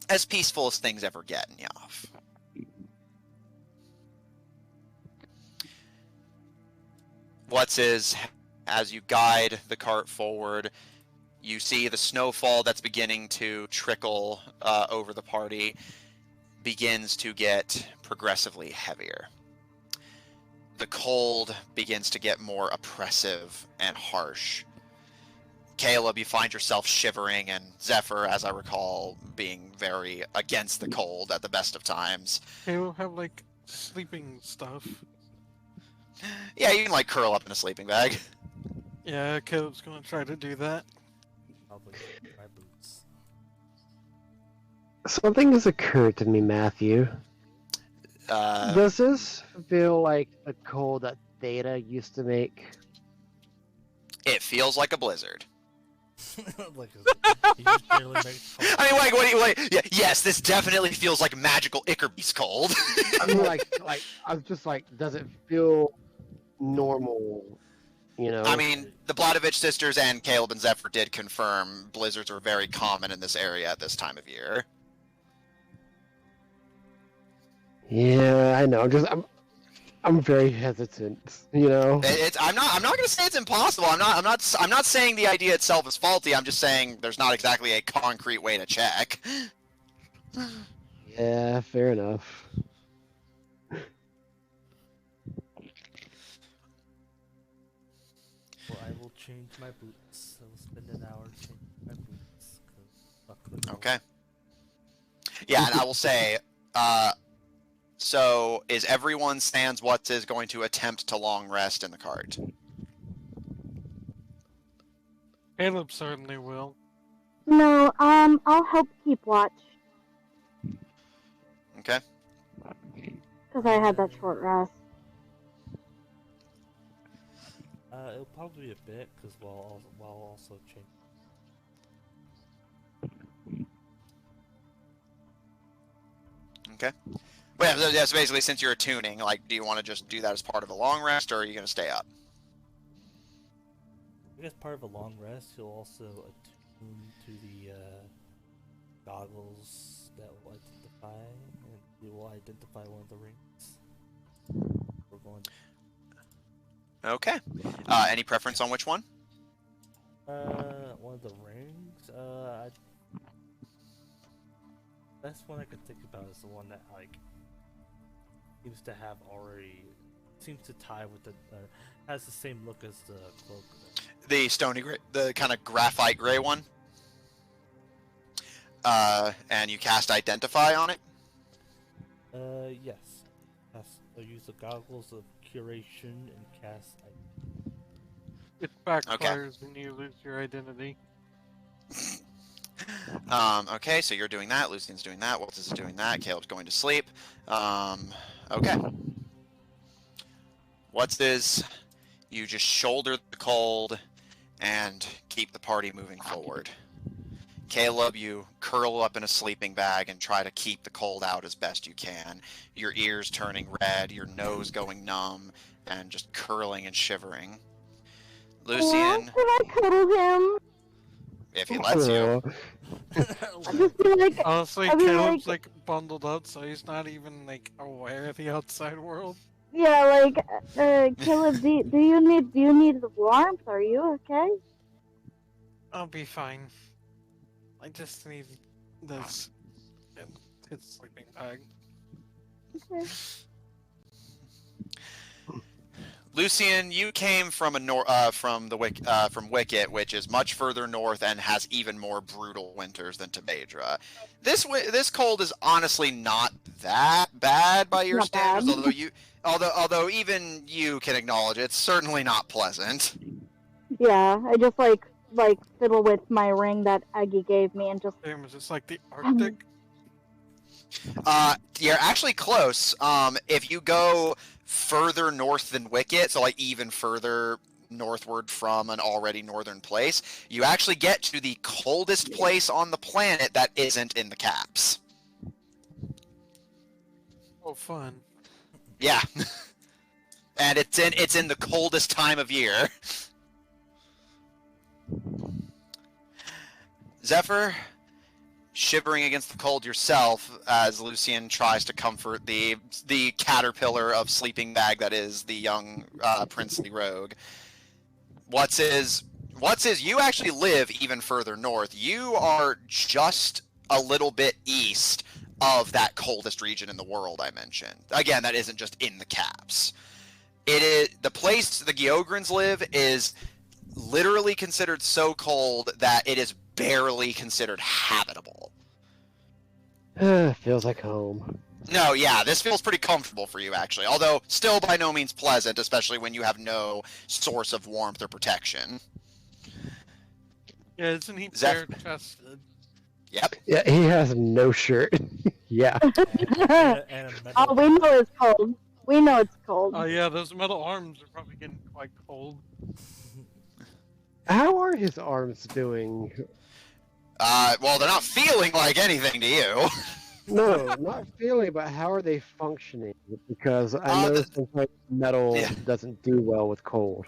as peaceful as things ever get in Yav. As you guide the cart forward, you see the snowfall that's beginning to trickle over the party begins to get progressively heavier. The cold begins to get more oppressive and harsh. Caleb, you find yourself shivering, and Zephyr, as I recall, being very against the cold at the best of times. Hey, we'll have like sleeping stuff. Yeah, you can like curl up in a sleeping bag. Yeah, Caleb's gonna try to do that. Probably my boots. Something has occurred to me, Matthew. Does this feel like the cold that Theta used to make? It feels like a blizzard. Like, he just barely makes cold. I mean, yes, this definitely feels like magical Ickerbeast cold. I mean, I'm just like, does it feel normal? You know? I mean, the Bladovich sisters and Caleb and Zephyr did confirm blizzards are very common in this area at this time of year. Yeah, I know. I'm very hesitant. You know. I'm not going to say it's impossible. I'm not saying the idea itself is faulty. I'm just saying there's not exactly a concrete way to check. Yeah, fair enough. Well, I will change my boots. I will spend an hour changing my boots. Okay. Yeah, and I will say, so is everyone sans what is going to attempt to long rest in the cart? Caleb certainly will. No, I'll help keep watch. Okay. Because I had that short rest. It'll probably be a bit, because while also changing. Okay. Well, yeah, so basically, since you're attuning, like, do you want to just do that as part of a long rest, or are you going to stay up? I guess part of a long rest, you'll also attune to the goggles that will identify, and you will identify one of the rings. We're going to... Okay. Any preference on which one? One of the rings? Best one I could think about is the one that, like, seems to have already... seems to tie with the... has the same look as the cloak. The stony gray, the kind of graphite gray one? And you cast Identify on it? Yes. I'll use the goggles of curation and cast... It backfires when you lose your identity. Okay, so you're doing that, Lucian's doing that, Waltz is doing that, Caleb's going to sleep. Okay. What's this? You just shoulder the cold and keep the party moving forward. Caleb, you curl up in a sleeping bag and try to keep the cold out as best you can. Your ears turning red, your nose going numb, and just curling and shivering. Lucian, Can I cuddle him? if he lets you. I just feel like Honestly, I mean, Caleb's like- like bundled up, so he's not even like aware of the outside world. yeah, like Caleb, do you need the warmth? Are you okay? I'll be fine. I just need this in his sleeping bag. Okay. Lucian, you came from from Wicket, which is much further north and has even more brutal winters than Tabedra. This cold is honestly not that bad by your Not standards, bad. although even you can acknowledge it's certainly not pleasant. Yeah, I just like fiddle with my ring that Aggie gave me and just Damn, is this like the Arctic? You're actually close. If you go further north than Wicket, so like even further northward from an already northern place, you actually get to the coldest place on the planet that isn't in the caps. Oh, fun. Yeah. And it's in the coldest time of year. Zephyr, shivering against the cold yourself as Lucian tries to comfort the caterpillar of sleeping bag that is the young princely rogue. What's is you actually live even further north. You are just a little bit east of that coldest region in the world I mentioned. Again, that isn't just in the caps. It is the place the Geograns live is literally considered so cold that it is barely considered habitable. Feels like home. No, yeah, this feels pretty comfortable for you, actually. Although, still by no means pleasant, especially when you have no source of warmth or protection. Yeah, isn't he Zeph- bare-chested? Yep. Yeah, he has no shirt. Yeah. And a metal oh, we know it's cold. We know it's cold. Oh yeah, those metal arms are probably getting quite cold. How are his arms doing? Well, they're not feeling like anything to you. No, not feeling, but how are they functioning? Because I know sometimes metal Yeah. doesn't do well with cold.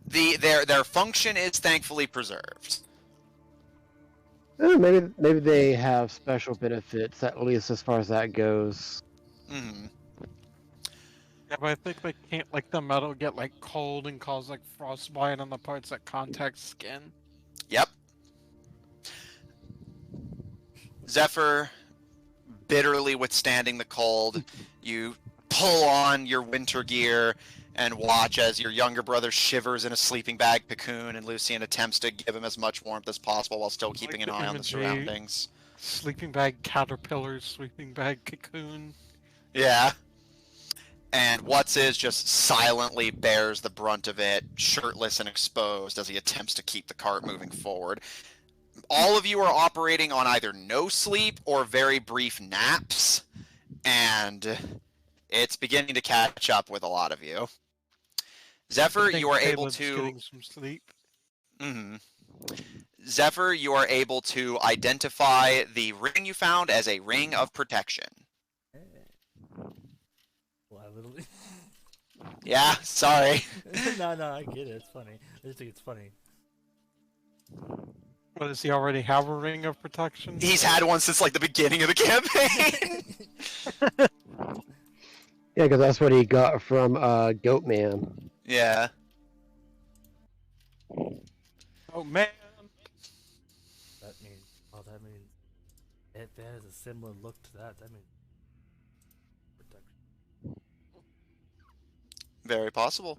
Their function is thankfully preserved. Maybe they have special benefits, at least as far as that goes. Hmm. Yeah, but I think they can't, like, the metal get, like, cold and cause, like, frostbite on the parts that contact skin. Yep. Zephyr, bitterly withstanding the cold, you pull on your winter gear and watch as your younger brother shivers in a sleeping bag cocoon and Lucian attempts to give him as much warmth as possible while still keeping an the eye on the imagery. surroundings. Sleeping bag caterpillar, sleeping bag cocoon. Yeah. And What's is just silently bears the brunt of it, shirtless and exposed, as he attempts to keep the cart moving forward. All of you are operating on either no sleep or very brief naps, and it's beginning to catch up with a lot of you. Zephyr, I think you are able Caleb's to. getting some sleep. Zephyr, you are able to identify the ring you found as a ring of protection. Well, I literally. Yeah, sorry. no, I get it. It's funny. I just think it's funny. What, does he already have a ring of protection? He's had one since like the beginning of the campaign. Yeah, because that's what he got from Goatman. Yeah. Oh man! That means. Oh, that means. If that has a similar look to that, that means. Protection. Very possible.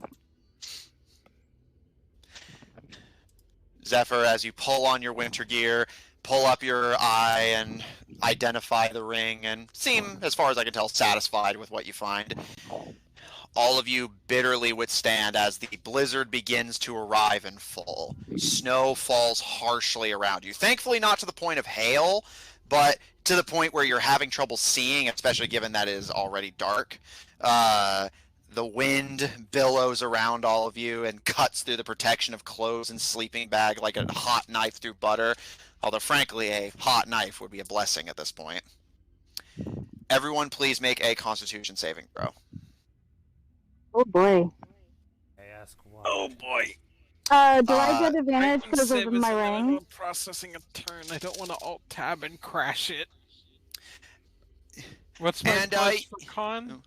Zephyr, as you pull on your winter gear, pull up your eye and identify the ring and seem, as far as I can tell, satisfied with what you find. All of you bitterly withstand as the blizzard begins to arrive in full. Snow falls harshly around you. Thankfully not to the point of hail, but to the point where you're having trouble seeing, especially given that it is already dark. The wind billows around all of you and cuts through the protection of clothes and sleeping bag like a hot knife through butter. Although, frankly, a hot knife would be a blessing at this point. Everyone, please make a Constitution saving throw. Oh boy. I ask why. Oh boy. Do I get advantage Item because of 7 my said that rank? while processing a turn. I don't want to alt tab and crash it. What's my And, plus for con?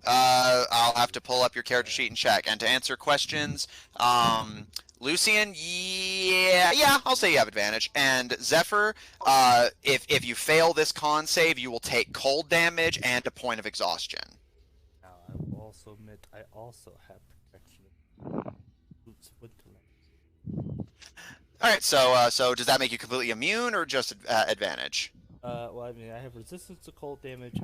I'll have to pull up your character sheet and check. And to answer questions, Lucian, yeah, I'll say you have advantage. And Zephyr, if you fail this con save, you will take cold damage and a point of exhaustion. Now, I will also admit I also have protection. Boots of Winterland. All right, so does that make you completely immune or just advantage? Well, I mean, I have resistance to cold damage,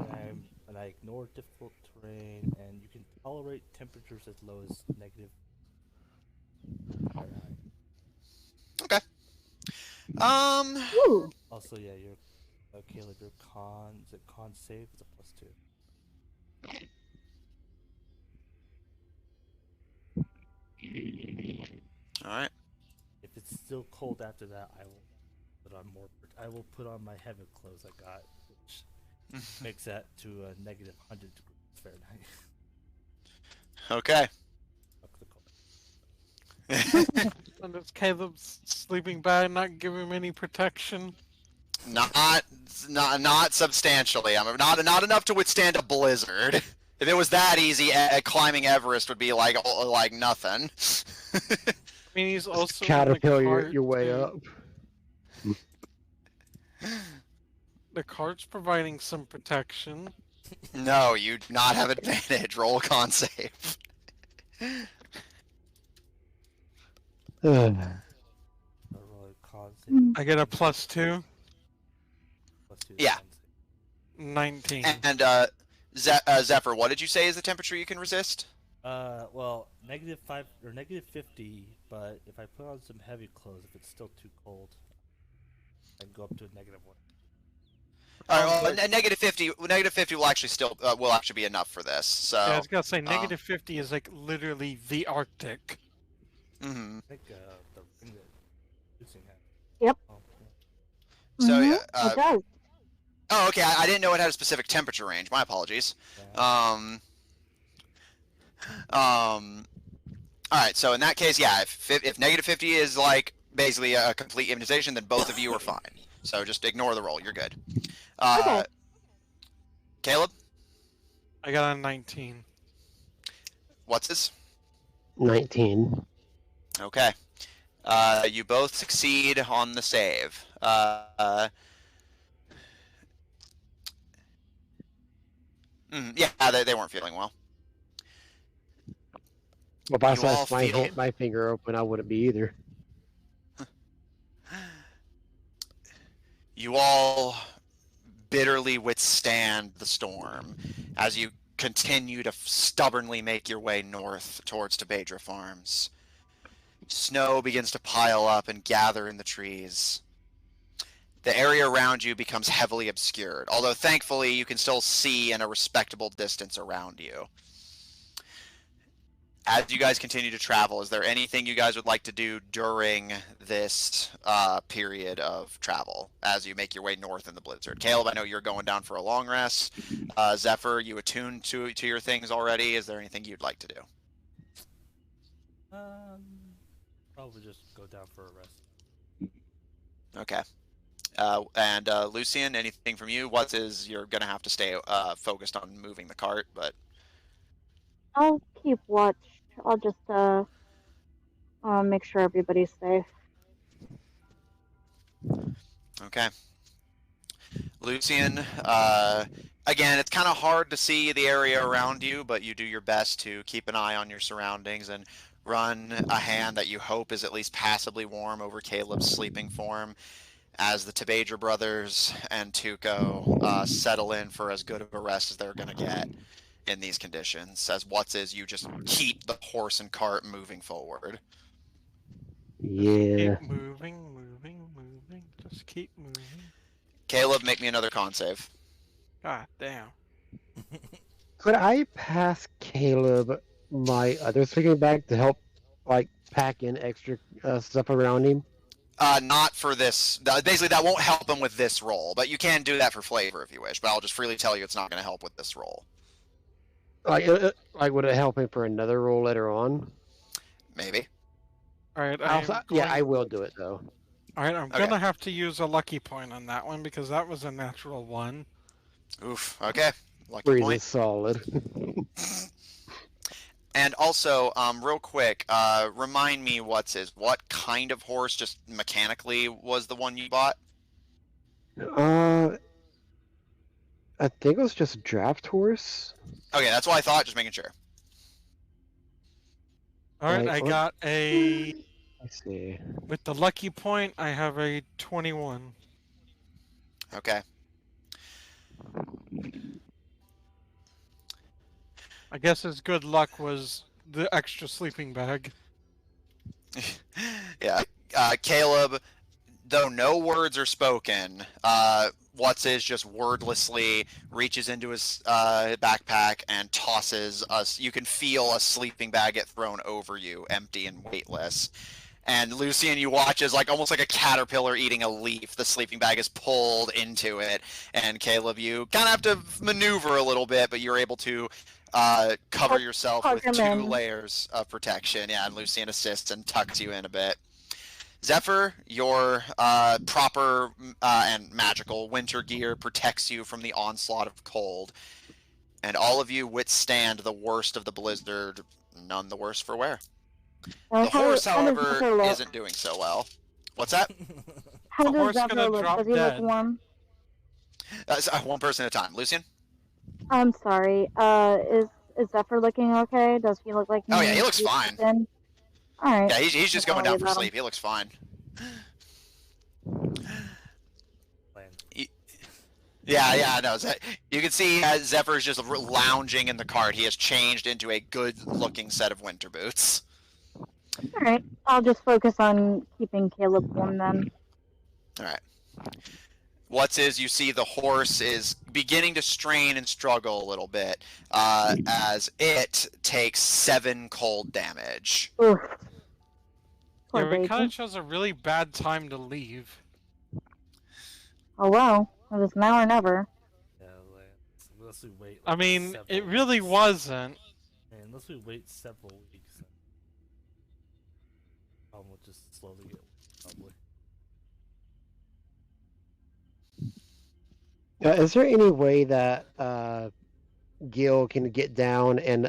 and I ignore difficult terrain, and you can tolerate temperatures as low as negative Fahrenheit. Okay. Ooh. Also, yeah, your Caleb, your con save is a +2. All right. If it's still cold after that, I will put on my heavy clothes I got, which makes that to a negative 100 degrees Fahrenheit. Okay. Fuck the cold. And it's Caleb's sleeping bag not giving him any protection. Not substantially. I'm not enough to withstand a blizzard. If it was that easy, climbing Everest would be like nothing. I mean, he's also Caterpillar in the cart, your way too. up. The cart's providing some protection. No, you do not have advantage. Roll a con save. I roll a con save. I get a +2. +2 Yeah. con save. 19. And Zephyr, what did you say is the temperature you can resist? Well, -5 or -50, but if I put on some heavy clothes, if it's still too cold, I can go up to a -1. All right, well, -50 will actually still will actually be enough for this. So. Yeah, I was gonna say -50 is like literally the Arctic. Mm-hmm. I think the ring that Lucian had. Yep. Oh, yeah. So It does. Oh, okay. I didn't know it had a specific temperature range. My apologies. Yeah. All right. So in that case, yeah. If -50 is like basically a complete immunization, then both of you are fine. So just ignore the roll. You're good. Okay. Caleb, I got a 19. what's this? 19. Okay. You both succeed on the save. Yeah, they weren't feeling well. Well, if I You all sliced my, feel- my finger open, I wouldn't be either. You all bitterly withstand the storm as you continue to stubbornly make your way north towards Tabedra Farms. Snow begins to pile up and gather in the trees. The area around you becomes heavily obscured, although thankfully you can still see in a respectable distance around you. As you guys continue to travel, is there anything you guys would like to do during this period of travel as you make your way north in the blizzard? Caleb, I know you're going down for a long rest. Zephyr, you attuned to your things already. Is there anything you'd like to do? Probably just go down for a rest. Okay. And Lucian, anything from you? You're gonna have to stay focused on moving the cart, but I'll keep watch. I'll just make sure everybody's safe. okay. Lucian, again, it's kind of hard to see the area around you, but you do your best to keep an eye on your surroundings and run a hand that you hope is at least passably warm over Caleb's sleeping form as the Tabedra brothers and Tuco settle in for as good of a rest as they're going to get in these conditions. As you just keep the horse and cart moving forward. Yeah. Keep moving. Just keep moving. Caleb, make me another con save. God damn. Could I pass Caleb my other sleeping bag to help, like, pack in extra stuff around him? Not for this. Basically, that won't help him with this roll, but you can do that for flavor if you wish. But I'll just freely tell you it's not going to help with this roll. Like, would it help him for another roll later on? Maybe. All right, Yeah, I will do it though. All right, I'm Okay. gonna have to use a lucky point on that one because that was a natural 1. Oof. Okay. Lucky Freeze point. is solid. And also, real quick, remind me what kind of horse, just mechanically, was the one you bought? I think it was just draft horse. Okay, that's what I thought. Just making sure. All right, Like, I got a. Let's see. With the lucky point, I have a 21. Okay. I guess his good luck was the extra sleeping bag. Yeah. Caleb, though no words are spoken, What's-His just wordlessly reaches into his backpack and tosses us. You can feel a sleeping bag get thrown over you, empty and weightless. And Lucian, you watch as almost like a caterpillar eating a leaf. The sleeping bag is pulled into it. And Caleb, you kind of have to maneuver a little bit, but you're able to cover yourself with 2 layers of protection. Yeah, and Lucian assists and tucks you in a bit. Zephyr, your proper and magical winter gear protects you from the onslaught of cold. And all of you withstand the worst of the blizzard, none the worse for wear. The horse, however, isn't doing so well. What's that? How The does horse Zephyr gonna look? drop Does he dead. look warm? One person at a time. Lucian? I'm sorry. Is Zephyr looking okay? Does he look like Oh yeah, he looks needs fine. in? All right. Yeah, he's just going down for About him. sleep. He looks fine. Yeah, no. You can see Zephyr's just lounging in the cart. He has changed into a good-looking set of winter boots. All right. I'll just focus on keeping Caleb warm then. All right. You see the horse is beginning to strain and struggle a little bit as it takes 7 cold damage. Oof. Poor Yeah, we baby. kind of chose a really bad time to leave. Oh well. It was now or never. Yeah, unless we wait. I mean, several it really weeks. wasn't. And unless we wait several weeks, we'll just slowly get probably. Is there any way that Gil can get down and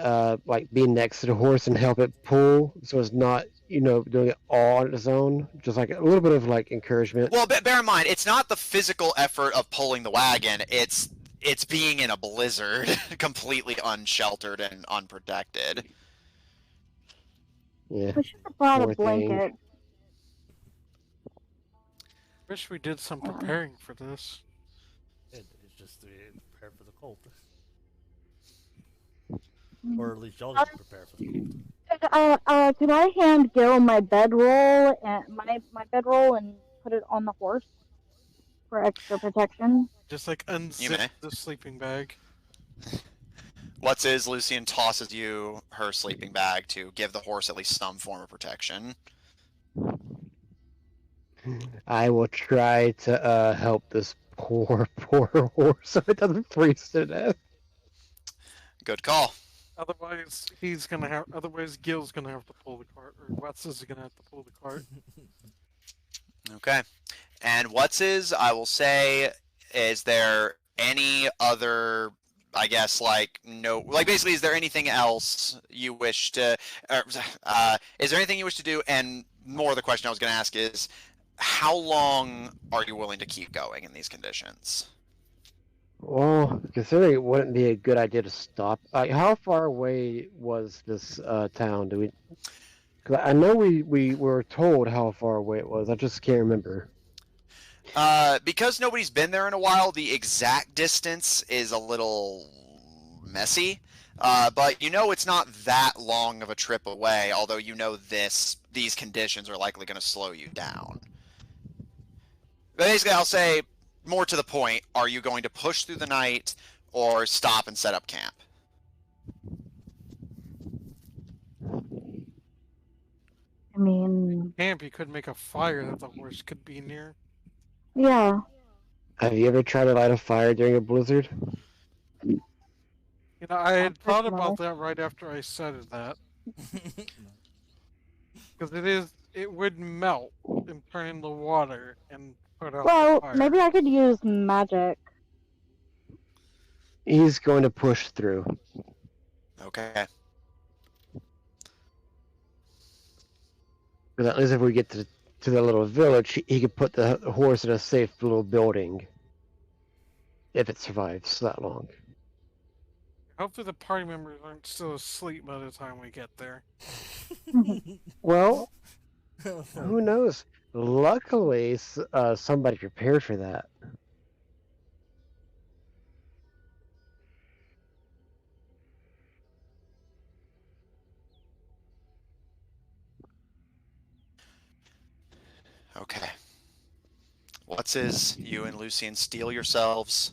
be next to the horse and help it pull, so it's not doing it all on its own? Just like a little bit of encouragement. Well, bear in mind, it's not the physical effort of pulling the wagon. It's being in a blizzard, completely unsheltered and unprotected. Yeah. We should have brought Poor a blanket. Wish we did some preparing for this. It's just to prepare for the cold. Mm. Or at least y'all need to prepare for the cold. Could I hand Gil my bedroll and my bedroll and put it on the horse for extra protection? Just unzip the sleeping bag. Lucian tosses you her sleeping bag to give the horse at least some form of protection. I will try to help this poor horse so it doesn't freeze to death. Good call. Otherwise, Gil's gonna have to pull the cart, or Wets is gonna have to pull the cart. Okay. And I will say, is there any other, basically, is there anything else you wish to, is there anything you wish to do? And more, the question I was going to ask is, how long are you willing to keep going in these conditions? Well, considering it wouldn't be a good idea to stop. How far away was this town? Cause I know we were told how far away it was. I just can't remember. Because nobody's been there in a while, the exact distance is a little messy. But it's not that long of a trip away, although these conditions are likely going to slow you down. But basically, I'll say, more to the point, are you going to push through the night or stop and set up camp? I mean, Camp, you could make a fire that the horse could be near. yeah. Have you ever tried to light a fire during a blizzard? You know, I had That's thought nice. about that right after I said that. Because it would melt and turn into water and put out the Well, fire. maybe I could use magic. He's going to push through. Okay. Because at least if we get to the little village, he could put the horse in a safe little building. If it survives that long. Hopefully the party members aren't still asleep by the time we get there. Well, who knows? Luckily, somebody prepared for that. Okay. You and Lucian steel yourselves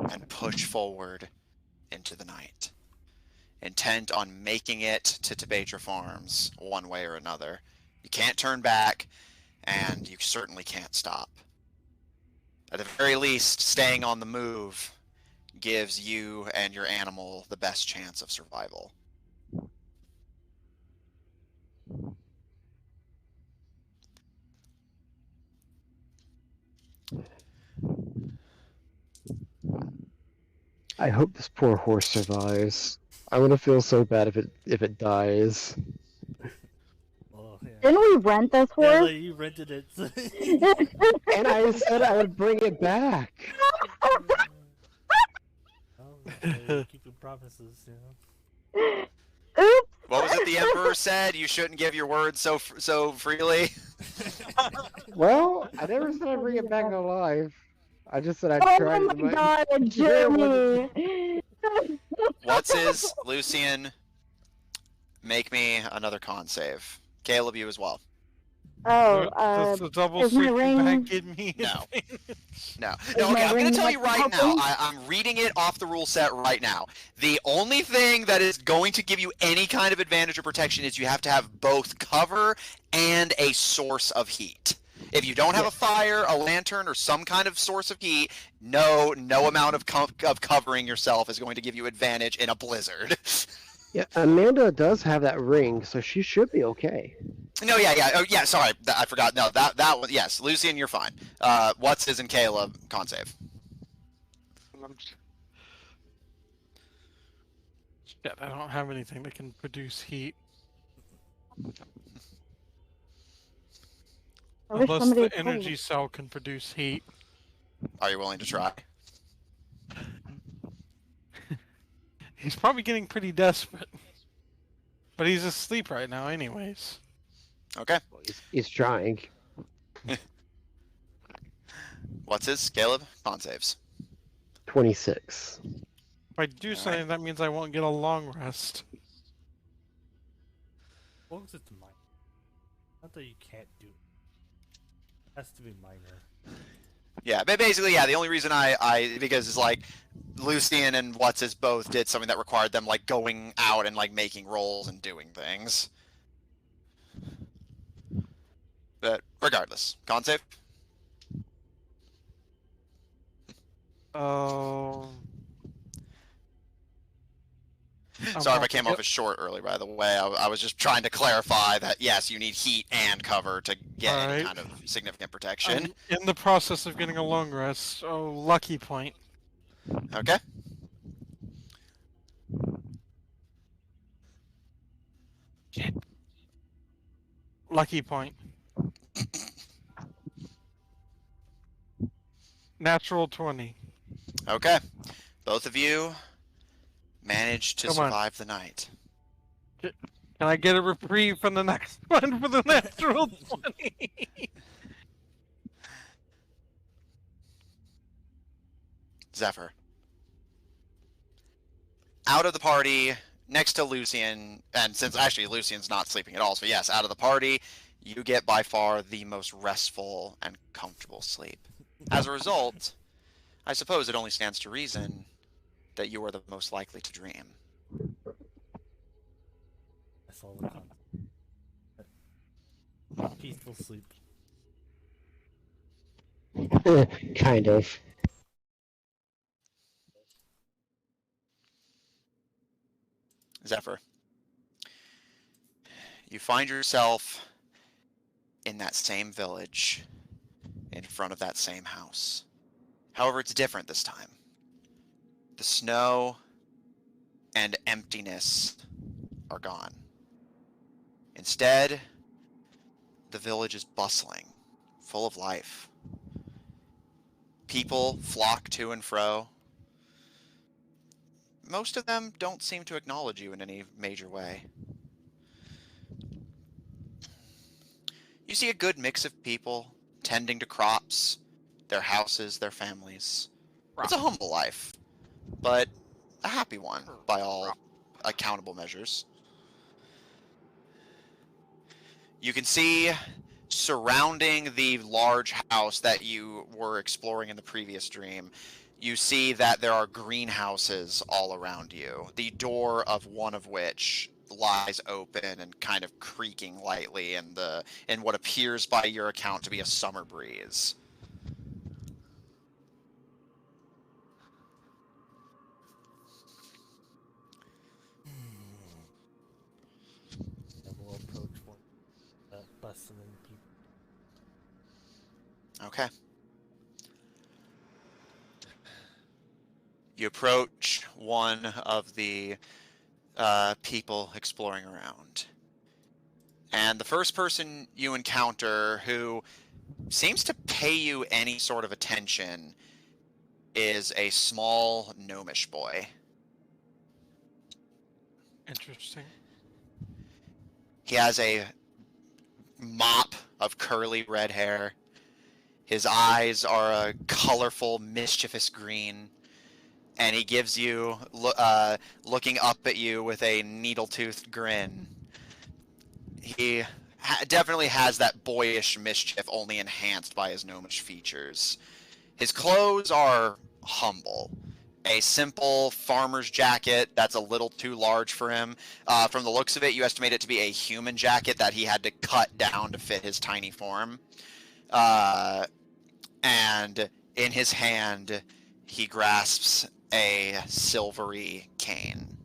and push forward into the night, intent on making it to Tabedra Farms one way or another. You can't turn back, and you certainly can't stop. At the very least, staying on the move gives you and your animal the best chance of survival. I hope this poor horse survives. I'm gonna feel so bad if it dies. Oh, yeah. Didn't we rent this Yeah, horse? like, you rented it. And I said I would bring it back. Oh, keeping promises, you know. Oops. What was it the Emperor said? You shouldn't give your word so freely? Well, I never said I'd bring it back alive. I just said I'd try Oh to my god, Yeah, what Jimmy! Lucian, make me another con save. Caleb, you as well. Oh, Does the double is my sleeping ring- bag give me No. advantage? No. Is No, my okay, I'm going ring to tell you not right now. helping? I'm reading it off the rule set right now. The only thing that is going to give you any kind of advantage or protection is you have to have both cover and a source of heat. If you don't have a fire, a lantern, or some kind of source of heat, no amount of covering yourself is going to give you advantage in a blizzard. Yeah, Amanda does have that ring, so she should be okay. No, yeah. Oh, yeah, sorry. I forgot. No, that one, yes. Lucian, you're fine. What's his and Caleb, con save. Shit, I don't have anything that can produce heat. I wish Unless somebody the had told energy me. cell can produce heat. Are you willing to try? He's probably getting pretty desperate. But he's asleep right now anyways. Okay. He's trying. What's his? Caleb? Con saves. 26. If I do something, that means I won't get a long rest. What was it to minor? Not that you can't do it. It has to be minor. Yeah, but basically, yeah, the only reason because it's like Lucian and What's His both did something that required them like going out and like making rolls and doing things. But regardless, con save. Sorry if I came off as short early, by the way. I was just trying to clarify that, yes, you need heat and cover to get any kind of significant protection. I'm in the process of getting a long rest, so lucky point. Okay. Lucky point. Natural 20. Okay. Both of you managed to survive the night. Can I get a reprieve from the next one for the natural 20? Zephyr. Out of the party, next to Lucian, and since actually Lucian's not sleeping at all, so yes, out of the party, you get by far the most restful and comfortable sleep. As a result, I suppose it only stands to reason that you are the most likely to dream. I saw the concept. Peaceful sleep. Kind of. Zephyr, you find yourself in that same village, in front of that same house. However, it's different this time. The snow and emptiness are gone. Instead, the village is bustling, full of life. People flock to and fro. Most of them don't seem to acknowledge you in any major way. You see a good mix of people tending to crops, their houses, their families. It's a humble life, but a happy one by all accountable measures. You can see surrounding the large house that you were exploring in the previous dream, you see that there are greenhouses all around you, the door of one of which lies open and kind of creaking lightly in what appears by your account to be a summer breeze. And we'll approach one bustling people. Okay. You approach one of the people exploring around. And the first person you encounter who seems to pay you any sort of attention is a small gnomish boy. Interesting. He has a mop of curly red hair. His eyes are a colorful, mischievous green. And he gives you, looking up at you with a needle-toothed grin. He definitely has that boyish mischief, only enhanced by his gnomish features. His clothes are humble. A simple farmer's jacket that's a little too large for him. From the looks of it, you estimate it to be a human jacket that he had to cut down to fit his tiny form. And in his hand, he grasps a silvery cane.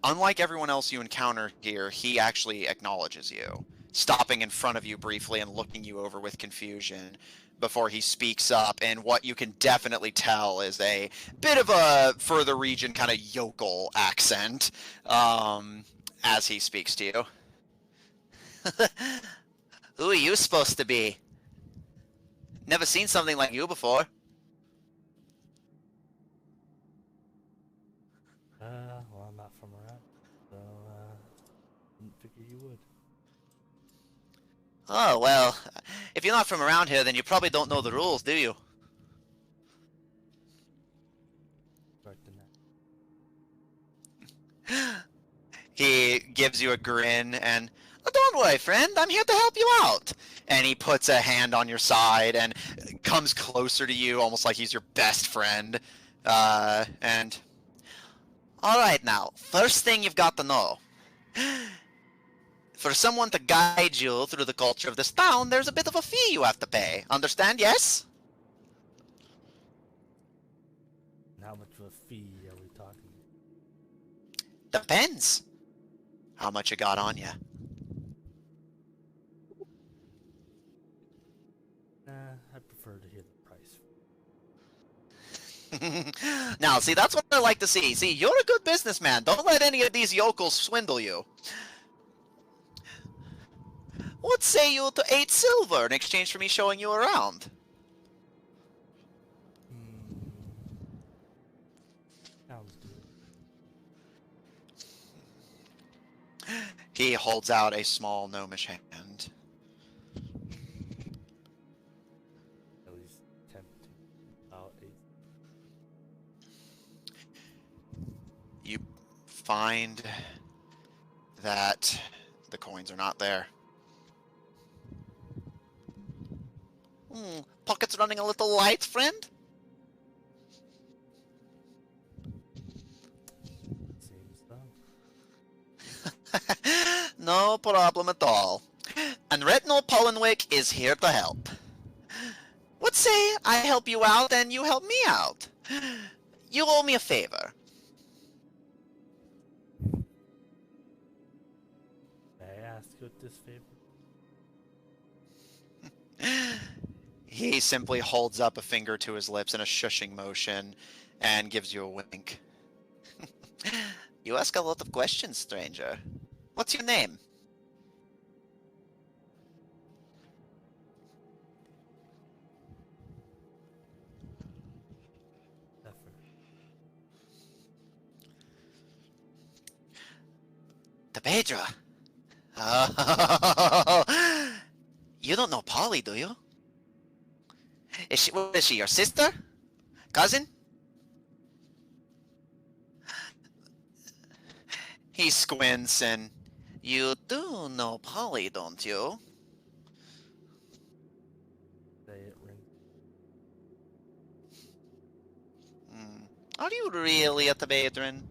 Unlike everyone else you encounter here, he actually acknowledges you, stopping in front of you briefly and looking you over with confusion before he speaks up, and what you can definitely tell is a bit of a further region kind of yokel accent as he speaks to you. Who are you supposed to be? Never seen something like you before. Well, I'm not from around, so didn't figure you would. Oh, well, if you're not from around here, then you probably don't know the rules, do you? Correct in that. He gives you a grin and, oh, don't worry, friend, I'm here to help you out. And he puts a hand on your side and comes closer to you, almost like he's your best friend. And, all right, now, first thing you've got to know. For someone to guide you through the culture of this town, there's a bit of a fee you have to pay. Understand, yes? And how much of a fee are we talking? Depends. How much you got on you. I prefer to hear the price. Now, see, that's what I like to see. See, you're a good businessman. Don't let any of these yokels swindle you. What say you to 8 silver in exchange for me showing you around? Sounds good. He holds out a small gnomish hand. At least tempting. About 8. You find that the coins are not there. Pockets running a little light, friend? Seems so. No problem at all. And Retinol Pollenwick is here to help. What say I help you out and you help me out? You owe me a favor. May I ask you this favor? He simply holds up a finger to his lips in a shushing motion and gives you a wink. You ask a lot of questions, stranger. What's your name? Zephyr. Tabedra. Oh, you don't know Polly, do you? What is she, your sister? Cousin? He squints and... You do know Polly, don't you? Say it rings. Are you really a Tabedran?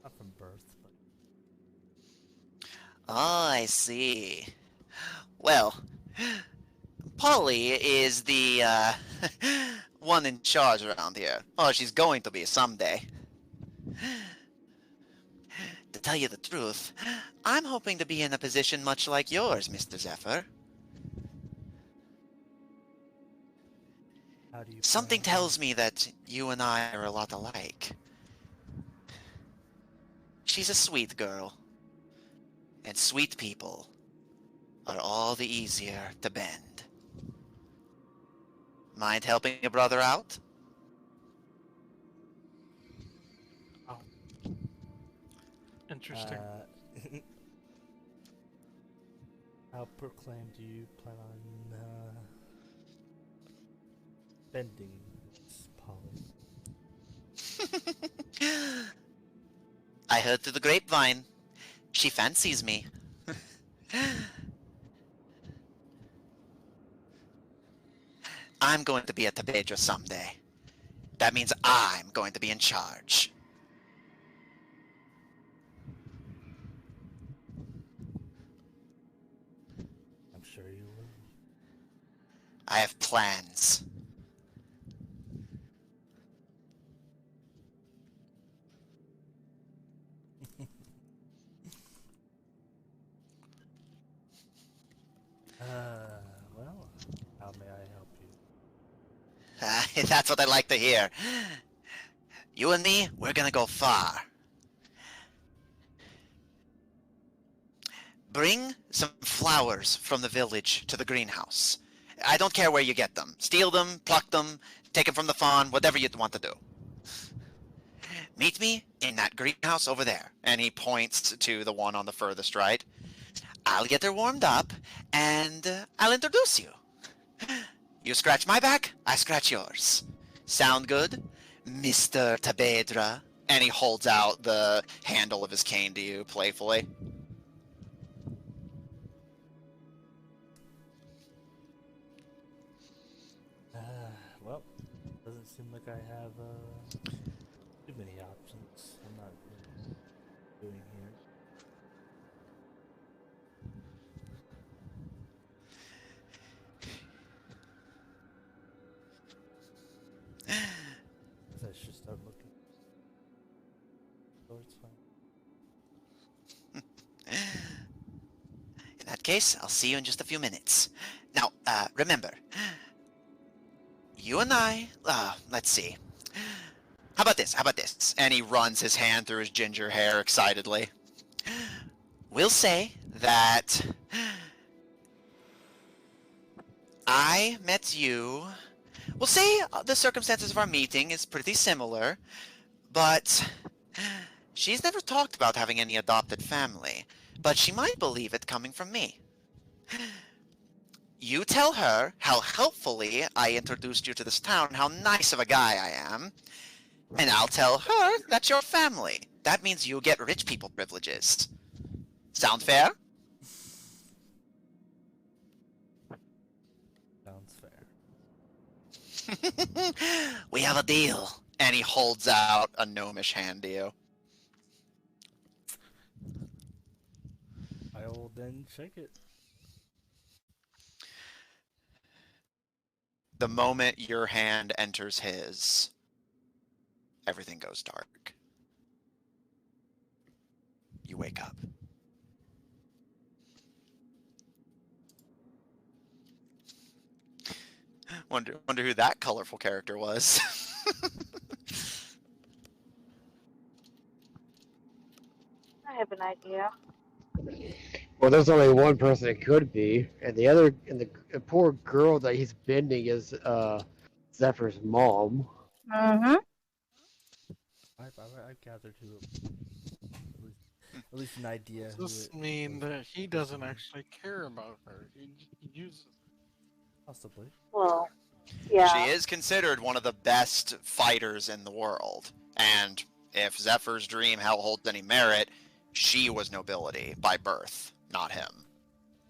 Not from birth, but Oh, I see. Well, Polly is the, one in charge around here. Oh, she's going to be someday. To tell you the truth, I'm hoping to be in a position much like yours, Mr. Zephyr. how do you Something plan tells me that you and I are a lot alike. She's a sweet girl. And sweet people are all the easier to bend. Mind helping a brother out? Interesting. How proclaimed do you plan on bending this Polly? I heard through the grapevine. She fancies me. I'm going to be a Tabedra someday. That means I'm going to be in charge. I'm sure you will. I have plans. Well, how may I help you? That's what I like to hear. You and me, we're gonna go far. Bring some flowers from the village to the greenhouse. I don't care where you get them. Steal them, pluck them, take them from the fawn, whatever you want to do. Meet me in that greenhouse over there. And he points to the one on the furthest right. I'll get her warmed up, and I'll introduce you. You scratch my back, I scratch yours. Sound good, Mr. Tabedra? And he holds out the handle of his cane to you playfully. Well, doesn't seem like I have too many options. I'm not really doing here. Guess I should start looking. So it's fine. In that case, I'll see you in just a few minutes. Now, remember, you and I, let's see. How about this? How about this? And he runs his hand through his ginger hair excitedly. We'll say that I met you. We'll say the circumstances of our meeting is pretty similar, but she's never talked about having any adopted family, but she might believe it coming from me. You tell her how helpfully I introduced you to this town, how nice of a guy I am, and I'll tell her that's your family. That means you get rich people privileges. Sound fair? Sounds fair. We have a deal. And he holds out a gnomish hand to you. then check it. The moment your hand enters his, everything goes dark. You wake up. Wonder who that colorful character was. I have an idea. Well, there's only one person it could be, and the poor girl that he's bending is Zephyr's mom. Mm-hmm. I've gathered who at least an idea. Does Who this it mean was that he supposed doesn't to be. actually care about her? He uses Possibly. Well, She yeah. is considered one of the best fighters in the world, and if Zephyr's dream holds any merit, she was nobility by birth, not him.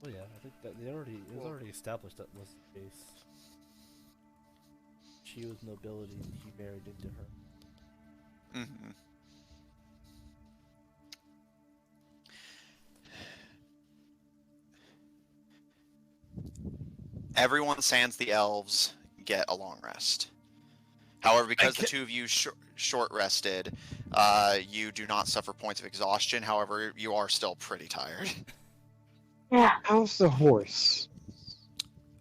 Oh yeah, I think that it was already established that was the case. She was nobility and he married into her. Mm-hmm. Everyone sans the elves get a long rest. However, because the two of you short rested, you do not suffer points of exhaustion. However, you are still pretty tired. Yeah. How's the horse?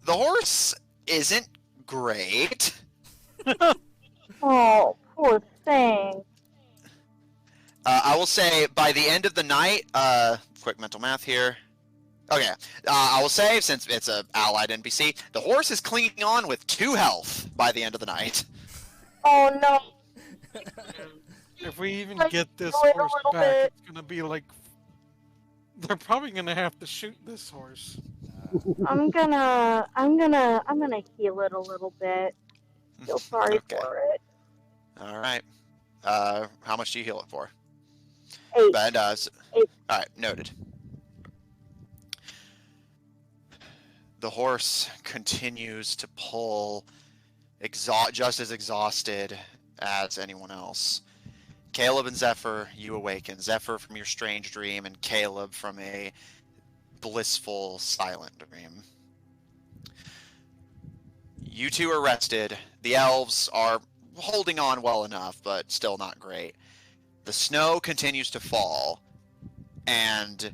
The horse isn't great. Oh, poor thing. I will say by the end of the night, quick mental math here. Okay, I will say, since it's a allied NPC, the horse is clinging on with 2 health by the end of the night. Oh no. If we even Like, get this do it a horse little back, bit. it's gonna be like they're probably gonna have to shoot this horse. I'm gonna heal it a little bit. Feel sorry Okay. for it. All right. How much do you heal it for? 8. But, 8. all right, noted. The horse continues to pull, just as exhausted as anyone else. Caleb and Zephyr, you awaken. Zephyr from your strange dream, and Caleb from a blissful, silent dream. You two are rested. The elves are holding on well enough, but still not great. The snow continues to fall, and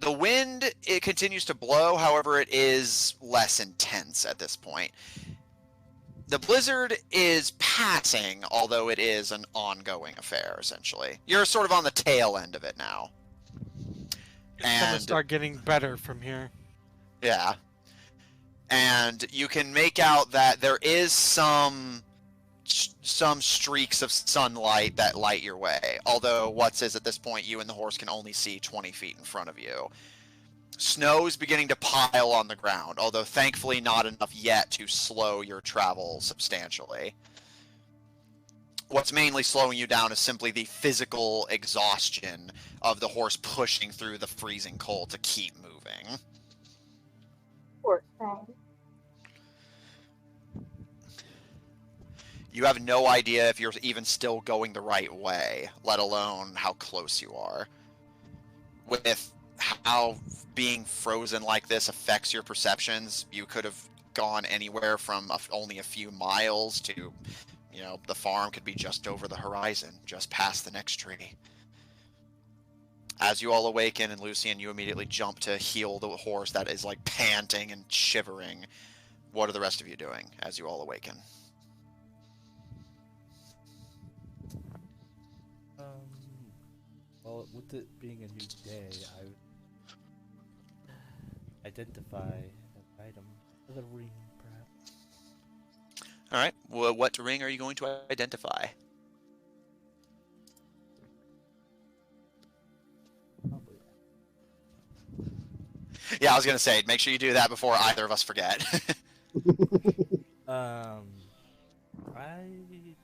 the wind, it continues to blow. However, it is less intense at this point. The blizzard is passing, although it is an ongoing affair, essentially. You're sort of on the tail end of it now. It's gonna start getting better from here. Yeah. And you can make out that there is some streaks of sunlight that light your way. Although, at this point, you and the horse can only see 20 feet in front of you. Snow is beginning to pile on the ground, although thankfully not enough yet to slow your travel substantially. What's mainly slowing you down is simply the physical exhaustion of the horse pushing through the freezing cold to keep moving. Poor thing. You have no idea if you're even still going the right way, let alone how close you are. With how being frozen like this affects your perceptions, you could have gone anywhere from only a few miles to, the farm could be just over the horizon, just past the next tree. As you all awaken, and Lucian, you immediately jump to heal the horse that is like panting and shivering. What are the rest of you doing as you all awaken? Well, with it being a new day, I would identify an item, the ring, perhaps. All right. Well, what ring are you going to identify? Probably. Yeah, I was going to say, make sure you do that before either of us forget. I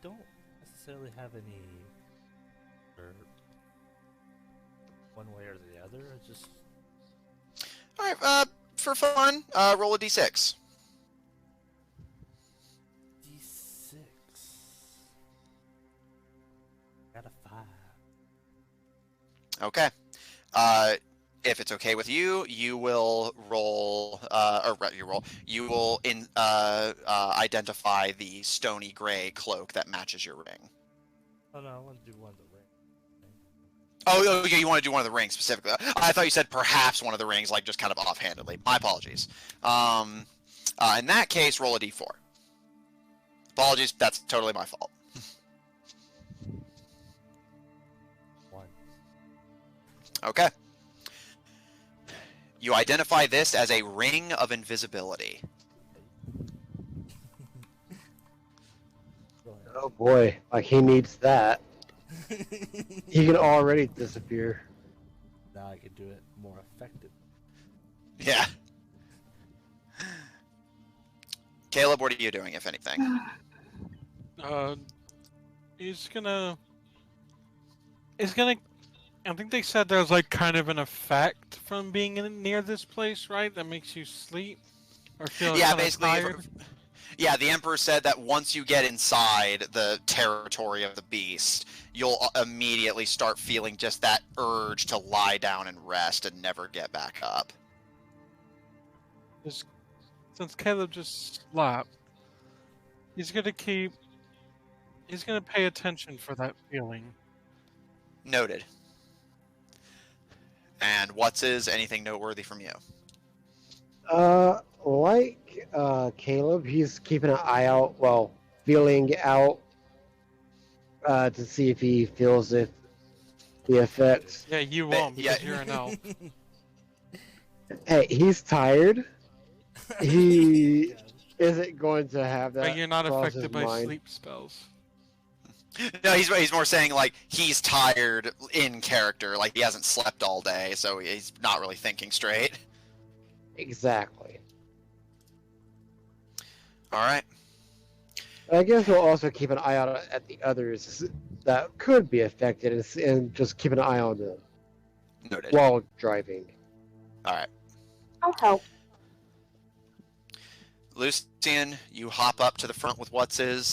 don't necessarily have any, or one way or the other. I just. All right. For fun, roll a d6. D6. Got a 5. Okay. If it's okay with you, you will roll, you will identify the stony gray cloak that matches your ring. Oh no, I want to do one of the rings. Oh, yeah, you want to do one of the rings specifically. I thought you said perhaps one of the rings, like just kind of offhandedly. My apologies. In that case, roll a d4. Apologies, that's totally my fault. 1. Okay. You identify this as a ring of invisibility. Oh boy, like he needs that. He can already disappear. Now I can do it more effective. Yeah. Caleb, what are you doing, if anything? He's gonna. I think they said there's like kind of an effect from being near this place, right? That makes you sleep or feel Yeah, kind of basically. tired. Yeah, the Emperor said that once you get inside the territory of the beast, you'll immediately start feeling just that urge to lie down and rest and never get back up. Since Caleb just slept, he's gonna pay attention for that feeling. Noted. And what's anything noteworthy from you? Like Caleb, he's keeping an eye out, well, feeling out to see if he feels the effects. Yeah, you won't because you're an elf. Hey, he's tired. He isn't going to have that. But you're not cross affected his by mind. sleep spells. No, he's more saying like he's tired in character, like he hasn't slept all day, so he's not really thinking straight. Exactly. All right. I guess we'll also keep an eye out at the others that could be affected and just keep an eye on them Noted. while driving. All right. I'll help. Lucian, you hop up to the front with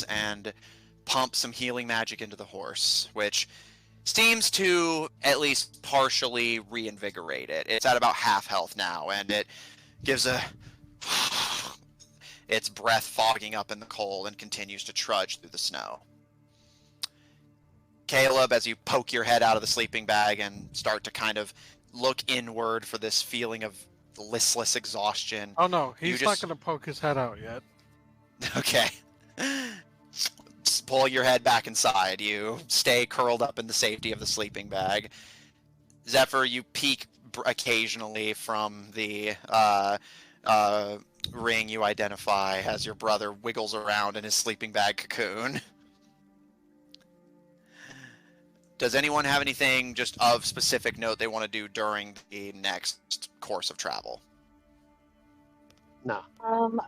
and pump some healing magic into the horse, which seems to at least partially reinvigorate it. It's at about half health now, and it gives its breath fogging up in the cold and continues to trudge through the snow. Caleb, as you poke your head out of the sleeping bag and start to kind of look inward for this feeling of listless exhaustion. Oh no, he's not just- gonna poke his head out yet. Okay. Just pull your head back inside. You stay curled up in the safety of the sleeping bag. Zephyr, you peek occasionally from the ring you identify as your brother wiggles around in his sleeping bag cocoon. Does anyone have anything just of specific note they want to do during the next course of travel? No. I'm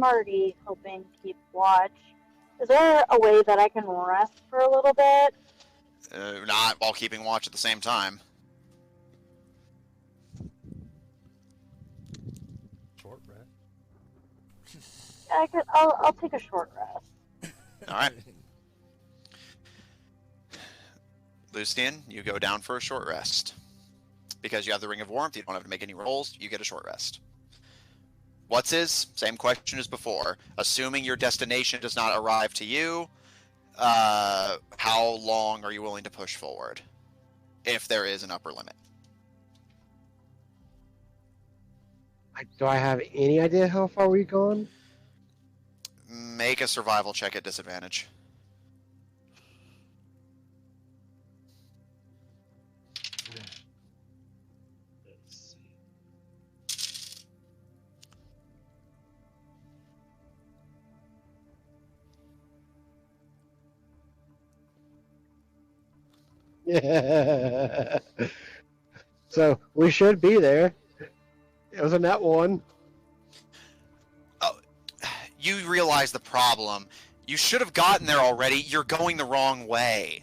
already hoping to keep watch. Is there a way that I can rest for a little bit? Not while keeping watch at the same time. Short rest. I'll take a short rest. All right. Lucian, you go down for a short rest. Because you have the Ring of Warmth, you don't have to make any rolls, you get a short rest. Same question as before. Assuming your destination does not arrive to you, how long are you willing to push forward? If there is an upper limit. Do I have any idea how far we've gone? Make a survival check at disadvantage. Let's see. Yeah. So we should be there. It was a net one. Oh, you realize the problem. You should have gotten there already. You're going the wrong way.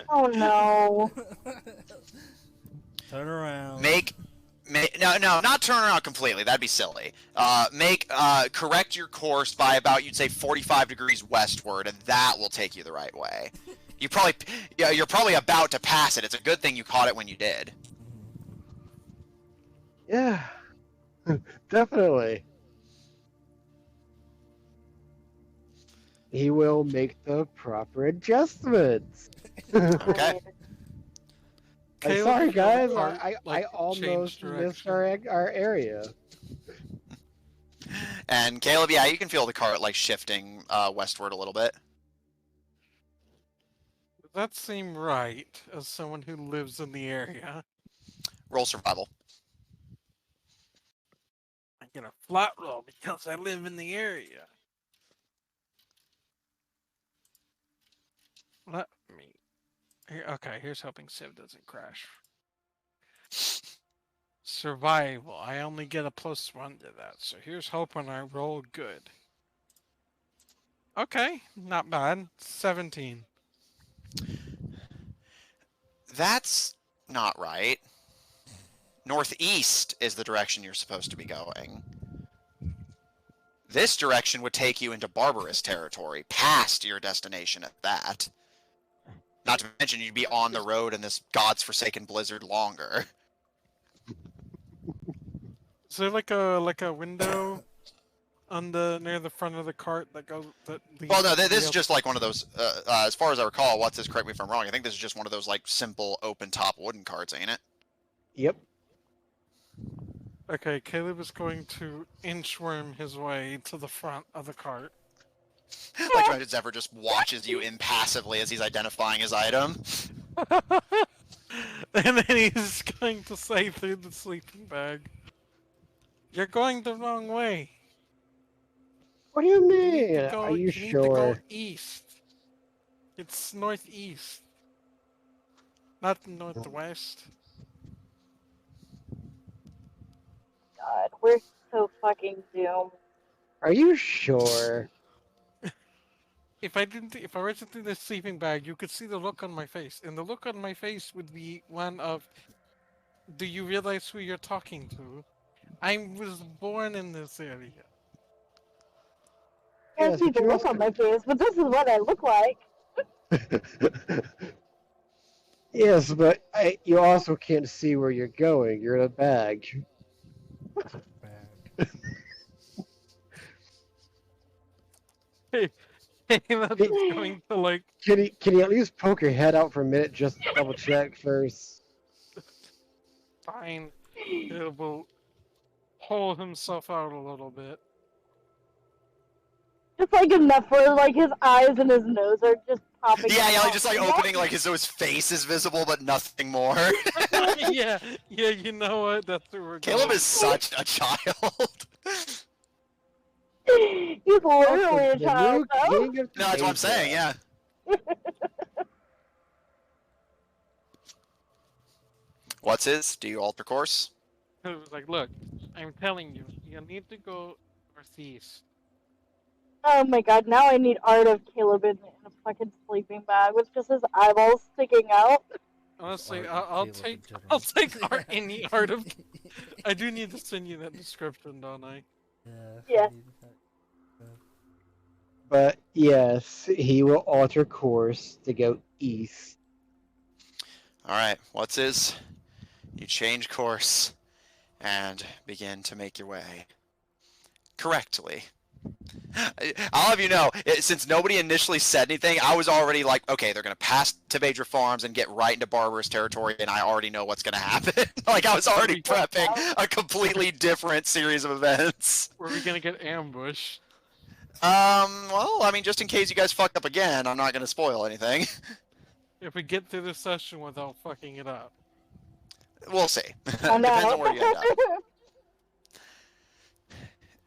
Oh no. Turn around. No, not turn around completely. That'd be silly. Correct your course by about, you'd say, 45 degrees westward, and that will take you the right way. you're probably about to pass it. It's a good thing you caught it when you did. Yeah, definitely. He will make the proper adjustments. Okay. I'm Caleb sorry, feels guys. hard, I like, almost changed missed direction. our area. And Caleb, yeah, you can feel the cart like shifting westward a little bit. Does that seem right as someone who lives in the area? Roll survival. I get a flat roll because I live in the area. Let me. Okay, here's hoping Civ doesn't crash. Survival. I only get a +1 to that, so here's hoping I roll good. Okay, not bad. 17. That's not right. Northeast is the direction you're supposed to be going. This direction would take you into barbarous territory, past your destination at that. Not to mention you'd be on the road in this god's forsaken blizzard longer. Is there like a window on the near the front of the cart that goes that leads? Well, no, to this the is just like one of those. As far as I recall, what's this? Correct me if I'm wrong. I think this is just one of those like simple open top wooden carts, ain't it? Yep. Okay, Caleb is going to inchworm his way to the front of the cart. Like Dreamlands Zephyr just watches you impassively as he's identifying his item. And then he's going to say through the sleeping bag, "You're going the wrong way. What do you You mean? need to go, Are you you need to go sure? east. It's northeast, not northwest." God, we're so fucking doomed. Are you sure? If I wasn't in the sleeping bag, you could see the look on my face, and the look on my face would be one of, "Do you realize who you're talking to? I was born in this area." Can't Yes, see but the you look also- on my face, but this is what I look like. Yes, but you also can't see where you're going. You're in a bag. Caleb is going to like Can you at least poke your head out for a minute just to double check first? fine. Caleb will pull himself out a little bit. Just like enough where like his eyes and his nose are just popping. Yeah, out. like just like opening like so his face is visible but nothing more. yeah, you know what? That's where we're Caleb going. is such a child. He's literally a The child, new though. king of No, that's what I'm Tabedra. saying, yeah. What's his? Do you alter course? Caleb was like, "Look, I'm telling you, you need to go northeast." Oh my god, now I need art of Caleb in a fucking sleeping bag with just his eyeballs sticking out. Honestly, Art of I'll Caleb take in general. I'll take art, any art of. I do need to send you that description, don't I? Yeah. But yes, he will alter course to go east. Alright, what's his? You change course and begin to make your way correctly. I'll have you know, since nobody initially said anything, I was already like, okay, they're going to pass Tabedra Farms and get right into barbarous territory, and I already know what's going to happen. Like, I was already prepping a completely different series of events. Where are we gonna get ambushed? Well, I mean, just in case you guys fuck up again, I'm not going to spoil anything. If we get through this session without fucking it up. We'll see. I Depends on know. where you end up.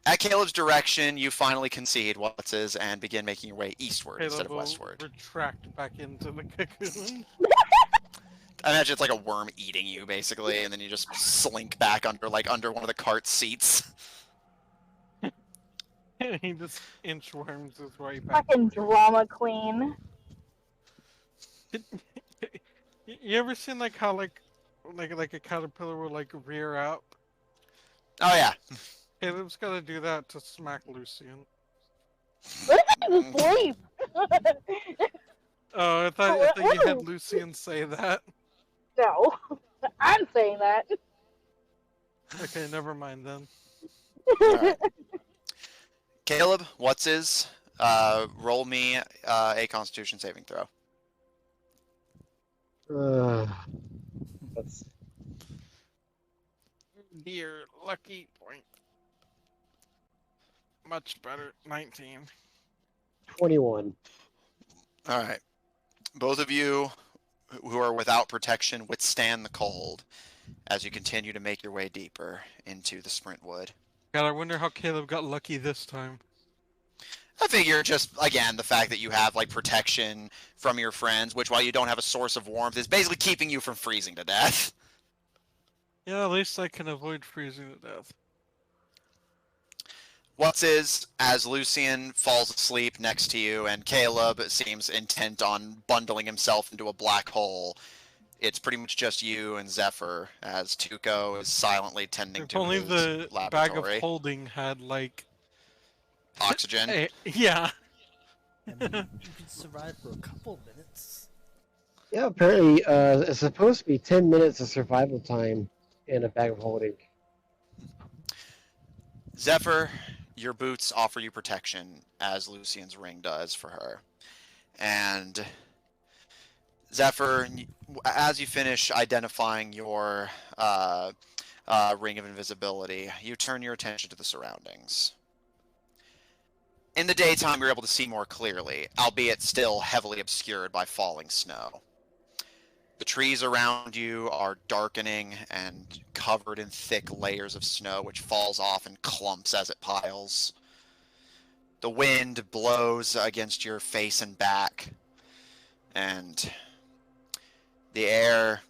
At Caleb's direction, you finally concede what's his and begin making your way eastward Caleb instead of will westward. retract back into the cocoon. I imagine it's like a worm eating you, basically, and then you just slink back under one of the cart seats. And he just inchworms his way back. Fucking drama queen. You ever seen like how like a caterpillar will like rear out? Oh yeah. Caleb's gotta do that to smack Lucian. What if I just sleep? Oh, I thought you had Lucian say that. No, I'm saying that. Okay, never mind then. Alright. Caleb, what's his? Roll me a Constitution saving throw. That's Dear lucky point. Much better. 19. 21. All right. Both of you who are without protection withstand the cold as you continue to make your way deeper into the Sprintwood. God, I wonder how Caleb got lucky this time. I figure just, again, the fact that you have, like, protection from your friends, which while you don't have a source of warmth, is basically keeping you from freezing to death. Yeah, at least I can avoid freezing to death. What's is, as Lucian falls asleep next to you and Caleb seems intent on bundling himself into a black hole, it's pretty much just you and Zephyr as Tuco is silently tending If to only his the bag of laboratory. holding had, like... Oxygen. Yeah. I mean, you can survive for a couple minutes. Yeah, apparently it's supposed to be 10 minutes of survival time in a bag of holding. Zephyr, your boots offer you protection, as Lucian's ring does for her. And Zephyr, as you finish identifying your ring of invisibility, you turn your attention to the surroundings. In the daytime, you're able to see more clearly, albeit still heavily obscured by falling snow. The trees around you are darkening and covered in thick layers of snow, which falls off in clumps as it piles. The wind blows against your face and back, and the air,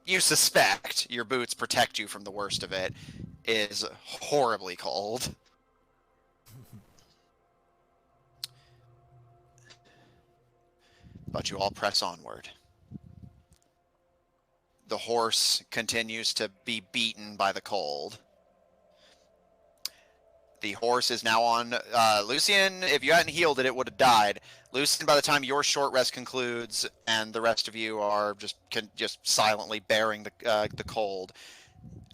you suspect, your boots protect you from the worst of it, is horribly cold. But you all press onward. The horse continues to be beaten by the cold. The horse is now on... Lucian, if you hadn't healed it, it would have died. Lucian, by the time your short rest concludes, and the rest of you are just silently bearing the cold,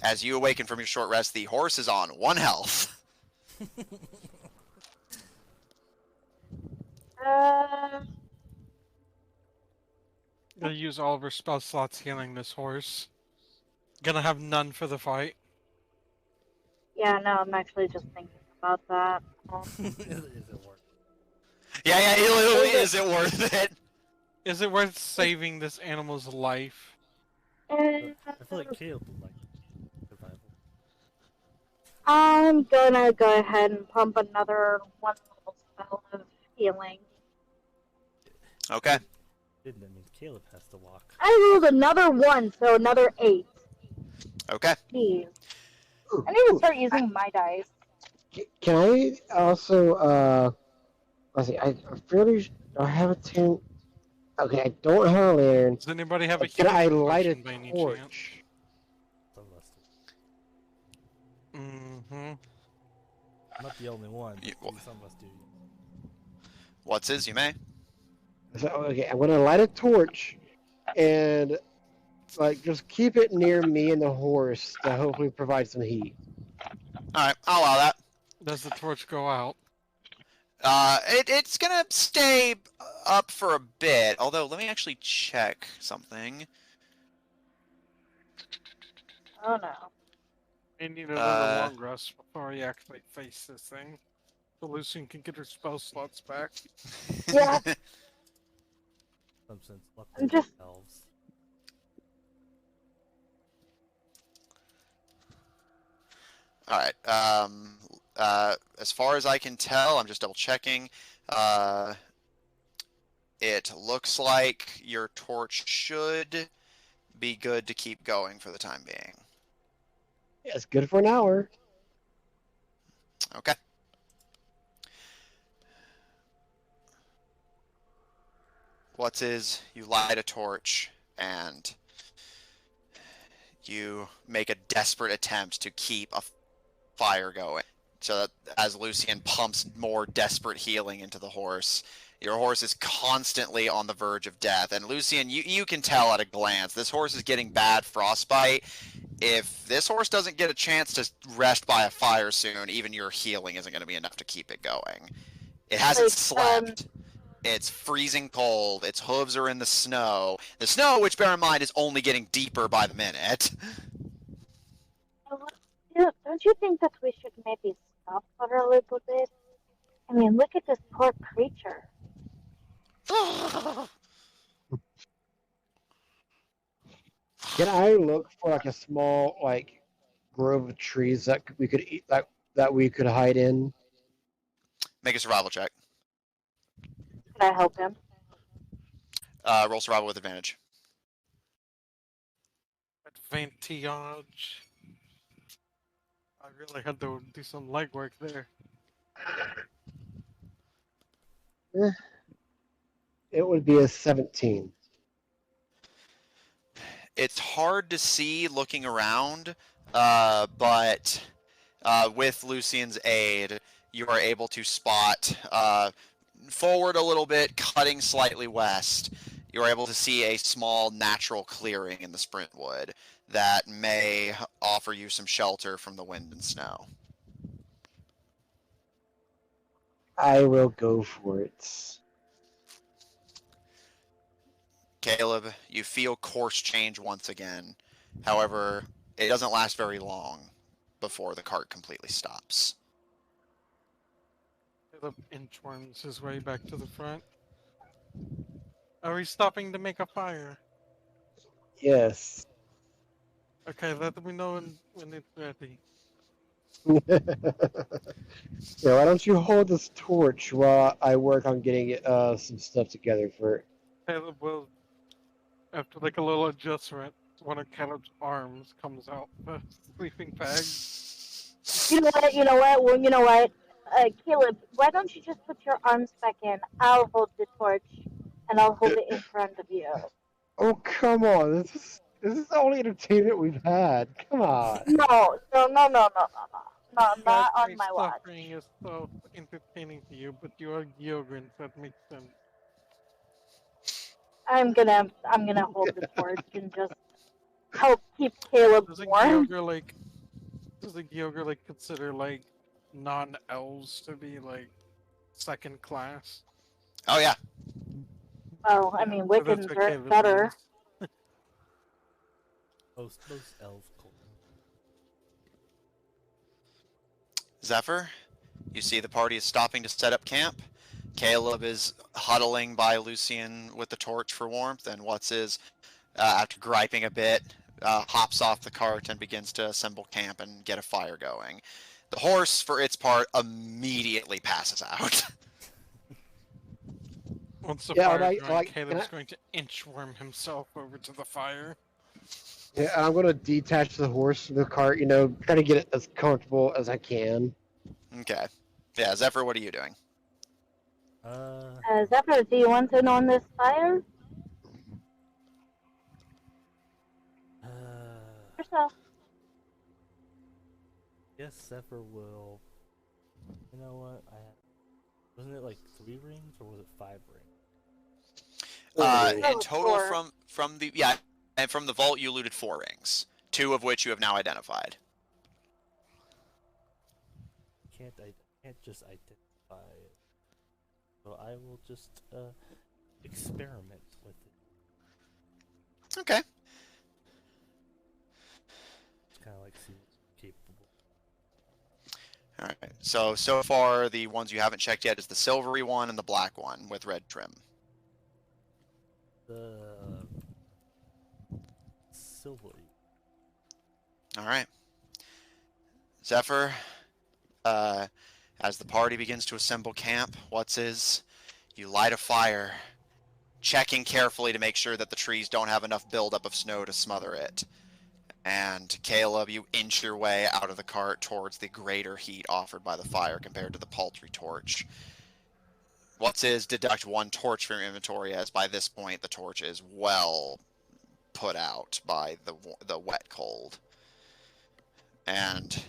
as you awaken from your short rest, the horse is on 1 health. Gonna use all of her spell slots healing this horse. Gonna have none for the fight. Yeah, no, I'm actually just thinking about that. Is it worth it? Yeah, it literally is it worth it? Is it worth saving this animal's life? I feel like Caleb would like survival. I'm gonna go ahead and pump another one little spell of healing. Okay. That means Caleb has to walk. I rolled another 1, so another 8. Okay. Jeez. I need to start using my dice. Can I also, let's see, I'm fairly, I have a tent. Okay, I don't have a lantern. Does anybody have a Can I healing light a potion by any torch? chance? Mm-hmm. I'm not the only one. Some of us do. What's his? You may. So, okay, I'm gonna light a torch, and like just keep it near me and the horse to hopefully provide some heat. All right, I'll allow that. Does the torch go out? It's gonna stay up for a bit. Although, let me actually check something. Oh no. I need another long rest before I actually face this thing. So Lucian can get her spell slots back. Yeah. Some sense, I'm just- elves. All right. As far as I can tell, I'm just double checking. It looks like your torch should be good to keep going for the time being. Yeah, it's good for an hour. Okay. What's is you light a torch and you make a desperate attempt to keep a fire going. So that as Lucian pumps more desperate healing into the horse, Your horse is constantly on the verge of death. And Lucian, you can tell at a glance, this horse is getting bad frostbite. If this horse doesn't get a chance to rest by a fire soon, even your healing isn't going to be enough to keep it going. It hasn't slept. It's freezing cold. Its hooves are in the snow. The snow, which bear in mind, is only getting deeper by the minute. Don't you think that we should maybe stop for a little bit? I mean, look at this poor creature. Can I look for like a small like grove of trees that we could eat that we could hide in? Make a survival check. Can I help him? Roll survival with advantage. Advantage. I really had to do some legwork there. It would be a 17. It's hard to see looking around, but with Lucian's aid, you are able to spot forward a little bit, cutting slightly west. You are able to see a small natural clearing in the Sprintwood that may offer you some shelter from the wind and snow. I will go for it. Caleb, you feel course change once again. However, it doesn't last very long before the cart completely stops. Caleb inchworms his way back to the front. Are we stopping to make a fire? Yes. Okay, let me know when it's ready. Yeah, why don't you hold this torch while I work on getting some stuff together for it? Caleb will, after like a little adjustment, one of Caleb's arms comes out the sleeping bag. You know what? Well, you know what? Caleb, why don't you just put your arms back in? I'll hold the torch, and I'll hold it in front of you. Oh, come on. This is the only entertainment we've had. Come on. No, not on my watch. Suffering is so entertaining to you, but you are Gyogren, so that makes sense. I'm gonna hold the torch and just help keep Caleb Does a warm. Gyogre like consider like non-elves to be like second class? Oh yeah. Well, I mean, So that's Wiccans what are Caleb better. means. Those elves cold. Zephyr, you see the party is stopping to set up camp. Caleb is huddling by Lucian with the torch for warmth, and after griping a bit, hops off the cart and begins to assemble camp and get a fire going. The horse, for its part, immediately passes out. Once the Yeah, fire's going, like, Caleb's going to inchworm himself over to the fire. Yeah, I'm gonna detach the horse from the cart. Try to get it as comfortable as I can. Okay. Yeah, Zephyr, what are you doing? Zephyr, do you want in on this fire? Yourself. Yes, Zephyr will. You know what? Wasn't it like 3 rings or was it 5 rings? In total, from the vault, you looted 4 rings, 2 of which you have now identified. Can't just identify it. So I will just experiment with it. Okay. It's kind of like see what's capable. All right. So far, the ones you haven't checked yet is the silvery one and the black one with red trim. The silvery. All right. Zephyr, as the party begins to assemble camp, you light a fire, checking carefully to make sure that the trees don't have enough buildup of snow to smother it. And Caleb, you inch your way out of the cart towards the greater heat offered by the fire compared to the paltry torch. Deduct 1 torch from your inventory, as by this point the torch is well put out by the wet cold. And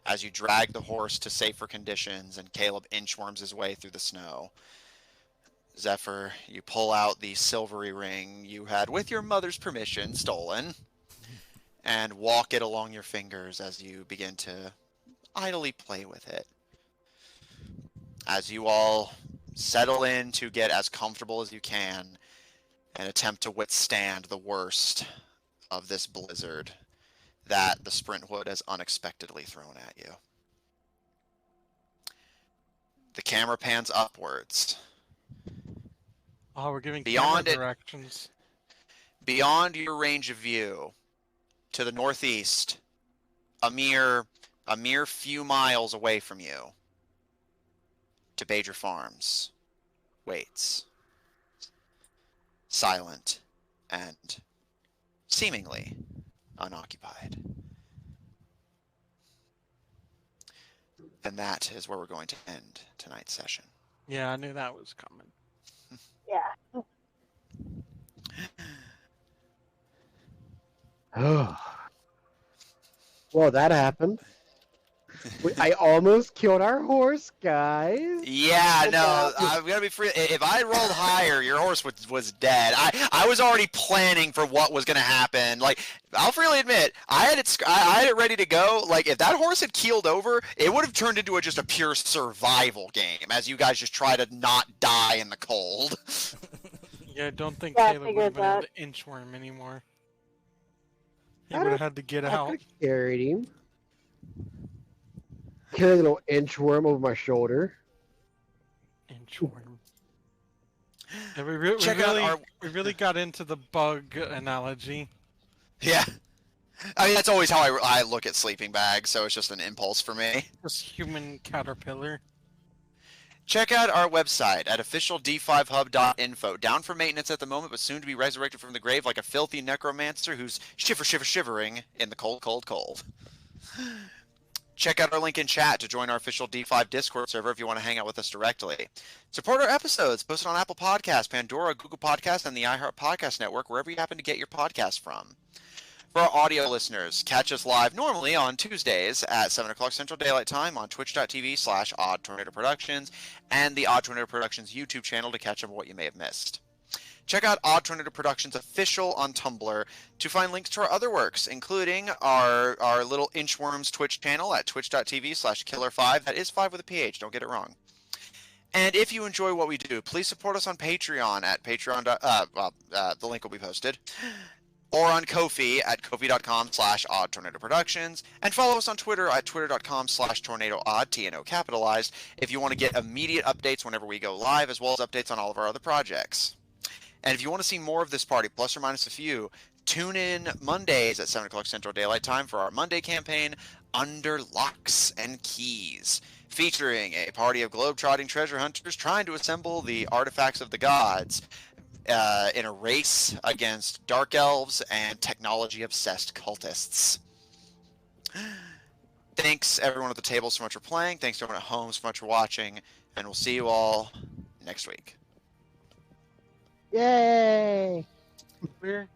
as you drag the horse to safer conditions and Caleb inchworms his way through the snow, Zephyr, you pull out the silvery ring you had, with your mother's permission, stolen, and walk it along your fingers as you begin to idly play with it. As you all settle in to get as comfortable as you can and attempt to withstand the worst of this blizzard that the Sprintwood has unexpectedly thrown at you. The camera pans upwards. Oh, we're giving Beyond camera it- directions. Beyond your range of view, to the northeast, a mere few miles away from you, Tabedra Farms waits, silent and seemingly unoccupied. And that is where we're going to end tonight's session. Yeah, I knew that was coming. Yeah. Oh. Well, that happened. I almost killed our horse, guys. Yeah, And, no, I'm gonna be free. If I rolled higher, your horse was dead. I was already planning for what was gonna happen. Like, I'll freely admit, I had it ready to go. Like, if that horse had keeled over, it would have turned into just a pure survival game, as you guys just try to not die in the cold. Yeah, I don't think Yeah, I Caleb would have figured been able that. to inchworm anymore. He I would have don't- had to get I out. could have carried him. Killing a little inchworm over my shoulder. Inchworm. Yeah, Check out our. we really got into the bug analogy. Yeah. I mean, that's always how I look at sleeping bags, so it's just an impulse for me. This human caterpillar. Check out our website at officiald5hub.info. Down for maintenance at the moment, but soon to be resurrected from the grave like a filthy necromancer who's shivering in the cold, cold, cold. Check out our link in chat to join our official D5 Discord server if you want to hang out with us directly. Support our episodes posted on Apple Podcasts, Pandora, Google Podcasts, and the iHeart Podcast Network, wherever you happen to get your podcasts from. For our audio listeners, catch us live normally on Tuesdays at 7 o'clock Central Daylight Time on twitch.tv/Odd Tornado Productions and the Odd Tornado Productions YouTube channel to catch up on what you may have missed. Check out Odd Tornado Productions official on Tumblr to find links to our other works, including our little Inchworms Twitch channel at twitch.tv/Killer5. That is 5 with a PH, don't get it wrong. And if you enjoy what we do, please support us on Patreon at Patreon. The link will be posted. Or on Ko-fi at kofi.com/Odd Tornado Productions, and follow us on Twitter at twitter.com/TornadoOdd, TNO capitalized, if you want to get immediate updates whenever we go live, as well as updates on all of our other projects. And if you want to see more of this party, plus or minus a few, tune in Mondays at 7 o'clock Central Daylight Time for our Monday campaign, Under Locks and Keys, featuring a party of globe-trotting treasure hunters trying to assemble the artifacts of the gods in a race against dark elves and technology-obsessed cultists. Thanks, everyone at the table, so much for playing. Thanks to everyone at home so much for watching. And we'll see you all next week. Yay! We're